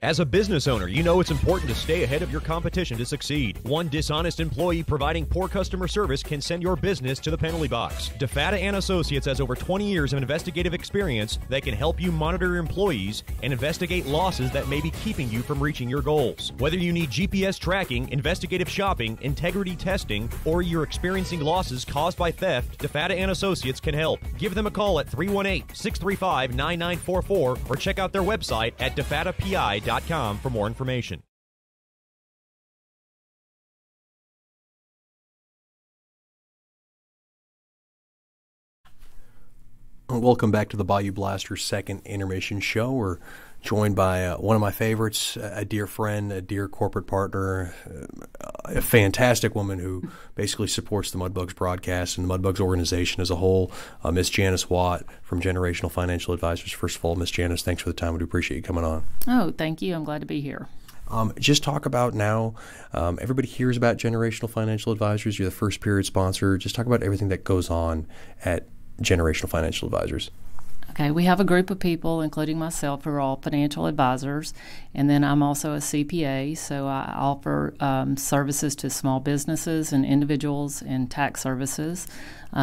As a business owner, you know it's important to stay ahead of your competition to succeed. One dishonest employee providing poor customer service can send your business to the penalty box. DeFatta & Associates has over 20 years of investigative experience that can help you monitor your employees and investigate losses that may be keeping you from reaching your goals. Whether you need GPS tracking, investigative shopping, integrity testing, or you're experiencing losses caused by theft, DeFatta & Associates can help. Give them a call at 318-635-9944 or check out their website at defattapi.com for more information. Welcome back to the Bayou Blasters' second intermission show. We're joined by one of my favorites, a dear friend, a dear corporate partner, a fantastic woman who basically supports the Mudbugs broadcast and the Mudbugs organization as a whole, Miss Janice Watt from Generational Financial Advisors. First of all, Miss Janice, thanks for the time. We do appreciate you coming on. Oh, thank you. I'm glad to be here. Just talk about now, everybody hears about Generational Financial Advisors. You're the first period sponsor. Just talk about everything that goes on at Generational Financial Advisors. Okay, we have a group of people, including myself, who are all financial advisors, and then I'm also a CPA, so I offer services to small businesses and individuals and tax services.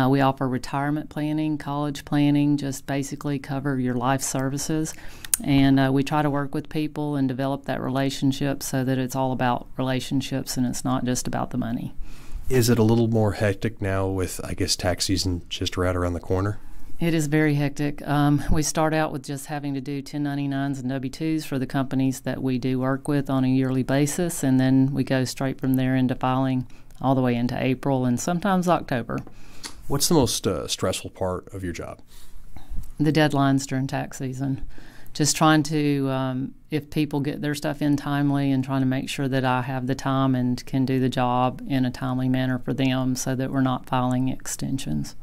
We offer retirement planning, college planning, just basically cover your life services, and we try to work with people and develop that relationship so that it's all about relationships and it's not just about the money. Is it a little more hectic now with, I guess, tax season just right around the corner? It is very hectic. We start out with just having to do 1099s and W-2s for the companies that we do work with on a yearly basis, and then we go straight from there into filing all the way into April and sometimes October. What's the most stressful part of your job? The deadlines during tax season. Just trying to, if people get their stuff in timely, and trying to make sure that I have the time and can do the job in a timely manner for them so that we're not filing extensions.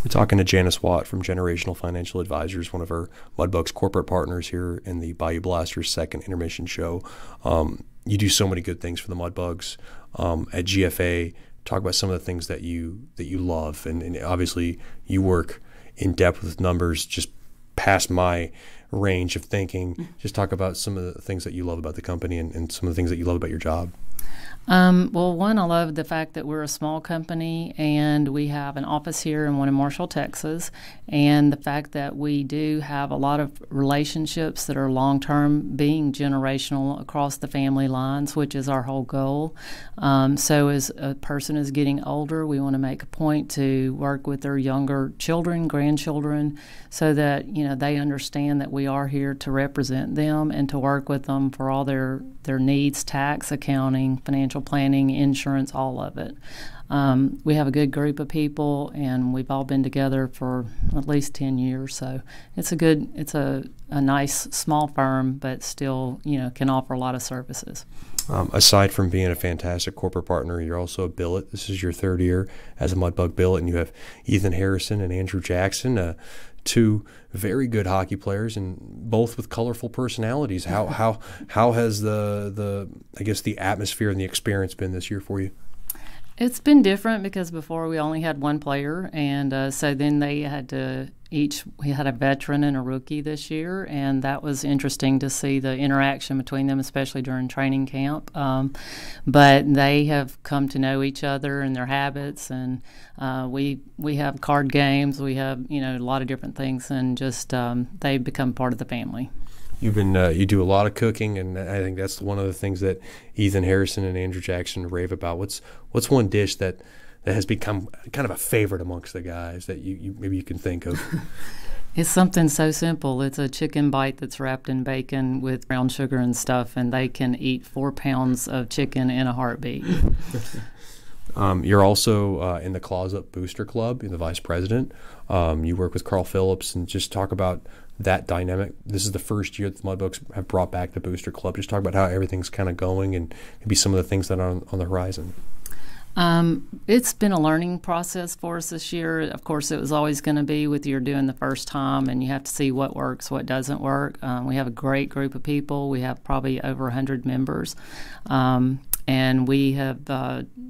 We're talking to Janice Watt from Generational Financial Advisors, one of our Mudbugs corporate partners here in the Bayou Blasters' second intermission show. You do so many good things for the Mudbugs at GFA. Talk about some of the things that you love, and obviously you work in depth with numbers just past my range of thinking. Just talk about some of the things that you love about the company and some of the things that you love about your job. Well, one, I love the fact that we're a small company and we have an office here and one in Marshall, Texas, and the fact that we do have a lot of relationships that are long-term, being generational across the family lines, which is our whole goal. So as a person is getting older, we want to make a point to work with their younger children, grandchildren, so that, you know, they understand that we are here to represent them and to work with them for all their needs, tax, accounting, financial planning, insurance, all of it. We have a good group of people, and we've all been together for at least 10 years. So it's a nice small firm, but still, you know, can offer a lot of services. Aside from being a fantastic corporate partner, you're also a billet. This is your third year as a Mudbug billet, and you have Ethan Harrison and Andrew Jackson, two very good hockey players, and both with colorful personalities. How has the I guess the atmosphere and the experience been this year for you? It's been different because before we only had one player, and so then they had to we had a veteran and a rookie this year, and that was interesting to see the interaction between them, especially during training camp. But they have come to know each other and their habits, and we have card games, we have, you know, a lot of different things, and just they've become part of the family. You do a lot of cooking, and I think that's one of the things that Ethan Harrison and Andrew Jackson rave about. What's one dish that has become kind of a favorite amongst the guys that you maybe you can think of? It's something so simple. It's a chicken bite that's wrapped in bacon with brown sugar and stuff, and they can eat 4 pounds of chicken in a heartbeat. You're also in the Claws Up Booster Club. You're the vice president. You work with Carl Phillips, and just talk about that dynamic. This is the first year that the Mudbugs have brought back the Booster Club. Just talk about how everything's kind of going and maybe some of the things that are on the horizon. It's been a learning process for us this year. Of course, it was always going to be with you're doing the first time, and you have to see what works, what doesn't work. We have a great group of people. We have probably over 100 members. And we have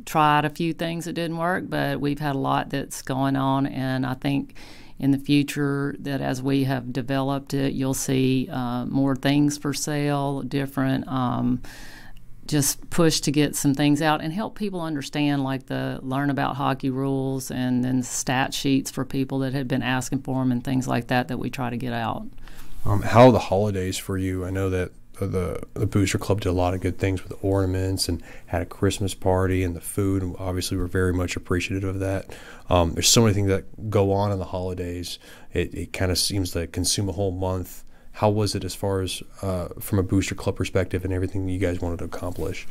tried a few things that didn't work, but we've had a lot that's going on, and I think in the future that as we have developed it, you'll see more things for sale, different just push to get some things out and help people understand, like learn about hockey rules and then stat sheets for people that had been asking for them and things like that we try to get out. How are the holidays for you? I know that the Booster Club did a lot of good things with ornaments and had a Christmas party and the food, and obviously we're very much appreciative of that. There's so many things that go on in the holidays. It kind of seems to consume a whole month. How was it as far as from a Booster Club perspective and everything you guys wanted to accomplish?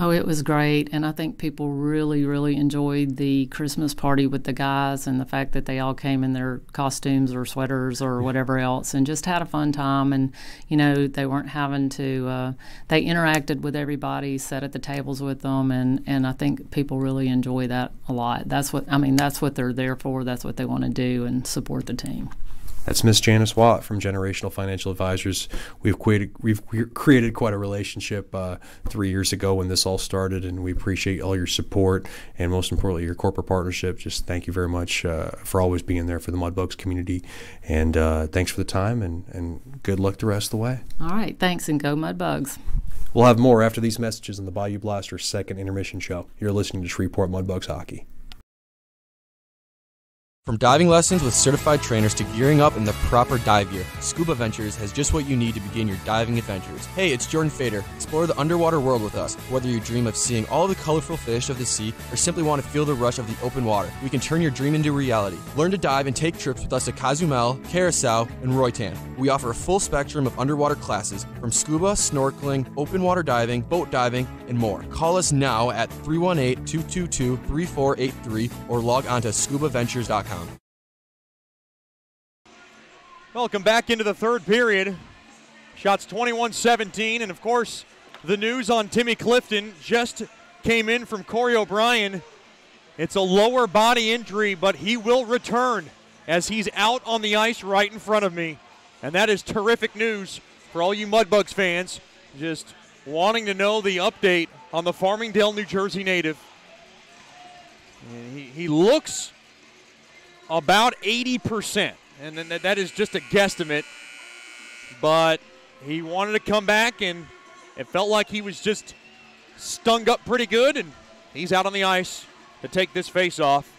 Oh, it was great, and I think people really, really enjoyed the Christmas party with the guys and the fact that they all came in their costumes or sweaters or whatever else and just had a fun time. And, they weren't having to they interacted with everybody, sat at the tables with them, and I think people really enjoy that a lot. That's what they're there for. That's what they want to do and support the team. That's Miss Janice Watt from Generational Financial Advisors. We've created quite a relationship 3 years ago when this all started, and we appreciate all your support and most importantly your corporate partnership. Just thank you very much for always being there for the Mudbugs community, and thanks for the time and good luck the rest of the way. All right, thanks, and go Mudbugs. We'll have more after these messages on the Bayou Blasters' second intermission show. You're listening to Shreveport Mudbugs Hockey. From diving lessons with certified trainers to gearing up in the proper dive gear, Scuba Ventures has just what you need to begin your diving adventures. Hey, it's Jordan Fader. Explore the underwater world with us. Whether you dream of seeing all the colorful fish of the sea or simply want to feel the rush of the open water, we can turn your dream into reality. Learn to dive and take trips with us to Cozumel, Curacao, and Roatan. We offer a full spectrum of underwater classes from scuba, snorkeling, open water diving, boat diving, and more. Call us now at 318-222-3483 or log on to scubaventures.com. Welcome back into the third period. Shots 21-17, and of course, the news on Timmy Clifton just came in from Corey O'Brien. It's a lower body injury, but he will return as he's out on the ice right in front of me. And that is terrific news for all you Mudbugs fans just wanting to know the update on the Farmingdale, New Jersey native. And he looks about 80%. And then that is just a guesstimate. But he wanted to come back, and it felt like he was just stung up pretty good, and he's out on the ice to take this face-off.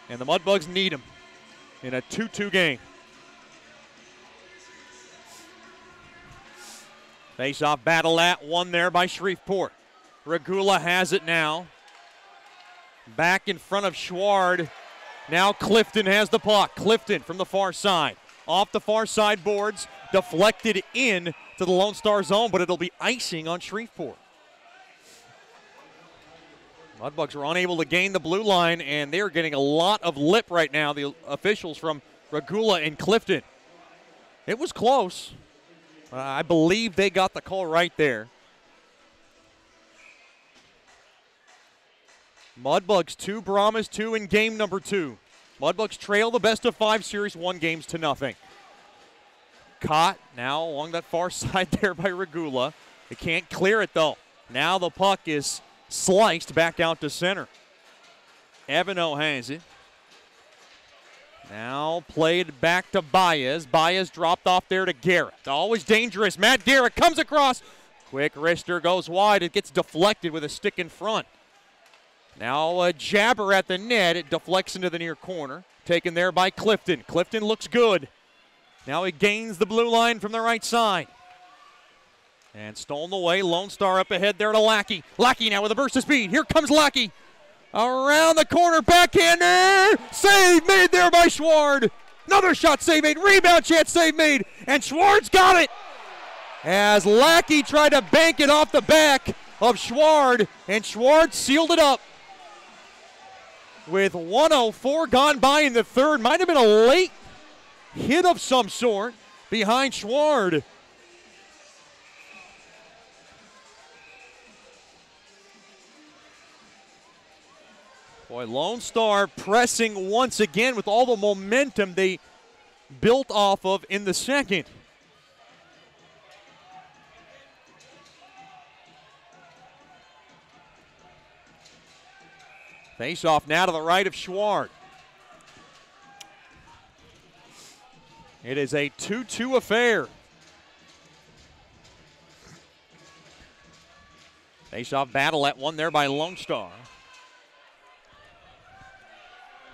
And the Mudbugs need him in a 2-2 game. Face-off battle won there by Shreveport. Regula has it now. Back in front of Schward. Now Clifton has the puck. Clifton from the far side. Off the far side boards. Deflected in to the Lone Star zone, but it'll be icing on Shreveport. Mudbugs are unable to gain the blue line, and they're getting a lot of lip right now, the officials from Regula and Clifton. It was close. I believe they got the call right there. Mudbugs 2, Brahmas 2 in game number 2. Mudbugs trail the best-of-5 series 1 games to nothing. Caught now along that far side there by Regula. They can't clear it, though. Now the puck is sliced back out to center. Evano has it. Now played back to Baez. Baez dropped off there to Garrett. Always dangerous. Matt Garrett comes across. Quick wrister goes wide. It gets deflected with a stick in front. Now a jabber at the net. It deflects into the near corner. Taken there by Clifton. Clifton looks good. Now he gains the blue line from the right side. And stolen away. Lone Star up ahead there to Lackey. Lackey now with a burst of speed. Here comes Lackey. Around the corner. Backhander. Save made there by Schward. Another shot save made. Rebound chance save made. And Schward's got it. As Lackey tried to bank it off the back of Schward. And Schward sealed it up. With 1:04 gone by in the third. Might have been a late hit of some sort behind Schward. Boy, Lone Star pressing once again with all the momentum they built off of in the second. Face off now to the right of Schward. It is a 2-2 affair. Face-off battle at one there by Lone Star.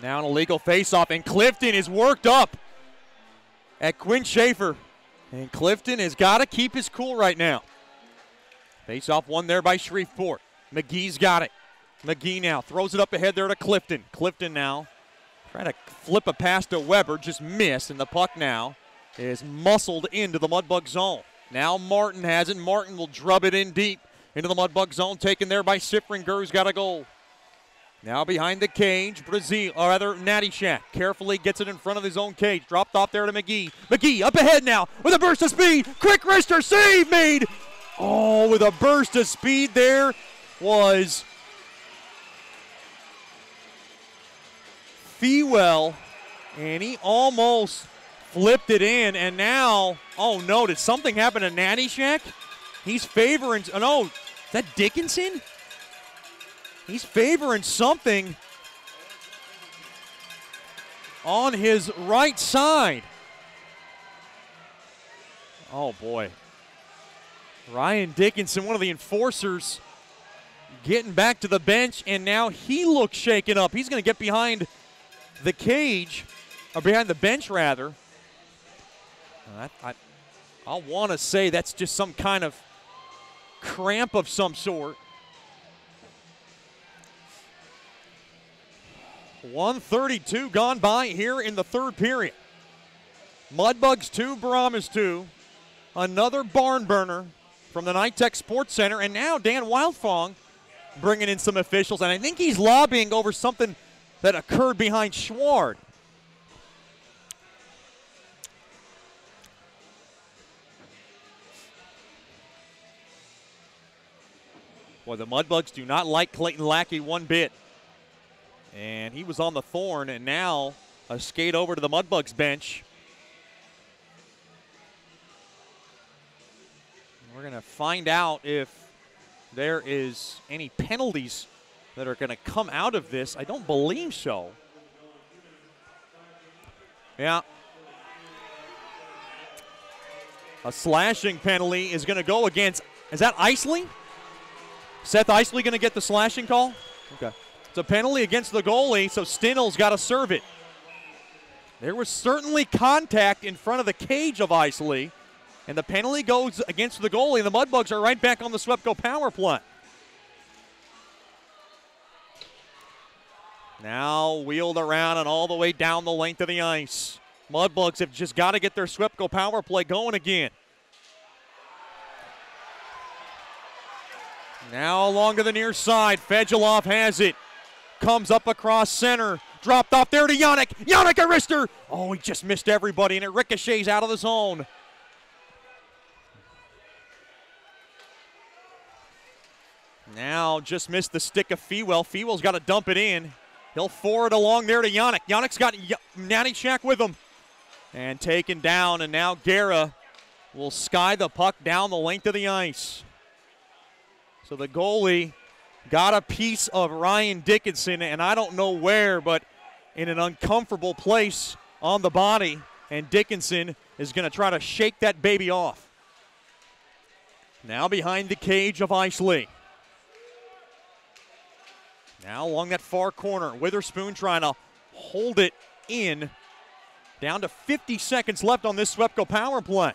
Now an illegal face-off, and Clifton is worked up at Quinn Schaefer. And Clifton has got to keep his cool right now. Face-off one there by Shreveport. McGee's got it. McGee now throws it up ahead there to Clifton. Clifton now trying to flip a pass to Weber, just missed, and the puck now is muscled into the Mudbug zone. Now Martin has it. Martin will drub it in deep into the Mudbug zone, taken there by Sifringer, who's got a goal. Now behind the cage, Natty Shack carefully gets it in front of his own cage. Dropped off there to McGee. McGee up ahead now with a burst of speed. Quick wrister save made. Oh, with a burst of speed there was Fewell, and he almost flipped it in. And now, oh no, did something happen to Natty Shack? He's favoring, oh no, is that Dickinson? He's favoring something on his right side. Oh, boy. Ryan Dickinson, one of the enforcers, getting back to the bench, and now he looks shaken up. He's going to get behind the cage, or behind the bench, rather. I want to say that's just some kind of cramp of some sort. 1:32 gone by here in the third period. Mudbugs 2, Brahmas 2. Another barn burner from the Nitech Sports Center. And now Dan Wildfong bringing in some officials. And I think he's lobbying over something that occurred behind Schward. Boy, the Mudbugs do not like Clayton Lackey one bit. And he was on the thorn, and now a skate over to the Mudbugs bench. We're going to find out if there is any penalties that are going to come out of this. I don't believe so. Yeah. A slashing penalty is going to go against, is that Isley? Seth Isley going to get the slashing call? Okay. It's a penalty against the goalie, so Stinnell's got to serve it. There was certainly contact in front of the cage of Isley, and the penalty goes against the goalie, and the Mudbugs are right back on the Swepco power play. Now wheeled around and all the way down the length of the ice. Mudbugs have just got to get their Swepco power play going again. Now along to the near side, Fedulov has it. Comes up across center. Dropped off there to Yannick. Yannick Arister. Oh, he just missed everybody, and it ricochets out of the zone. Now just missed the stick of Fewell. Fewell's got to dump it in. He'll forward along there to Yannick. Yannick's got Natty Shack with him. And taken down, and now Guerra will sky the puck down the length of the ice. So the goalie got a piece of Ryan Dickinson, and I don't know where, but in an uncomfortable place on the body, and Dickinson is going to try to shake that baby off. Now behind the cage of Isley. Now along that far corner, Witherspoon trying to hold it in. Down to 50 seconds left on this Swepco power play.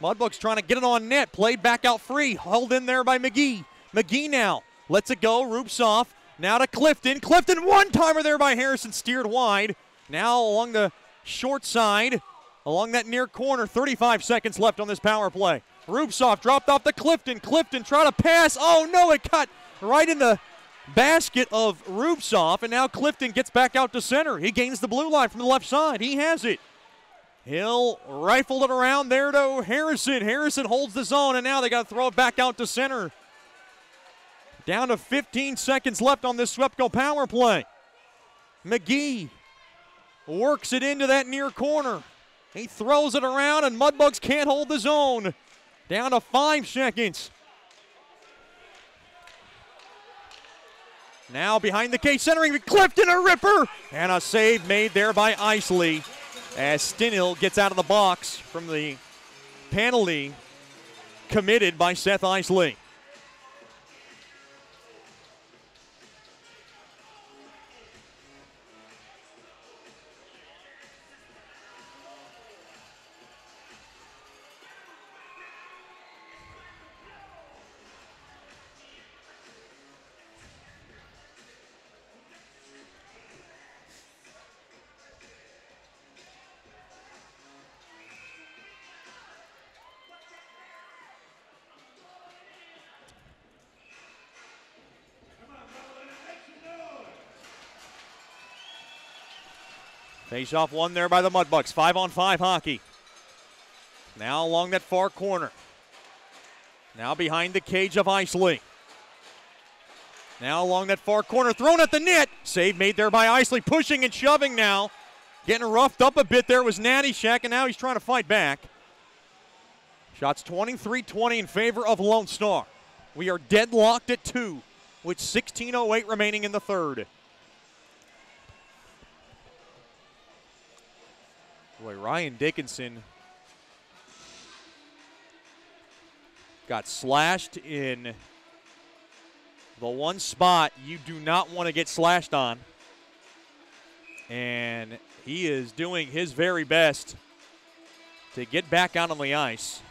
Mudbugs trying to get it on net, played back out free, held in there by McGee. McGee now lets it go, Rupsoff, now to Clifton. Clifton, one-timer there by Harrison, steered wide. Now along the short side, along that near corner, 35 seconds left on this power play. Rupsoff dropped off to Clifton. Clifton trying to pass. Oh, no, it cut right in the basket of Rupsoff, and now Clifton gets back out to center. He gains the blue line from the left side. He has it. He'll rifle it around there to Harrison. Harrison holds the zone, and now they got to throw it back out to center. Down to 15 seconds left on this Swepco power play. McGee works it into that near corner. He throws it around, and Mudbugs can't hold the zone. Down to 5 seconds. Now behind the cage, centering, Clifton, a ripper, and a save made there by Isley as Stinill gets out of the box from the penalty committed by Seth Isley. Face-off won there by the Mudbugs. 5-on-5 hockey. Now along that far corner. Now behind the cage of Isley. Now along that far corner, thrown at the net. Save made there by Isley, pushing and shoving now. Getting roughed up a bit there was Natty Shack, and now he's trying to fight back. Shots 23-20 in favor of Lone Star. We are deadlocked at 2 with 16:08 remaining in the third. Boy, Ryan Dickinson got slashed in the one spot you do not want to get slashed on. And he is doing his very best to get back out on the ice.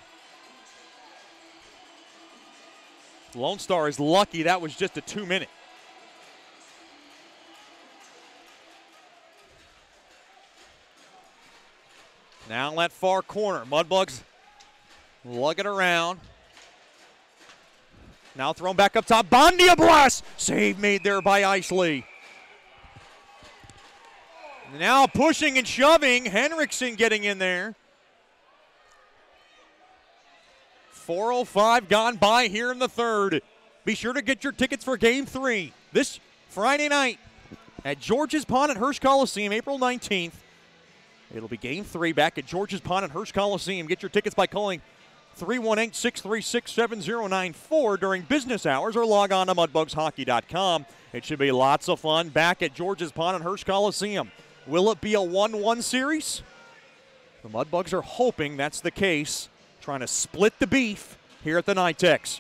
Lone Star is lucky that was just a 2-minute. Now in that far corner, Mudbugs lug it around. Now thrown back up top, Bondia blast! Save made there by Isley. Now pushing and shoving, Henriksen getting in there. 4:05 gone by here in the third. Be sure to get your tickets for Game 3 this Friday night at George's Pond at Hirsch Coliseum, April 19th. It'll be Game 3 back at George's Pond at Hirsch Coliseum. Get your tickets by calling 318-636-7094 during business hours or log on to mudbugshockey.com. It should be lots of fun back at George's Pond at Hirsch Coliseum. Will it be a 1-1 series? The Mudbugs are hoping that's the case, trying to split the beef here at the NITEX.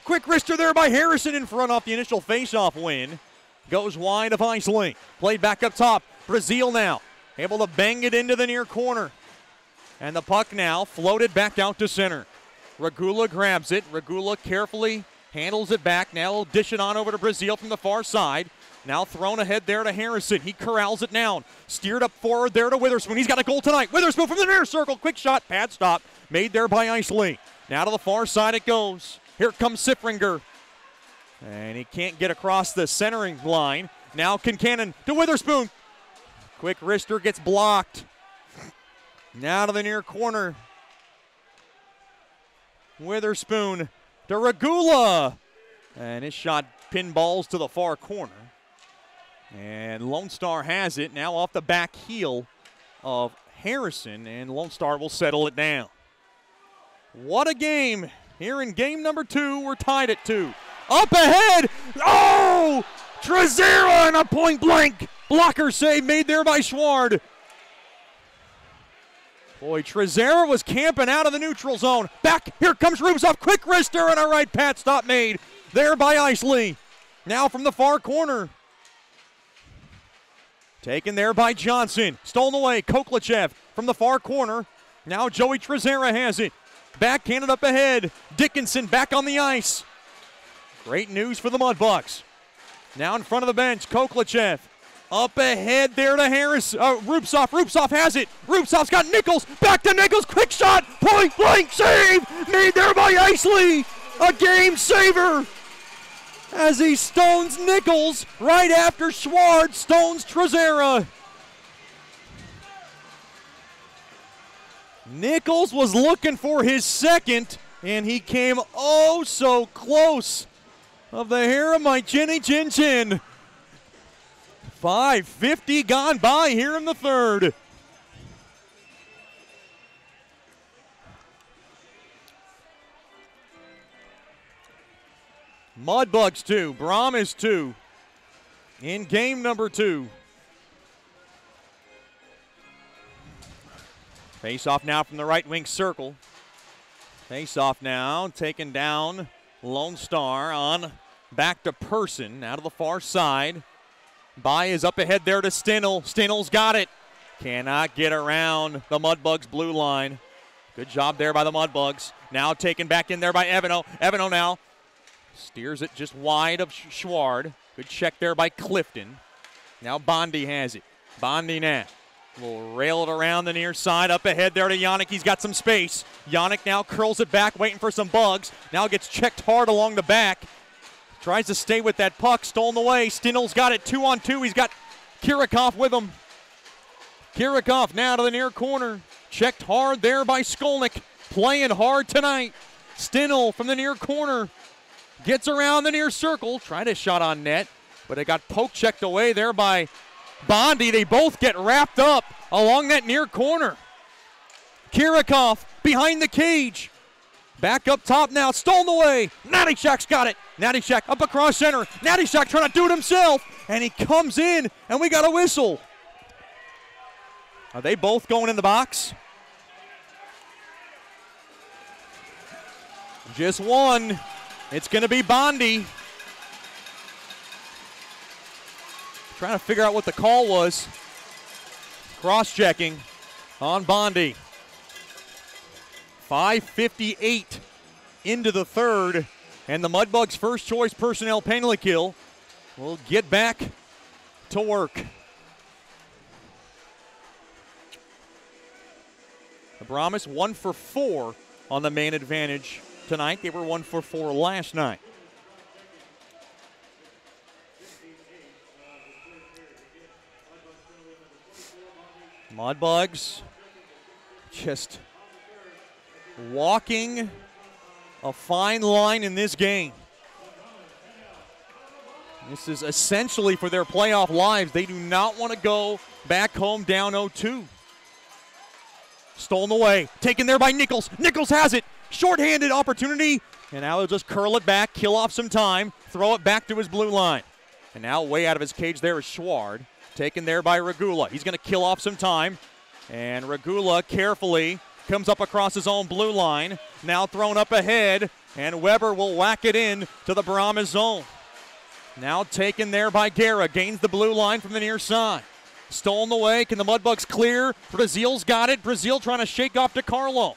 Quick wrister there by Harrison in front off the initial faceoff win. Goes wide of Isley. Played back up top. Brazil now able to bang it into the near corner. And the puck now floated back out to center. Regula grabs it. Regula carefully handles it back. Now he'll dish it on over to Brazil from the far side. Now thrown ahead there to Harrison. He corrals it down. Steered up forward there to Witherspoon. He's got a goal tonight. Witherspoon from the near circle. Quick shot. Pad stop. Made there by Isley. Now to the far side it goes. Here comes Sifringer. And he can't get across the centering line. Now Kincannon to Witherspoon. Quick wrister gets blocked. Now to the near corner. Witherspoon to Regula. And his shot pinballs to the far corner. And Lone Star has it now off the back heel of Harrison. And Lone Star will settle it down. What a game. Here in game number 2, we're tied at 2. Up ahead. Oh! Trezera and a point blank. Blocker save made there by Schward. Boy, Trezera was camping out of the neutral zone. Back, here comes Rubsov. Quick wrister and a right pat stop made there by Isley. Now from the far corner. Taken there by Johnson. Stolen away, Koklachev from the far corner. Now Joey Trezera has it. Backhanded up ahead. Dickinson back on the ice. Great news for the Mudbugs. Now in front of the bench, Koklachev. Up ahead there to Harris. Rubsov. Rubsov has it. Rubsov's got Nichols. Back to Nichols. Quick shot. Point blank save. Made there by Isley. A game saver. As he stones Nichols right after Schward stones Trezera. Nichols was looking for his second, and he came oh so close of the hair of my chinny chin chin. 5:50 gone by here in the third. Mudbugs 2, Brahmas 2 in game number 2. Face off now from the right wing circle. Face off now, taken down Lone Star on back to Person out of the far side. By is up ahead there to Stinnell. Stinnell's got it. Cannot get around the Mudbugs blue line. Good job there by the Mudbugs. Now taken back in there by Evano. Evano now steers it just wide of Schward. Good check there by Clifton. Now Bondi has it. Bondi now will rail it around the near side. Up ahead there to Yannick. He's got some space. Yannick now curls it back, waiting for some bugs. Now gets checked hard along the back. Tries to stay with that puck. Stolen away. Stinnell's got it 2-on-2. He's got Kirikoff with him. Kirikoff now to the near corner. Checked hard there by Skolnick. Playing hard tonight. Stinnell from the near corner. Gets around the near circle. Tried a shot on net, but it got poke checked away there by Bondi. They both get wrapped up along that near corner. Kirikoff behind the cage. Back up top now. Stolen away. Nattyshak's got it. Nattyshak up across center. Nattyshak trying to do it himself, and he comes in, and we got a whistle. Are they both going in the box? Just one. It's going to be Bondi. Trying to figure out what the call was. Cross-checking on Bondi. 5:58 into the third, and the Mudbugs' first choice personnel penalty kill will get back to work. The Brahmas 1 for 4 on the man advantage tonight. They were 1 for 4 last night. Mudbugs just walking a fine line in this game. This is essentially for their playoff lives. They do not want to go back home down 0-2. Stolen away, taken there by Nichols. Nichols has it. Short-handed opportunity, and now he'll just curl it back, kill off some time, throw it back to his blue line. And now way out of his cage there is Schward, taken there by Regula. He's going to kill off some time, and Regula carefully comes up across his own blue line, now thrown up ahead, and Weber will whack it in to the Brahmas zone. Now taken there by Guerra, gains the blue line from the near side. Stolen away, can the Mudbugs clear? Brazil's got it. Brazil trying to shake off DeCarlo.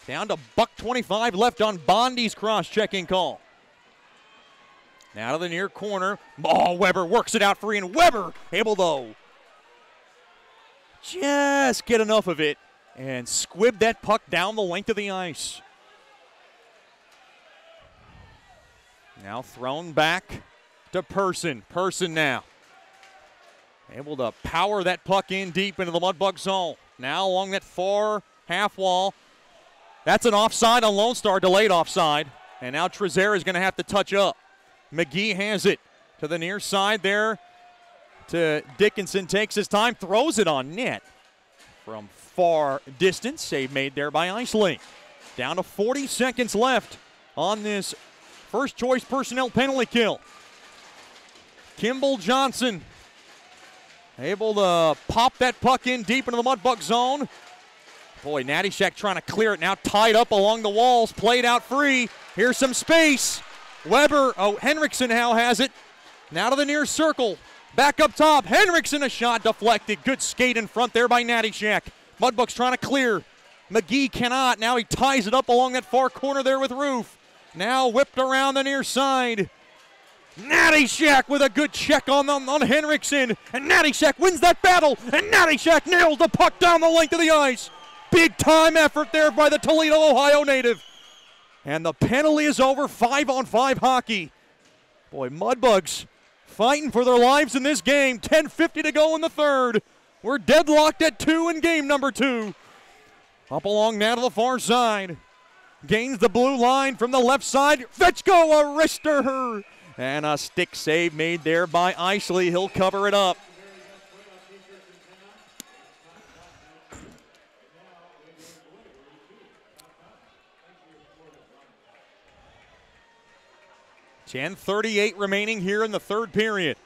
Down to $1.25 left on Bondi's cross-checking call. Now to the near corner. Oh, Weber works it out free, and Weber able to just get enough of it and squib that puck down the length of the ice. Now thrown back to Person. Person now able to power that puck in deep into the Mudbug zone. Now along that far half wall. That's an offside on Lone Star, delayed offside. And now Trezera is going to have to touch up. McGee has it to the near side there to Dickinson. Takes his time, throws it on net from far distance. Save made there by Isley. Down to 40 seconds left on this first choice personnel penalty kill. Kimball Johnson able to pop that puck in deep into the Mudbug zone. Boy, Nattyshak trying to clear it now, tied up along the walls, played out free. Here's some space. Henriksen now has it. Now to the near circle. Back up top. Henriksen, a shot deflected. Good skate in front there by Nattyshak. Mudbugs trying to clear. McGee cannot. Now he ties it up along that far corner there with Roof. Now whipped around the near side. Nattyshak with a good check on Henriksen. And Nattyshak wins that battle. And Nattyshak nails the puck down the length of the ice. Big time effort there by the Toledo, Ohio native. And the penalty is over. 5-on-5 hockey. Boy, Mudbugs fighting for their lives in this game. 10:50 to go in the third. We're deadlocked at 2 in game number 2. Up along now to the far side. Gains the blue line from the left side. Vetchko, a wrister. And a stick save made there by Isley. He'll cover it up. .38 remaining here in the third period.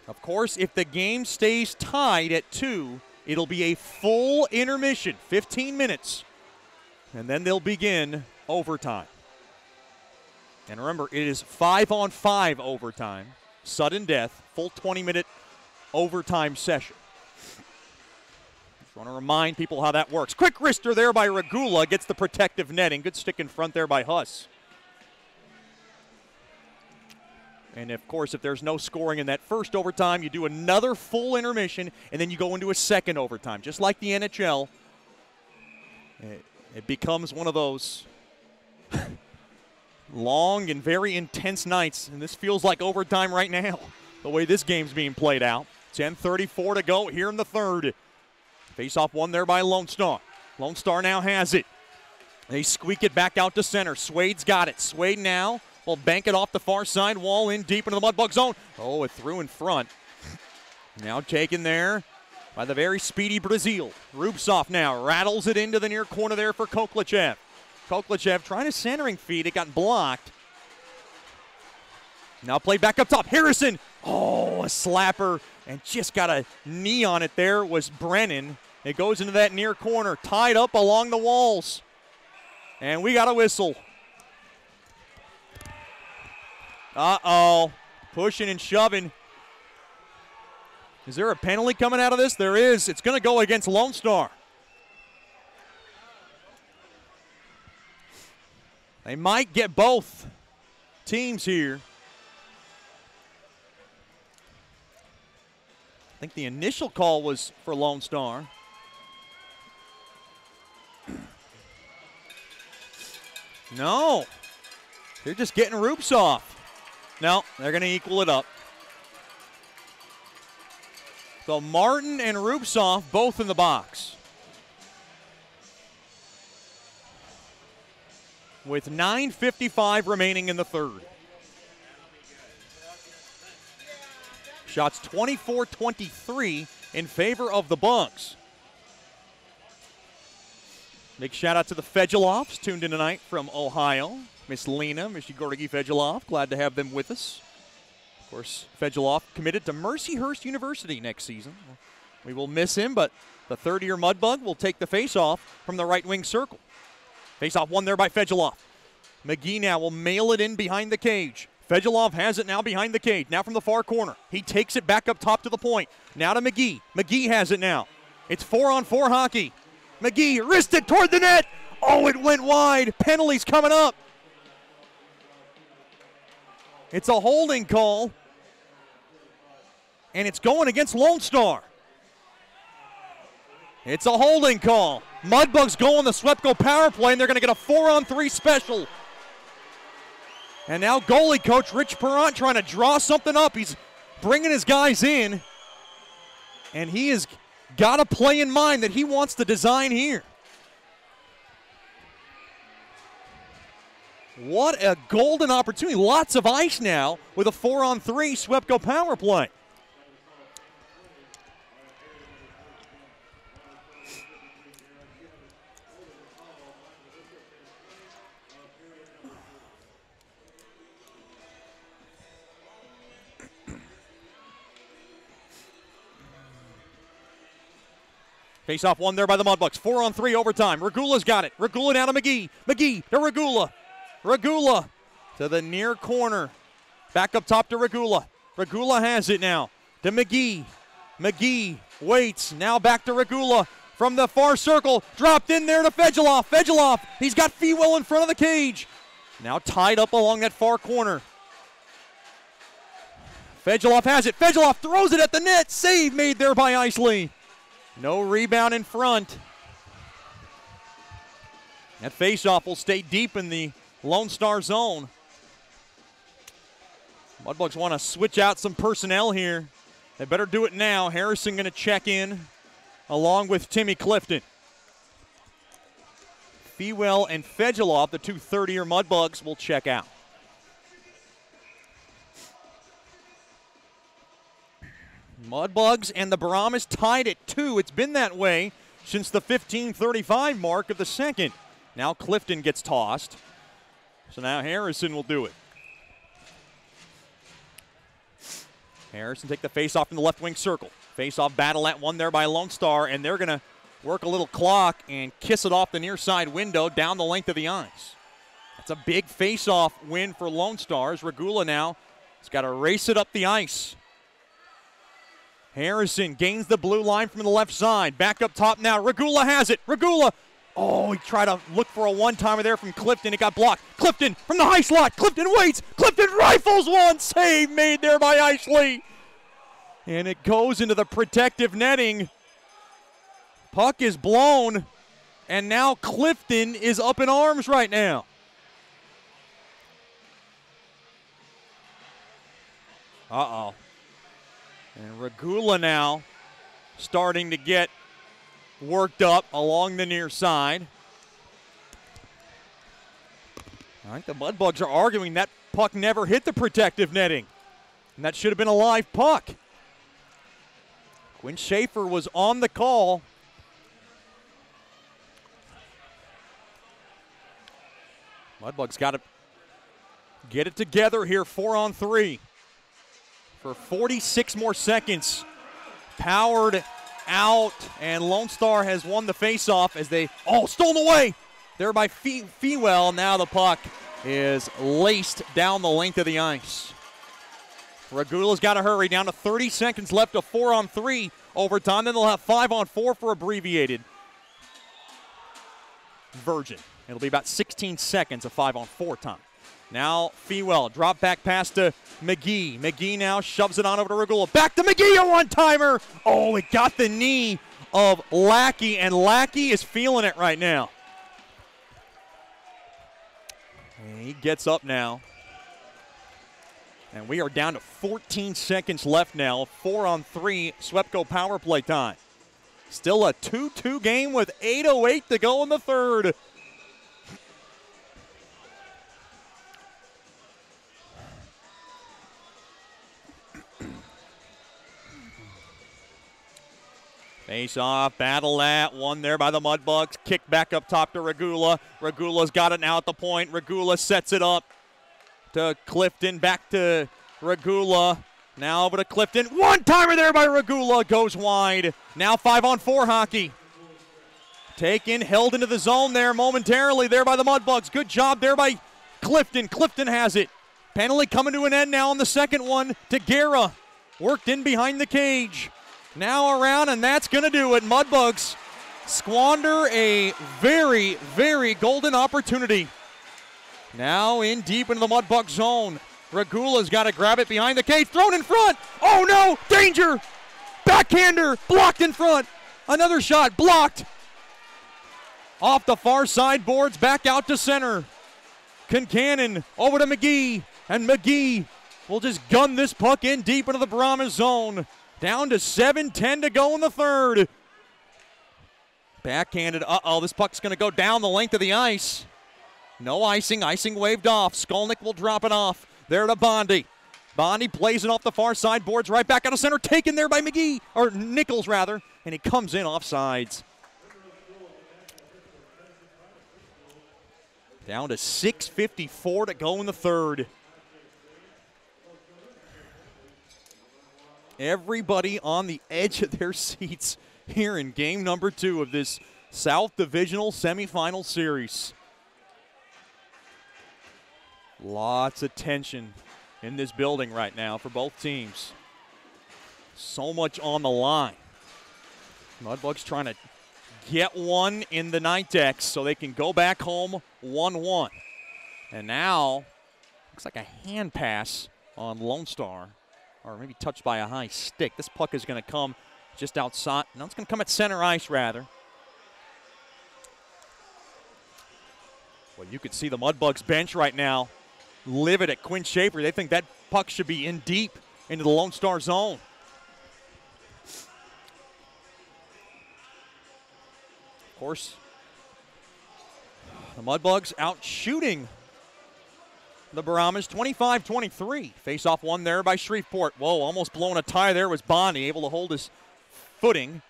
Of course, if the game stays tied at 2, it'll be a full intermission, 15 minutes. And then they'll begin overtime. And remember, it is 5-on-5 overtime, sudden death, full 20-minute overtime session. Just want to remind people how that works. Quick wrister there by Regula, gets the protective netting. Good stick in front there by Huss. And, of course, if there's no scoring in that first overtime, you do another full intermission, and then you go into a second overtime. Just like the NHL, it becomes one of those long and very intense nights, and this feels like overtime right now, the way this game's being played out. 10:34 to go here in the third. Face-off won there by Lone Star. Lone Star now has it. They squeak it back out to center. Swade's got it. Swade now will bank it off the far side wall in deep into the Mudbug zone. Oh, it threw in front. Now taken there by the very speedy Brazil. Rubtsov now rattles it into the near corner there for Koklachev. Koklachev trying a centering feed. It got blocked. Now played back up top. Harrison. Oh, a slapper. And just got a knee on it there was Brennan. It goes into that near corner. Tied up along the walls. And we got a whistle. Uh-oh. Pushing and shoving. Is there a penalty coming out of this? There is. It's going to go against Lone Star. They might get both teams here. I think the initial call was for Lone Star. No. They're just getting Rubtsov. No, they're going to equal it up. So Martin and Rubtsov both in the box. With 9:55 remaining in the third. Shots 24-23 in favor of the Bugs. Big shout out to the Fegelovs tuned in tonight from Ohio. Miss Lena, Miss Gorgi Fegelov, glad to have them with us. Of course, Fegelov committed to Mercyhurst University next season. We will miss him, but the third-year Mudbug will take the face-off from the right wing circle. Face-off won there by Fegelov. McGee now will mail it in behind the cage. Fegelov has it now behind the cage, now from the far corner. He takes it back up top to the point. Now to McGee. McGee has it now. It's 4-on-4 hockey. McGee wristed toward the net. Oh, it went wide. Penalties coming up. It's a holding call, and it's going against Lone Star. It's a holding call. Mudbugs go on the Swepco power play, and they're going to get a 4-on-3 special. And now goalie coach Rich Perrant trying to draw something up. He's bringing his guys in, and he has got a play in mind that he wants to design here. What a golden opportunity. Lots of ice now with a 4-on-3 Swepco power play. Face-off won there by the Mudbugs. 4-on-3 overtime. Regula's got it. Regula down to McGee. McGee to Regula. Regula to the near corner. Back up top to Regula. Regula has it now to McGee. McGee waits. Now back to Regula from the far circle. Dropped in there to Fegelov. Fegelov, he's got Fewell in front of the cage. Now tied up along that far corner. Fegelov has it. Fegelov throws it at the net. Save made there by Isley. No rebound in front. That faceoff will stay deep in the Lone Star zone. Mudbugs want to switch out some personnel here. They better do it now. Harrison going to check in along with Timmy Clifton. Fewell and Fegelov, the two third-year Mudbugs, will check out. Mudbugs and the Brahmas tied at 2. It's been that way since the 15:35 mark of the second. Now Clifton gets tossed. So now Harrison will do it. Harrison take the face-off from the left wing circle. Face-off battle at 1 there by Lone Star, and they're going to work a little clock and kiss it off the near side window down the length of the ice. That's a big face-off win for Lone Stars. Regula now has got to race it up the ice. Harrison gains the blue line from the left side. Back up top now. Regula has it. Regula. Oh, he tried to look for a one-timer there from Clifton. It got blocked. Clifton from the high slot. Clifton waits. Clifton rifles one. Save made there by Ishley. And it goes into the protective netting. Puck is blown. And now Clifton is up in arms right now. Uh-oh. And Regula now starting to get worked up along the near side. I think the Mudbugs are arguing that puck never hit the protective netting. And that should have been a live puck. Quinn Schaefer was on the call. Mudbugs got to get it together here, 4-on-3. For 46 more seconds. Powered out, and Lone Star has won the faceoff as they, stolen away there by Fewell. Now the puck is laced down the length of the ice. Regula's got to hurry, down to 30 seconds left of 4-on-3 overtime. Then they'll have 5-on-4 for abbreviated version. It'll be about 16 seconds of 5-on-4 time. Now Fewell, drop back pass to McGee. McGee now shoves it on over to Regula. Back to McGee, a one-timer. Oh, it got the knee of Lackey, and Lackey is feeling it right now. And he gets up now. And we are down to 14 seconds left now. 4-on-3 Swepco power play time. Still a 2-2 game with 8:08 to go in the third. Face off, battle at 1 there by the Mudbugs. Kick back up top to Regula. Regula's got it now at the point. Regula sets it up to Clifton. Back to Regula. Now over to Clifton. One-timer there by Regula. Goes wide. Now 5-on-4 hockey. Taken, held into the zone there momentarily there by the Mudbugs. Good job there by Clifton. Clifton has it. Penalty coming to an end now on the second one to Guerra. Worked in behind the cage. Now around, and that's going to do it. Mudbugs squander a very, very golden opportunity. Now in deep into the Mudbug zone. Regula's got to grab it behind the cage. Thrown in front. Oh, no. Danger. Backhander. Blocked in front. Another shot. Blocked. Off the far side boards. Back out to center. Concannon over to McGee. And McGee will just gun this puck in deep into the Brahmas zone. Down to 7:10 to go in the third. Backhanded. This puck's going to go down the length of the ice. No icing. Icing waved off. Skolnick will drop it off. There to Bondi. Bondi plays it off the far side boards. Right back out of center. Taken there by McGee. Or Nichols, rather. And he comes in offsides. Down to 6:54 to go in the third. Everybody on the edge of their seats here in game number 2 of this South Divisional semifinal series. Lots of tension in this building right now for both teams. So much on the line. Mudbugs trying to get one in the NITEX so they can go back home 1-1. And now, looks like a hand pass on Lone Star. Or maybe touched by a high stick. This puck is going to come just outside. No, it's going to come at center ice, rather. Well, you could see the Mudbugs bench right now livid at Quinn Schaefer. They think that puck should be in deep into the Lone Star zone. Of course, the Mudbugs out shooting the Brahmas 25-23. Face-off won there by Shreveport. Whoa, almost blowing a tie there was Bondi, able to hold his footing.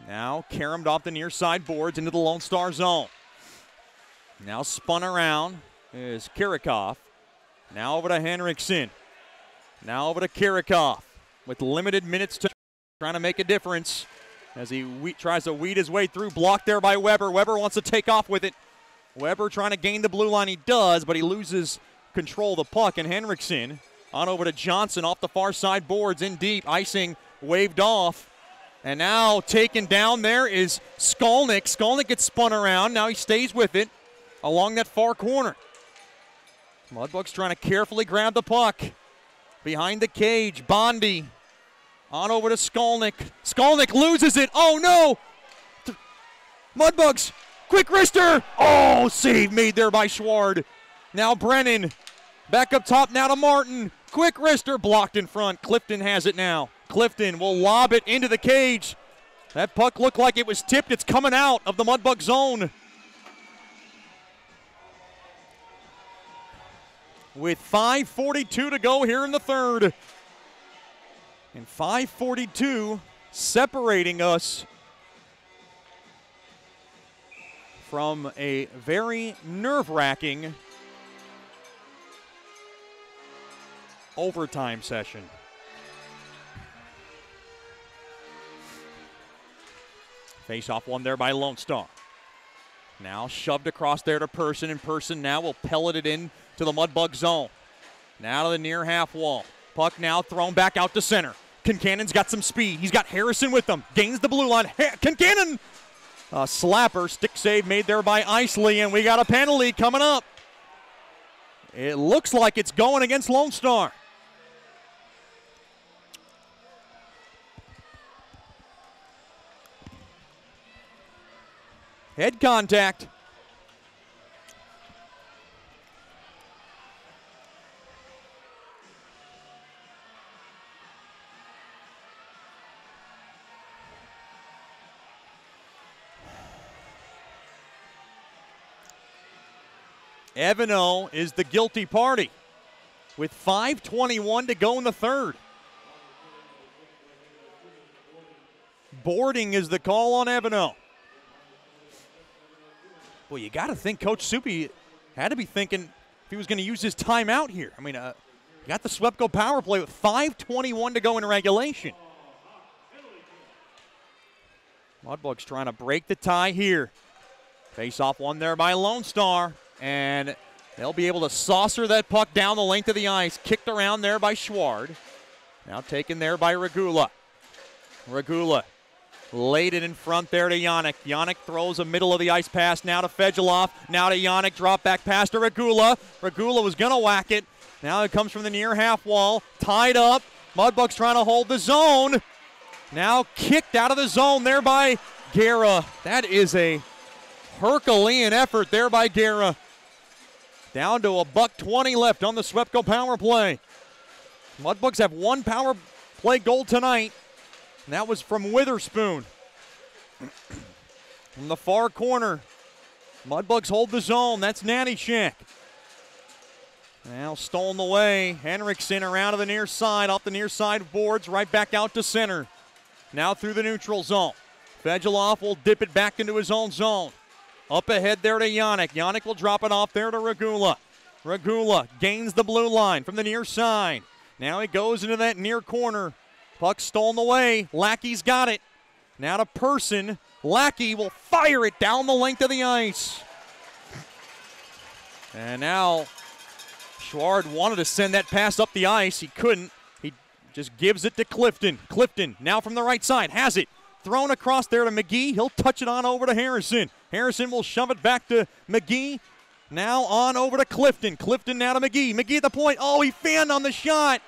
Now caromed off the near side boards into the Lone Star zone. Now spun around is Kirikoff. Now over to Henriksen. Now over to Kirikoff with limited minutes to trying to make a difference as he tries to weed his way through. Blocked there by Weber. Weber wants to take off with it. Weber trying to gain the blue line. He does, but he loses control of the puck. And Henriksen on over to Johnson off the far side boards in deep. Icing waved off. And now taken down there is Skolnick. Skolnick gets spun around. Now he stays with it along that far corner. Mudbugs trying to carefully grab the puck. Behind the cage, Bondi on over to Skolnick. Skolnick loses it. Oh, no. Mudbugs, quick wrister. Oh, save made there by Schward. Now Brennan back up top now to Martin. Quick wrister blocked in front. Clifton has it now. Clifton will lob it into the cage. That puck looked like it was tipped. It's coming out of the Mudbug zone. With 5:42 to go here in the third. And 5:42 separating us from a very nerve-wracking overtime session. Face-off won there by Lone Star. Now shoved across there to Person, and Person now will pellet it in to the Mudbug zone. Now to the near half wall. Puck now thrown back out to center. Kincannon's got some speed. He's got Harrison with him. Gains the blue line. Kincannon! A slapper. Stick save made there by Isley, and we got a penalty coming up. It looks like it's going against Lone Star. Head contact. Evano is the guilty party with 5:21 to go in the third. Boarding is the call on Evano. Well, you got to think Coach Soupy had to be thinking if he was going to use his timeout here. I mean, you got the Swepco power play with 5:21 to go in regulation. Mudbugs trying to break the tie here. Face-off won there by Lone Star, and they'll be able to saucer that puck down the length of the ice. Kicked around there by Schward. Now taken there by Regula. Regula laid it in front there to Yannick. Yannick throws a middle of the ice pass now to Fedulov. Now to Yannick, drop back pass to Regula. Regula was going to whack it. Now it comes from the near half wall. Tied up. Mudbugs trying to hold the zone. Now kicked out of the zone there by Guerra. That is a Herculean effort there by Guerra. Down to $1:20 left on the Swepco power play. Mudbugs have one power play goal tonight, and that was from Witherspoon. From the far corner, Mudbugs hold the zone. That's Natty Shack. Now stolen away. Henriksen around to the near side, off the near side boards, right back out to center. Now through the neutral zone. Fedulov will dip it back into his own zone. Up ahead there to Yannick. Yannick will drop it off there to Regula. Regula gains the blue line from the near side. Now he goes into that near corner. Puck stolen away. Lackey's got it. Now to Person. Lackey will fire it down the length of the ice. And now Schward wanted to send that pass up the ice. He couldn't. He just gives it to Clifton. Clifton now from the right side has it. Thrown across there to McGee. He'll touch it on over to Harrison. Harrison will shove it back to McGee. Now on over to Clifton. Clifton now to McGee. McGee at the point. Oh, he fanned on the shot.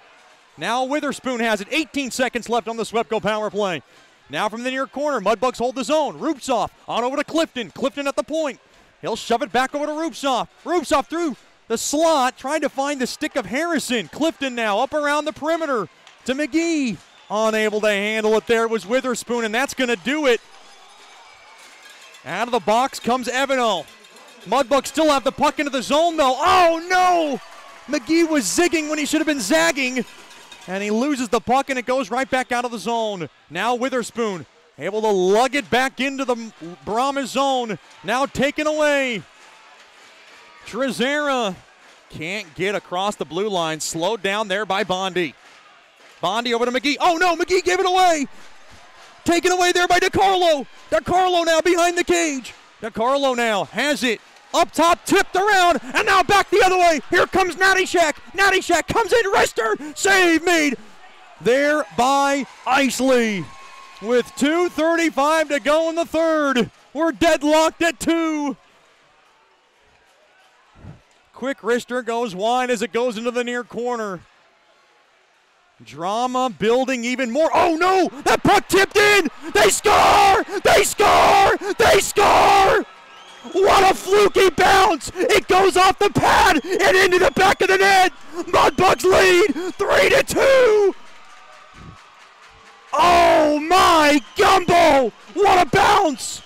Now Witherspoon has it. 18 seconds left on the Swepco power play. Now from the near corner, Mudbugs hold the zone. Rupsoff on over to Clifton. Clifton at the point. He'll shove it back over to Rupsoff. Rupsoff through the slot, trying to find the stick of Harrison. Clifton now up around the perimeter to McGee. Unable to handle it there was Witherspoon, and that's going to do it. Out of the box comes Evano. Mudbugs still have the puck into the zone, though. Oh, no! McGee was zigging when he should have been zagging. And he loses the puck, and it goes right back out of the zone. Now Witherspoon able to lug it back into the Brahmas zone. Now taken away. Trezera can't get across the blue line. Slowed down there by Bondi. Bondi over to McGee. Oh, no, McGee gave it away. Taken away there by DeCarlo. DeCarlo now behind the cage. DeCarlo now has it. Up top, tipped around, and now back the other way. Here comes Natty Shack. Natty Shack comes in, wrister, save made there by Isley. With 2:35 to go in the third, we're deadlocked at 2. Quick wrister goes wide as it goes into the near corner. Drama building even more. Oh no, that puck tipped in. They score! They score! They score! What a fluky bounce! It goes off the pad and into the back of the net. Mudbugs lead 3-2. Oh my gumbo! What a bounce!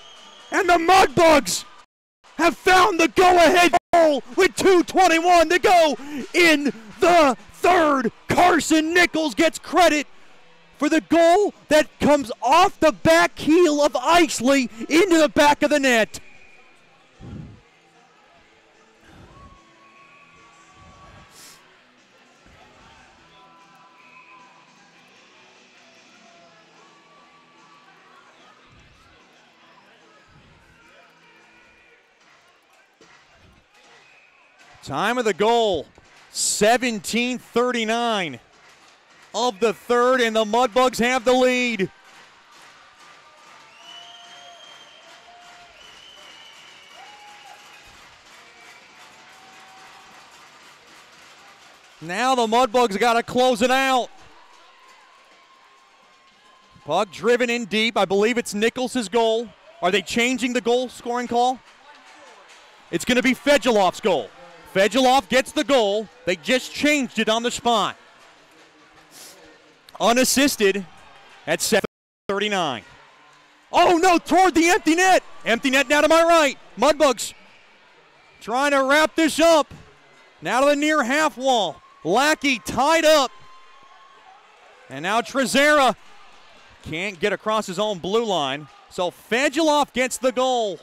And the Mudbugs have found the go-ahead goal with 2:21 to go in the third. Carson Nichols gets credit for the goal that comes off the back heel of Isley into the back of the net. Time of the goal, 17:39 of the third, and the Mudbugs have the lead. Now the Mudbugs got to close it out. Puck driven in deep. I believe it's Nichols' goal. Are they changing the goal scoring call? It's going to be Fejelov's goal. Fejelov gets the goal. They just changed it on the spot. Unassisted at 7:39. Oh no, toward the empty net. Empty net now to my right. Mudbugs trying to wrap this up. Now to the near half wall. Lackey tied up. And now Trezera can't get across his own blue line. So Fejelov gets the goal.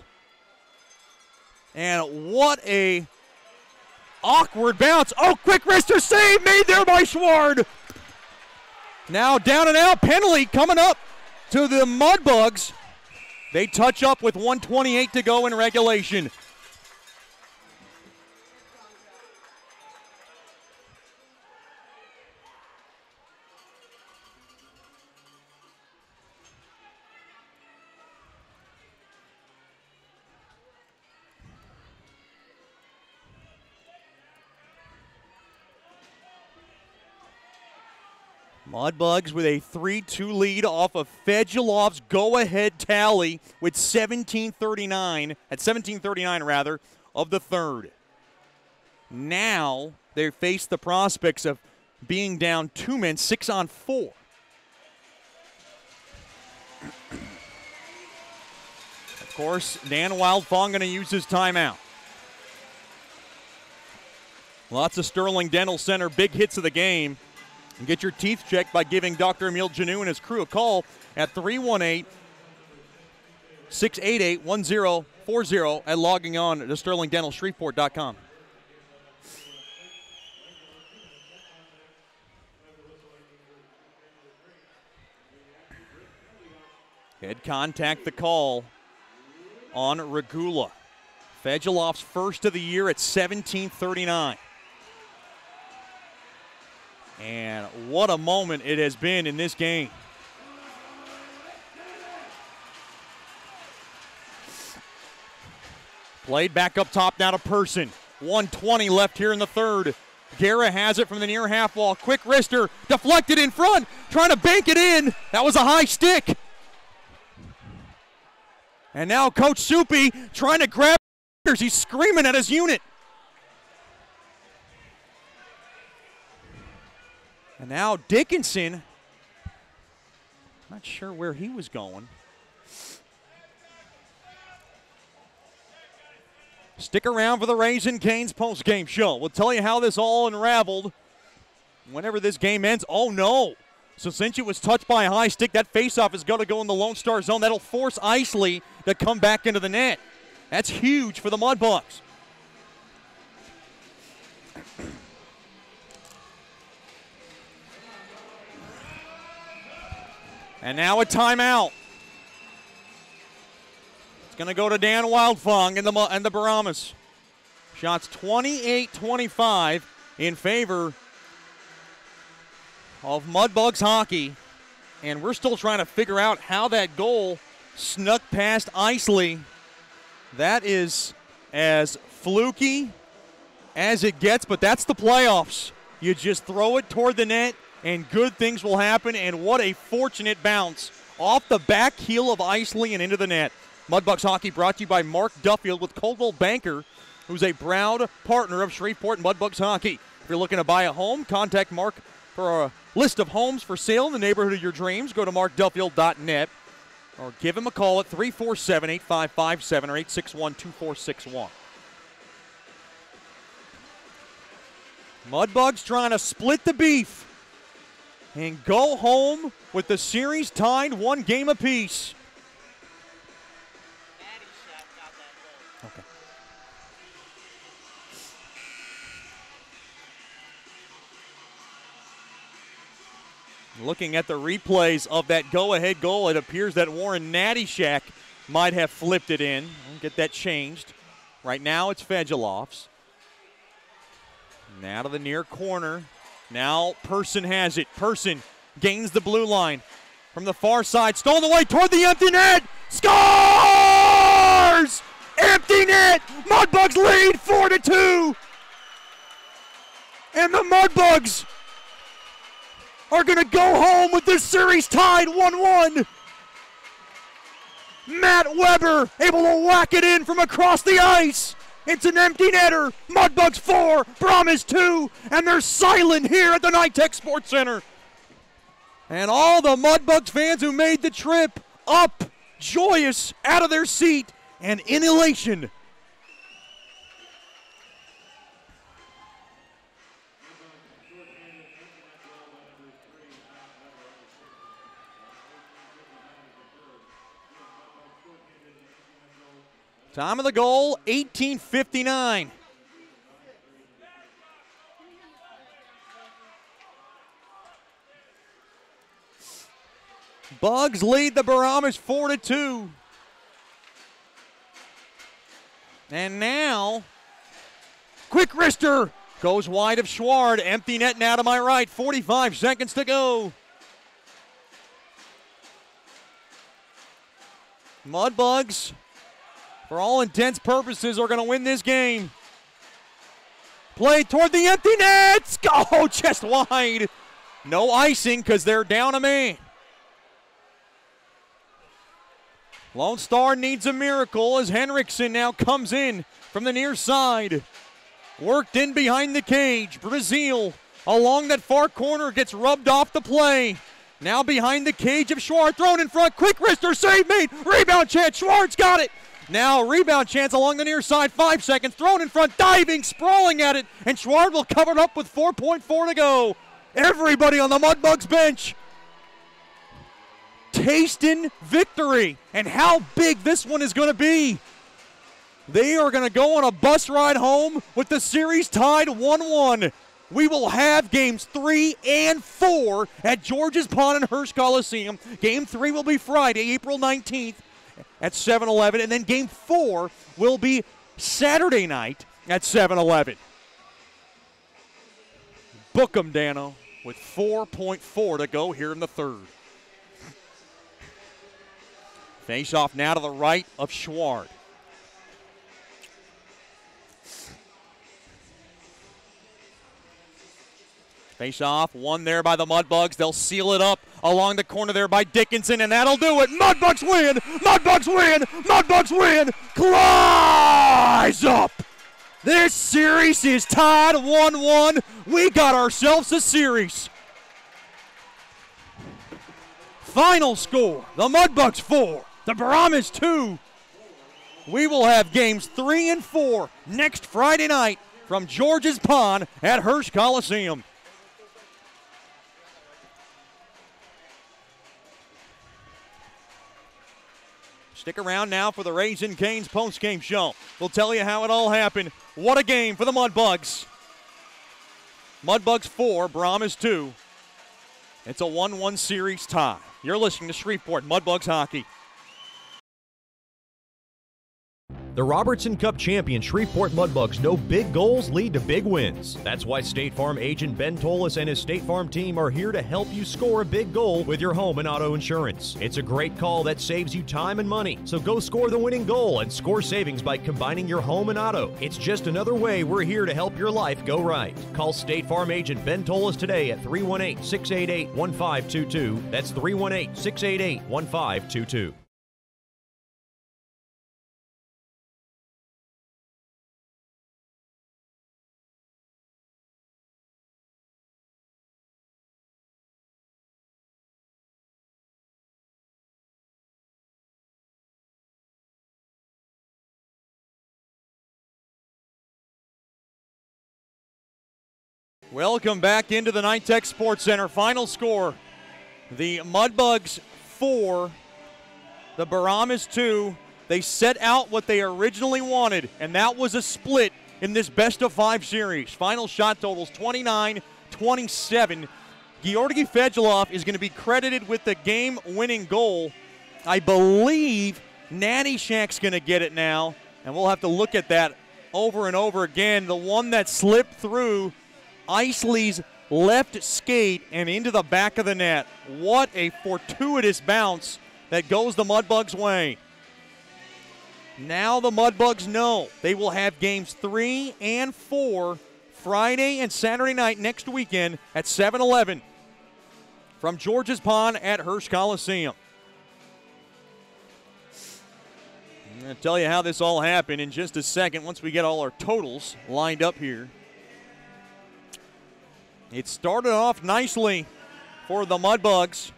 And what a awkward bounce. Oh, quick wrister save made there by Schward. Now down and out, penalty coming up to the Mudbugs. They touch up with 1:28 to go in regulation. Mudbugs with a 3-2 lead off of Fejelov's go-ahead tally with 17:39 rather of the third. Now they face the prospects of being down 2 men, 6-on-4. Of course, Dan Wildfong going to use his timeout. Lots of Sterling Dental Center big hits of the game. And get your teeth checked by giving Dr. Emil Janu and his crew a call at 318-688-1040 and logging on to sterlingdentalshreveport.com. Head contact the call on Regula. Fejelov's first of the year at 17:39. And what a moment it has been in this game. Played back up top now to Person. 1:20 left here in the third. Guerra has it from the near half wall. Quick wrister, deflected in front, trying to bank it in. That was a high stick. And now Coach Soupy trying to grab. He's screaming at his unit. And now Dickinson, not sure where he was going. Stick around for the Raising Cane's post-game show. We'll tell you how this all unraveled whenever this game ends. Oh, no. So since it was touched by a high stick, that faceoff is going to go in the Lone Star zone. That'll force Isley to come back into the net. That's huge for the Mudbugs. And now a timeout. It's going to go to Dan Wildfong and the Brahmas. Shots 28-25 in favor of Mudbugs hockey. And we're still trying to figure out how that goal snuck past Isley. That is as fluky as it gets, but that's the playoffs. You just throw it toward the net, and good things will happen. And what a fortunate bounce off the back heel of Isley and into the net. Mudbugs hockey brought to you by Mark Duffield with Coldwell Banker, who's a proud partner of Shreveport Mudbugs hockey. If you're looking to buy a home, contact Mark for a list of homes for sale in the neighborhood of your dreams. Go to markduffield.net or give him a call at 347-8557 or 861-2461. Mudbugs trying to split the beef and go home with the series tied 1 game apiece. Okay. Looking at the replays of that go-ahead goal, it appears that Warren Nattyshak might have flipped it in. We'll get that changed. Right now it's Fegelov's. Now to the near corner. Now Person has it. Person gains the blue line. From the far side, stolen away toward the empty net. Scores! Empty net! Mudbugs lead 4-2. And the Mudbugs are going to go home with this series tied 1-1. Matt Weber able to whack it in from across the ice. It's an empty netter. Mudbugs 4, Brahmas 2, and they're silent here at the Nitech Sports Center. And all the Mudbugs fans who made the trip up, joyous, out of their seat, and in elation. Time of the goal, 18:59. Bugs lead the Brahmas 4-2. And now, quick wrister goes wide of Schward. Empty net now to my right. 45 seconds to go. Mudbugs, for all intents purposes, are going to win this game. Play toward the empty net. Oh, just wide. No icing because they're down a man. Lone Star needs a miracle as Henriksen now comes in from the near side. Worked in behind the cage. Brazil along that far corner gets rubbed off the play. Now behind the cage of Schwartz, thrown in front. Quick wrister, save made. Rebound chance. Schwartz got it. Now rebound chance along the near side. 5 seconds. Thrown in front. Diving, sprawling at it. And Schwartz will cover it up with 4.4 to go. Everybody on the Mudbugs bench tasting victory, and how big this one is going to be. They are going to go on a bus ride home with the series tied 1-1. We will have games 3 and 4 at George's Pond and Hirsch Coliseum. Game 3 will be Friday, April 19th at 7-Eleven, and then game 4 will be Saturday night at 7-Eleven. Book 'em, Dano, with 4.4 to go here in the third. Face off now to the right of Schward. Face off, one there by the Mudbugs. They'll seal it up along the corner there by Dickinson, and that'll do it. Mudbugs win! Mudbugs win! Mudbugs win! Climb up! This series is tied 1-1. We got ourselves a series. Final score, the Mudbugs 4, the Brahmas 2. we will have games 3 and 4 next Friday night from George's Pond at Hirsch Coliseum. Stick around now for the Raising Cane's postgame show. We'll tell you how it all happened. What a game for the Mudbugs. Mudbugs 4, Brahmas 2. It's a 1-1 series tie. You're listening to Shreveport Mudbugs Hockey. The Robertson Cup champion Shreveport Mudbugs know big goals lead to big wins. That's why State Farm agent Ben Tolis and his State Farm team are here to help you score a big goal with your home and auto insurance. It's a great call that saves you time and money. So go score the winning goal and score savings by combining your home and auto. It's just another way we're here to help your life go right. Call State Farm agent Ben Tolis today at 318-688-1522. That's 318-688-1522. Welcome back into the Nitech Sports Center. Final score, the Mudbugs 4, the Brahmas 2. They set out what they originally wanted, and that was a split in this best-of-5 series. Final shot totals 29-27. Georgi Fedulov is going to be credited with the game-winning goal. I believe Natty Shack's going to get it now, and we'll have to look at that over and over again. The one that slipped through Isley's left skate and into the back of the net. What a fortuitous bounce that goes the Mudbugs' way. Now the Mudbugs know they will have games 3 and 4 Friday and Saturday night next weekend at 7-11 from George's Pond at Hirsch Coliseum. I'm going to tell you how this all happened in just a second once we get all our totals lined up here. It started off nicely for the Mudbugs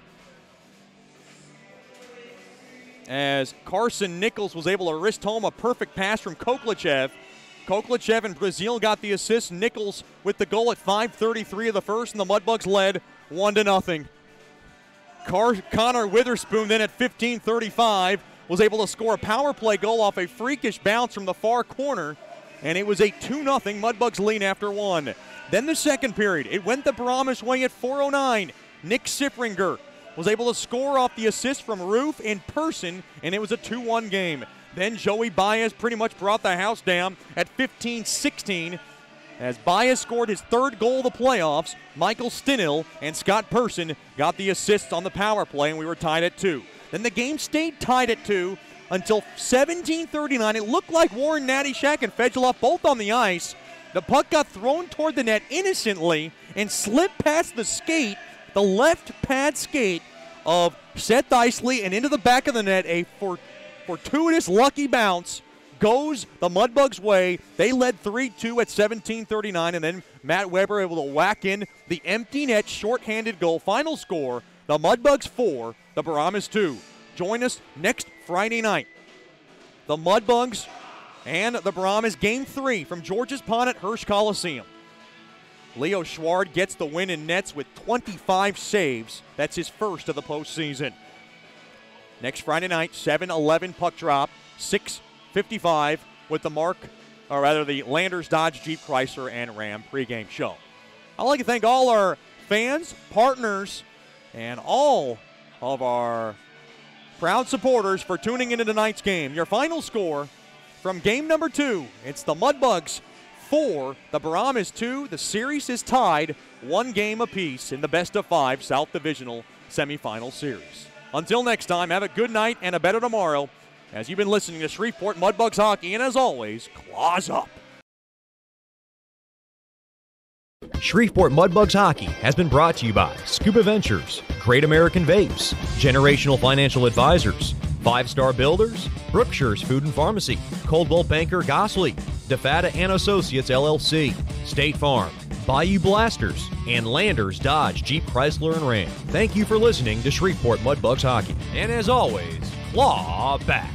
as Carson Nichols was able to wrist home a perfect pass from Koklachev. Koklachev and Brazil got the assist. Nichols with the goal at 5:33 of the first, and the Mudbugs led 1-0. Connor Witherspoon then at 15:35 was able to score a power play goal off a freakish bounce from the far corner, and it was a 2-0 Mudbugs lead after one. Then the second period, it went the Brahmas way at 4:09. Nick Sifringer was able to score off the assist from Roof in person, and it was a 2-1 game. Then Joey Baez pretty much brought the house down at 15:16 as Baez scored his third goal of the playoffs. Michael Stinill and Scott Person got the assists on the power play, and we were tied at 2. Then the game stayed tied at 2 until 17:39. It looked like Warren Natty Shack and Fedulov both on the ice. The puck got thrown toward the net innocently and slipped past the skate, the left pad skate of Seth Isley, and into the back of the net. A fortuitous lucky bounce goes the Mudbugs' way. They led 3-2 at 17:39, and then Matt Weber able to whack in the empty net shorthanded goal. Final score, the Mudbugs 4, the Brahmas 2. Join us next Friday night. The Mudbugs and the Brahmas, Game 3 from George's Pond at Hirsch Coliseum. Leo Schward gets the win in nets with 25 saves. That's his first of the postseason. Next Friday night, 7-11 puck drop, 6:55 with the the Landers Dodge Jeep Chrysler and Ram pregame show. I'd like to thank all our fans, partners, and all of our proud supporters for tuning into tonight's game. Your final score from game number 2, it's the Mudbugs 4, the Brahmas 2. The series is tied 1 game apiece in the best-of-5 South Divisional semifinal series. Until next time, have a good night and a better tomorrow as you've been listening to Shreveport Mudbugs Hockey, and as always, claws up. Shreveport Mudbugs Hockey has been brought to you by Scuba Ventures, Great American Vapes, Generational Financial Advisors, 5-Star Builders, Brookshire's Food and Pharmacy, Coldwell Banker Gosley, DeFata and Associates LLC, State Farm, Bayou Blasters, and Landers Dodge Jeep Chrysler and Ram. Thank you for listening to Shreveport Mudbugs Hockey. And as always, claw back.